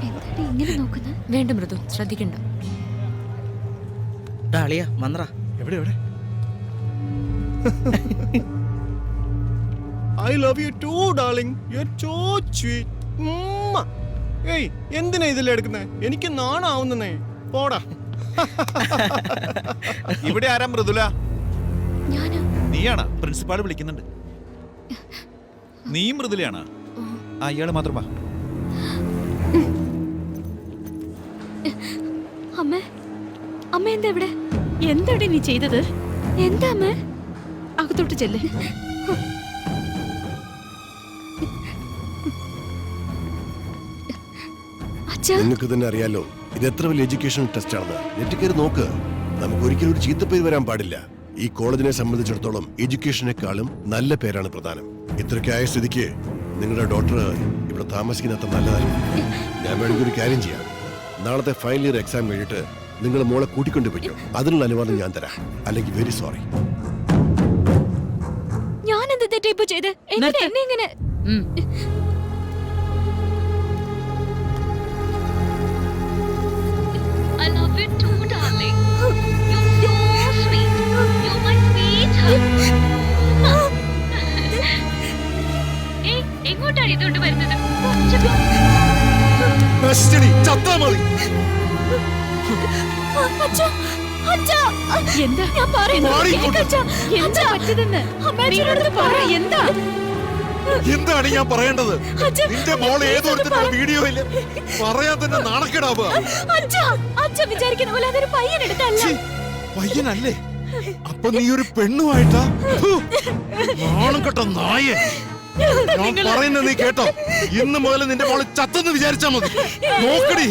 K: എന്താടി ഇങ്ങനെ നോക്കുന്നത്?
E: വേണ്ട മൃദു, ശ്രദ്ധിക്കണ്ട.
A: അളിയാ വന്നറാ.
H: എവിടെ? I love you too, darling. You're so sweet. ഏയ്, എന്തിനാ ഇതിൽ എടുക്കുന്നേ? എനിക്ക് നാണാവുന്നേ. പോടാ.
O: ഇവിടെ ആരാ മൃദുല?
K: ഞാനാ.
O: നീയാണോ? പ്രിൻസിപ്പാൾ വിളിക്കുന്നുണ്ട്. നീ മൃദുലയാണോ? ഇയാള് മാത്രം വാ.
K: അമ്മ എന്താ ഇവിടെ?
M: എന്താടി നീ ചെയ്തത്?
K: എന്താ അമ്മ?
M: അകത്തോട്ട് ചെല്ലേ.
N: നിങ്ങൾക്ക് തന്നെ അറിയാലോ ഇത് എത്ര വലിയ എഡ്യൂക്കേഷണൽ ടെസ്റ്റ് ആണെന്ന്. നെറ്റ് കയറി നോക്ക്. നമുക്ക് ഒരിക്കലും ഒരു ചീത്തപ്പേര് വരാൻ പാടില്ല. ഈ കോളേജിനെ സംബന്ധിച്ചിടത്തോളം എഡ്യൂക്കേഷനേക്കാളും നല്ല പേരാണ് പ്രധാനം. ഇത്രയ്ക്ക് ആയ സ്ഥിതിക്ക് നിങ്ങളുടെ ഡോക്ടർ ഇവിടെ താമസിക്കുന്ന അത്ര നല്ലതല്ല. ഞാൻ വേണമെങ്കിൽ ഒരു കാര്യം ചെയ്യാം. നാളത്തെ ഫൈനൽ ഇയർ എക്സാം കഴിഞ്ഞിട്ട് നിങ്ങൾ മോളെ കൂട്ടിക്കൊണ്ടു പോയിക്കോ. അതിനുള്ള അനുവാദം ഞാൻ തരാം. അല്ലെങ്കിൽ വെരി സോറി.
K: ഞാൻ എന്ത് തെറ്റിപ്പോ ചെയ്ത്? എന്നെ ഇങ്ങനെ I love you too, darling. You're so sweet. You're my sweetheart. ഏയ്, എങ്ങോട്ടാണ് ഇതുകൊണ്ട് വരുന്നത്?
M: എന്താ ഞാൻ എന്താ
F: എന്താണ് ഞാൻ പറയേണ്ടത്? നിന്റെ മോൾ ഏതോരുത്തരുടെ വീഡിയോയില് പറയാൻ തന്നെ നാണക്കേടാവുക.
K: വിചാരിക്കുന്ന പോലെ അതൊരു പയ്യനെടുത്തല്ല.
F: പയ്യനല്ലേ? അപ്പൊ നീ ഒരു പെണ്ണുമായിട്ടാ? നാണം കെട്ട നായ. ഞാൻ പറയുന്നത് നീ കേട്ടോ? ഇന്ന് മുതൽ നിന്റെ മോള് ചത്തെന്ന് വിചാരിച്ചാ മതി. നോക്കടി,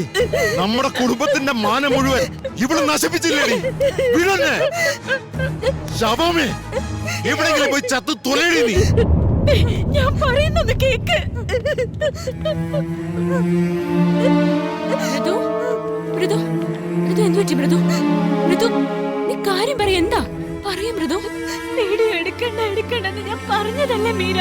F: നമ്മുടെ കുടുംബത്തിന്റെ മാനം മുഴുവൻ ഇവിടെ നശിപ്പിച്ചില്ലേടി. വിടന്നെ ശവമേ, എവിടെയെങ്കിലും പോയി ചത്ത് തുലയടി നീ.
Q: ഞാൻ പറയുന്നത് കേക്ക്.
E: മൃദു മൃദു മൃദു എന്ത് പറ്റി മൃദു? മൃദു നീ കാര്യം പറ, എന്താ പറയ മൃദു?
K: വീഡിയോ എടുക്കണ്ടെന്ന് ഞാൻ പറഞ്ഞതല്ലേ മീര.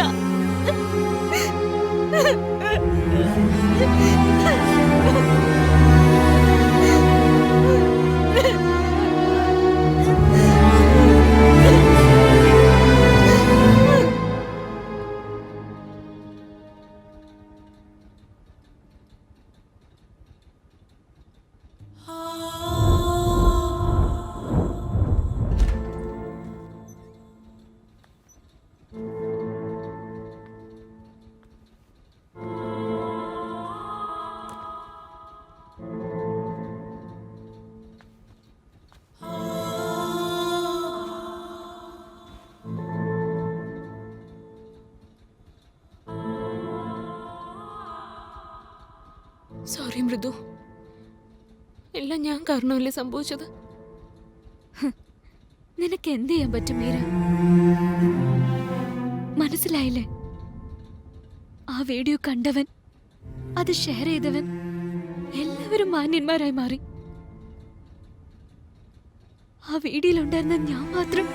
E: സോറി മൃദു, എല്ലാം ഞാൻ കാരണമല്ലേ സംഭവിച്ചത്.
K: നിനക്ക് എന്ത് ചെയ്യാൻ പറ്റും മീര? മനസ്സിലായില്ലേ? ആ വീഡിയോ കണ്ടവൻ, അത് ഷെയർ ചെയ്തവൻ, എല്ലാവരും മാന്യന്മാരായി മാറി. ആ വീഡിയോയിലുണ്ടായിരുന്ന ഞാൻ മാത്രം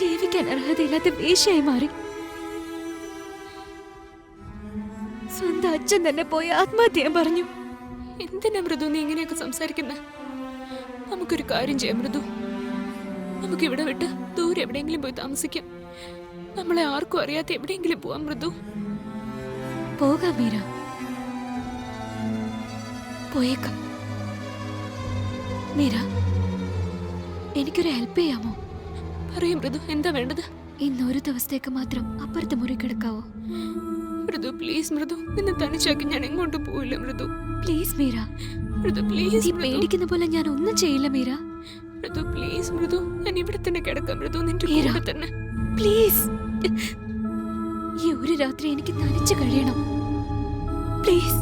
K: ജീവിക്കാൻ അർഹതയില്ലാത്ത വേശ്യയായി മാറി. സ്വന്തം അച്ഛൻ തന്നെ പോയി ആത്മഹത്യ പറഞ്ഞു.
E: എന്തിനാ മൃദു നീ ഇങ്ങനെയൊക്കെ സംസാരിക്കുന്നത്? നമുക്കൊരു കാര്യം ചെയ്യാം മൃദു, നമുക്ക് ഇവിടെ വിട്ട് ദൂരെ എവിടെയെങ്കിലും പോയി താമസിക്കാം. നമ്മളെ ആർക്കും അറിയാത്ത എവിടെയെങ്കിലും പോവാം മൃദു.
K: പോകാം മീര, പോയേക്കാം. മീര, എനിക്കൊരു ഹെൽപ്പ് ചെയ്യാമോ?
E: പറയും മൃദു, എന്താ വേണ്ടത്?
K: ഇന്നൊരു ദിവസത്തേക്ക് മാത്രം അപ്പുറത്തെ മുറി കിടക്കാവോ?
E: മൃദു പ്ലീസ് മൃദു, നിന്നെ തനിച്ചാക്കി ഞാൻ എങ്ങോട്ടും പോവില്ല മൃദു.
K: പ്ലീസ് മീര.
E: മൃദു പ്ലീസ്.
K: നീ പേടിക്കുന്ന പോലെ ഞാൻ ഒന്നും ചെയ്യില്ല മീര.
E: മൃദു പ്ലീസ് മൃദു, ഞാൻ ഇവിടെ തന്നെ കിടക്കാം മൃദു, നിന്റെ കൂടെ തന്നെ
K: പ്ലീസ്. ഈ ഒരു രാത്രി എനിക്ക് തനിച്ച് കഴിയണം പ്ലീസ്.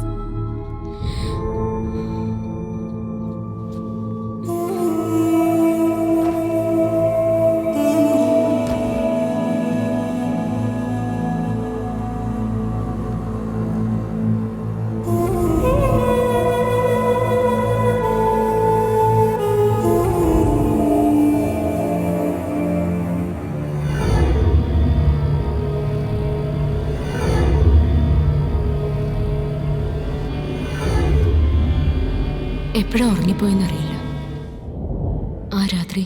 E: എപ്പോഴാ ഉറങ്ങിപ്പോയെന്നറിയില്ല. ആ രാത്രി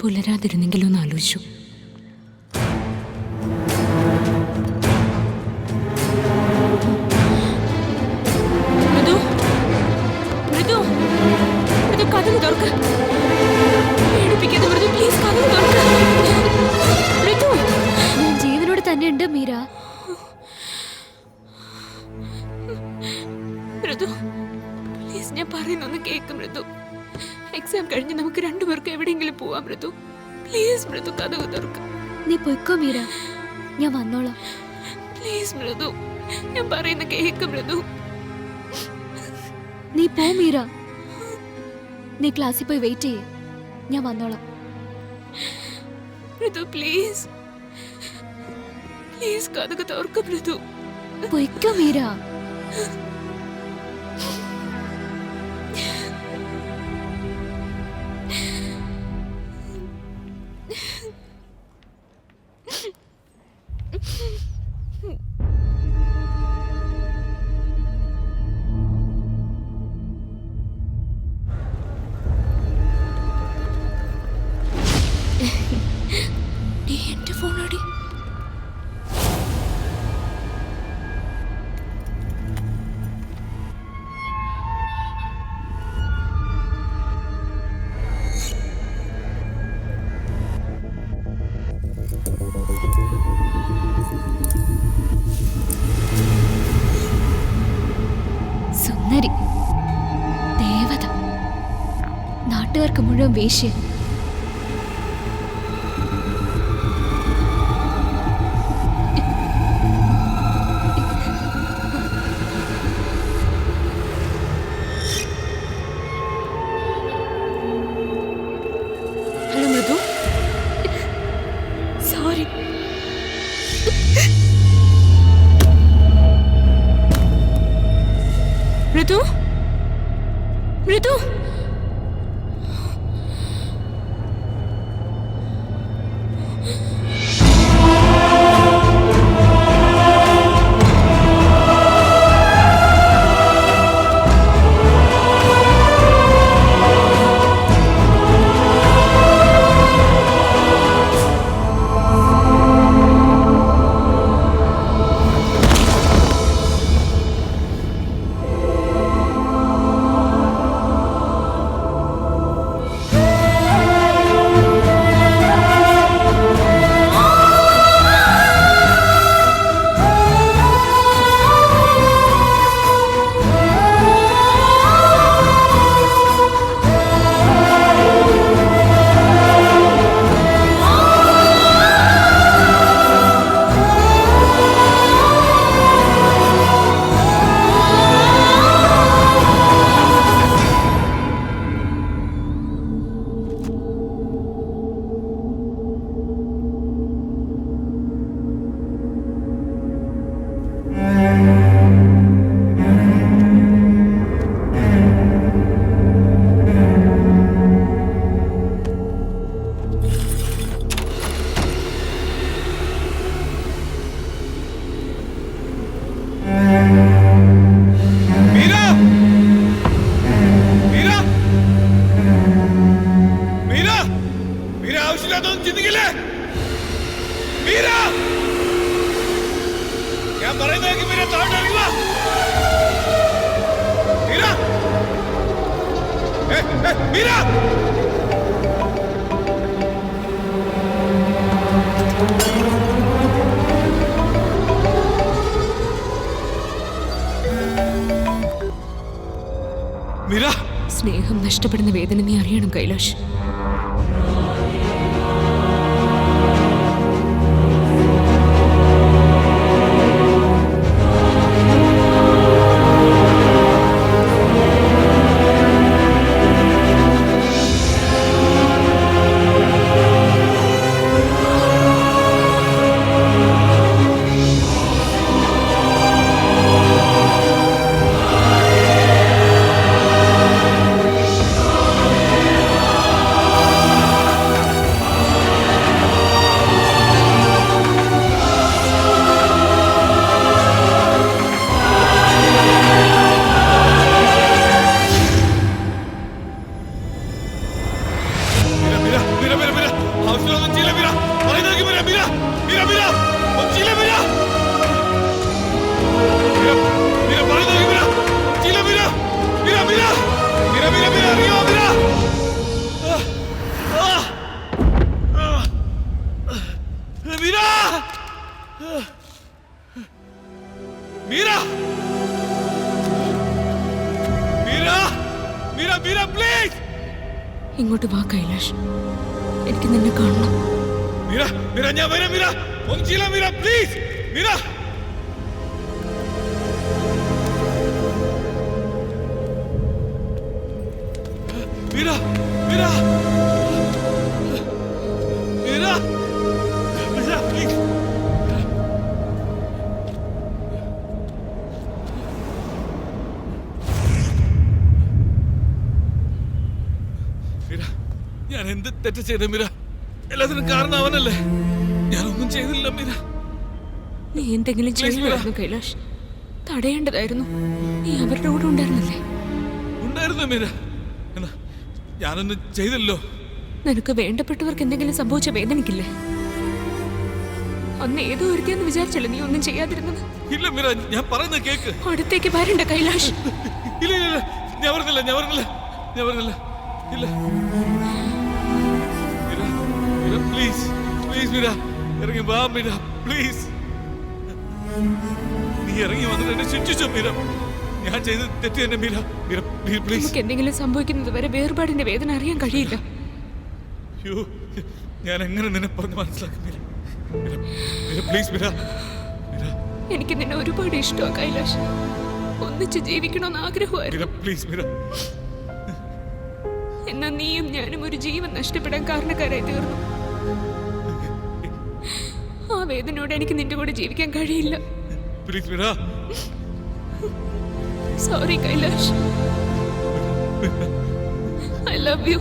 E: പുലരാതിരുന്നെങ്കിലും ഒന്ന് ആലോചിച്ചു. മൃദു മൃദു മൃദു, കഥക് തുറക്ക്. പേടിപ്പിക്കാതെ മൃദു, പ്ലീസ് കഥക് തുറക്ക്. മൃദു,
K: ഞാൻ ജീവനോട് തന്നെ ഉണ്ട് മീര.
E: മൃദു പ്ലീസ്, ഞാൻ പറയുന്നൊന്ന് കേക്ക് മൃദു. എക്സാം കഴിഞ്ഞ് നമുക്ക് രണ്ടുപേർക്ക് എവിടെയെങ്കിലും പോവാം മൃദു. പ്ലീസ് മൃദു, കഥക് തുറക്ക്.
K: നീ പൊയ്ക്കോ മീര, ഞാൻ വന്നോളാം.
E: പ്ലീസ് മൃദു, ഞാൻ പറയുന്ന കേക്ക് മൃദു.
K: നീ പോ മീര, നീ ക്ലാസ്സിൽ പോയി വെയിറ്റ് ചെയ്യേ, ഞാൻ വന്നോളാം.
E: മൃദു പ്ലീസ് പ്ലീസ്, കഥക് തുറക്ക് മൃദു.
K: പൊയ്ക്കോ മീര.
E: നീ എന്റെ ഫോണാടി.
K: സുന്ദരി, ദേവത, നാട്ടുകാർക്ക് മുഴുവൻ വേശ്യ.
E: ഹലോ മൃദു.
K: സോറി.
F: മീര മീര മീര മീര ആവശ്യമില്ലാത്തൊന്നും ചിന്തിക്കില്ലേ മീര ഞാൻ പറയുന്നേക്ക് മീര താഴെ ഇറങ്ങുക മീര മീര മീര
I: സ്നേഹം നഷ്ടപ്പെടുന്ന വേദന നീ അറിയണം കൈലാഷ്. ഇങ്ങോട്ട് വാ കൈലാഷ്, എനിക്ക് നിന്നെ കാണണം.
F: മീര മീര ഞാൻ വരാം മീര ഒന്നും ചെയ്യില്ല മീര പ്ലീസ് മീര മീര മീര മീര മീര പ്ലീസ് മീര ഞാൻ എന്ത് തെറ്റ് ചെയ്ത മീര എല്ലാത്തിനും കാരണം അവനല്ലേ ഞാനൊന്നും ചെയ്തില്ല മീര
I: നീ എന്തെങ്കിലും ചെയ്യണമായിരുന്നു കൈലാഷ്, തടയേണ്ടതായിരുന്നു. നീ അവരുടെ കൂടെ ഉണ്ടായിരുന്നില്ലേ?
F: ഉണ്ടായിരുന്നു മീര, ഞാനൊന്നും ചെയ്തല്ലോ.
I: നിനക്ക് വേണ്ടപ്പെട്ടവർക്ക് എന്തെങ്കിലും സംഭവിച്ച വേദനിക്കില്ലേ? അന്ന് ഏതോ ഒരുത്തിയെന്ന് വിചാരിച്ചല്ലേ നീ ഒന്നും ചെയ്യാതിരുന്നത്?
F: ഇല്ല മീര, ഞാൻ പറയുന്ന കേക്ക്.
I: അടുത്തേക്ക് വരണ്ട കൈലാഷ്.
F: ഇല്ല ഇല്ല ഞാൻ പറഞ്ഞില്ല ഞാൻ പറഞ്ഞില്ല ഞാൻ പറഞ്ഞില്ല ഇല്ല മീര മീര പ്ലീസ് പ്ലീസ് മീര ഇറങ്ങി വാ മീര പ്ലീസ്. നീ ഇറങ്ങി വന്നിട്ട് എന്നെ ശിക്ഷിച്ചോ മീര, ഞാൻ ചെയ്ത് തെറ്റി തന്നെ മീര മീര പ്ലീസ്.
I: നമുക്ക് എന്തെങ്കിലും സംഭവിക്കുന്നത് വരെ വേർപാടിന്റെ വേദന അറിയാൻ കഴിയില്ല.
F: ഞാൻ എങ്ങനെ നിന്നെ പറഞ്ഞ് മനസ്സിലാക്കും മീര മീര പ്ലീസ് മീര മീര.
I: എനിക്ക് നിന്നെ ഒരുപാട് ഇഷ്ടമാണ് കൈലാഷ്, ഒന്നിച്ച് ജീവിക്കണമെന്ന് ആഗ്രഹമായിരുന്നു.
F: പ്ലീസ് മീര.
I: എന്നാ നീയും ഞാനും ഒരു ജീവൻ നഷ്ടപ്പെടാൻ കാരണക്കാരായി തീർന്നു. ആ വേദനയോടെ എനിക്ക് നിന്റെ കൂടെ ജീവിക്കാൻ കഴിയില്ല.
F: Please Meera.
I: Sorry Kailash, I love U.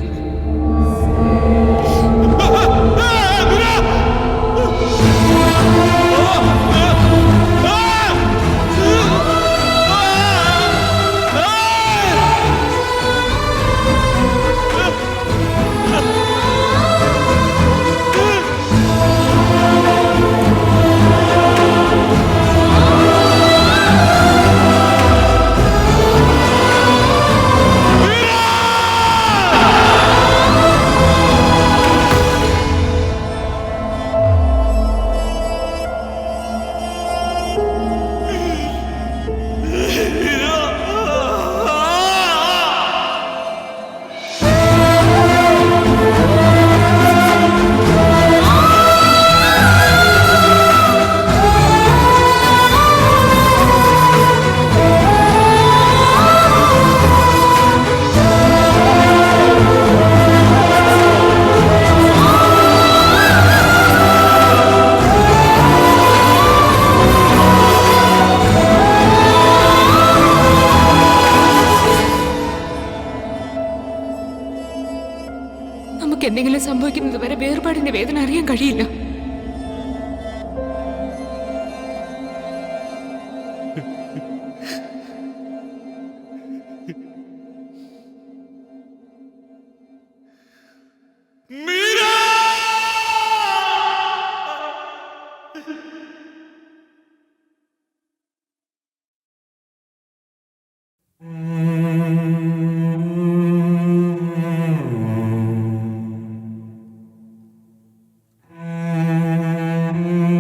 I: നമുക്ക് എന്തെങ്കിലും സംഭവിക്കുന്നത് വരെ വേർപാടിന്റെ വേദന അറിയാൻ കഴിയില്ല.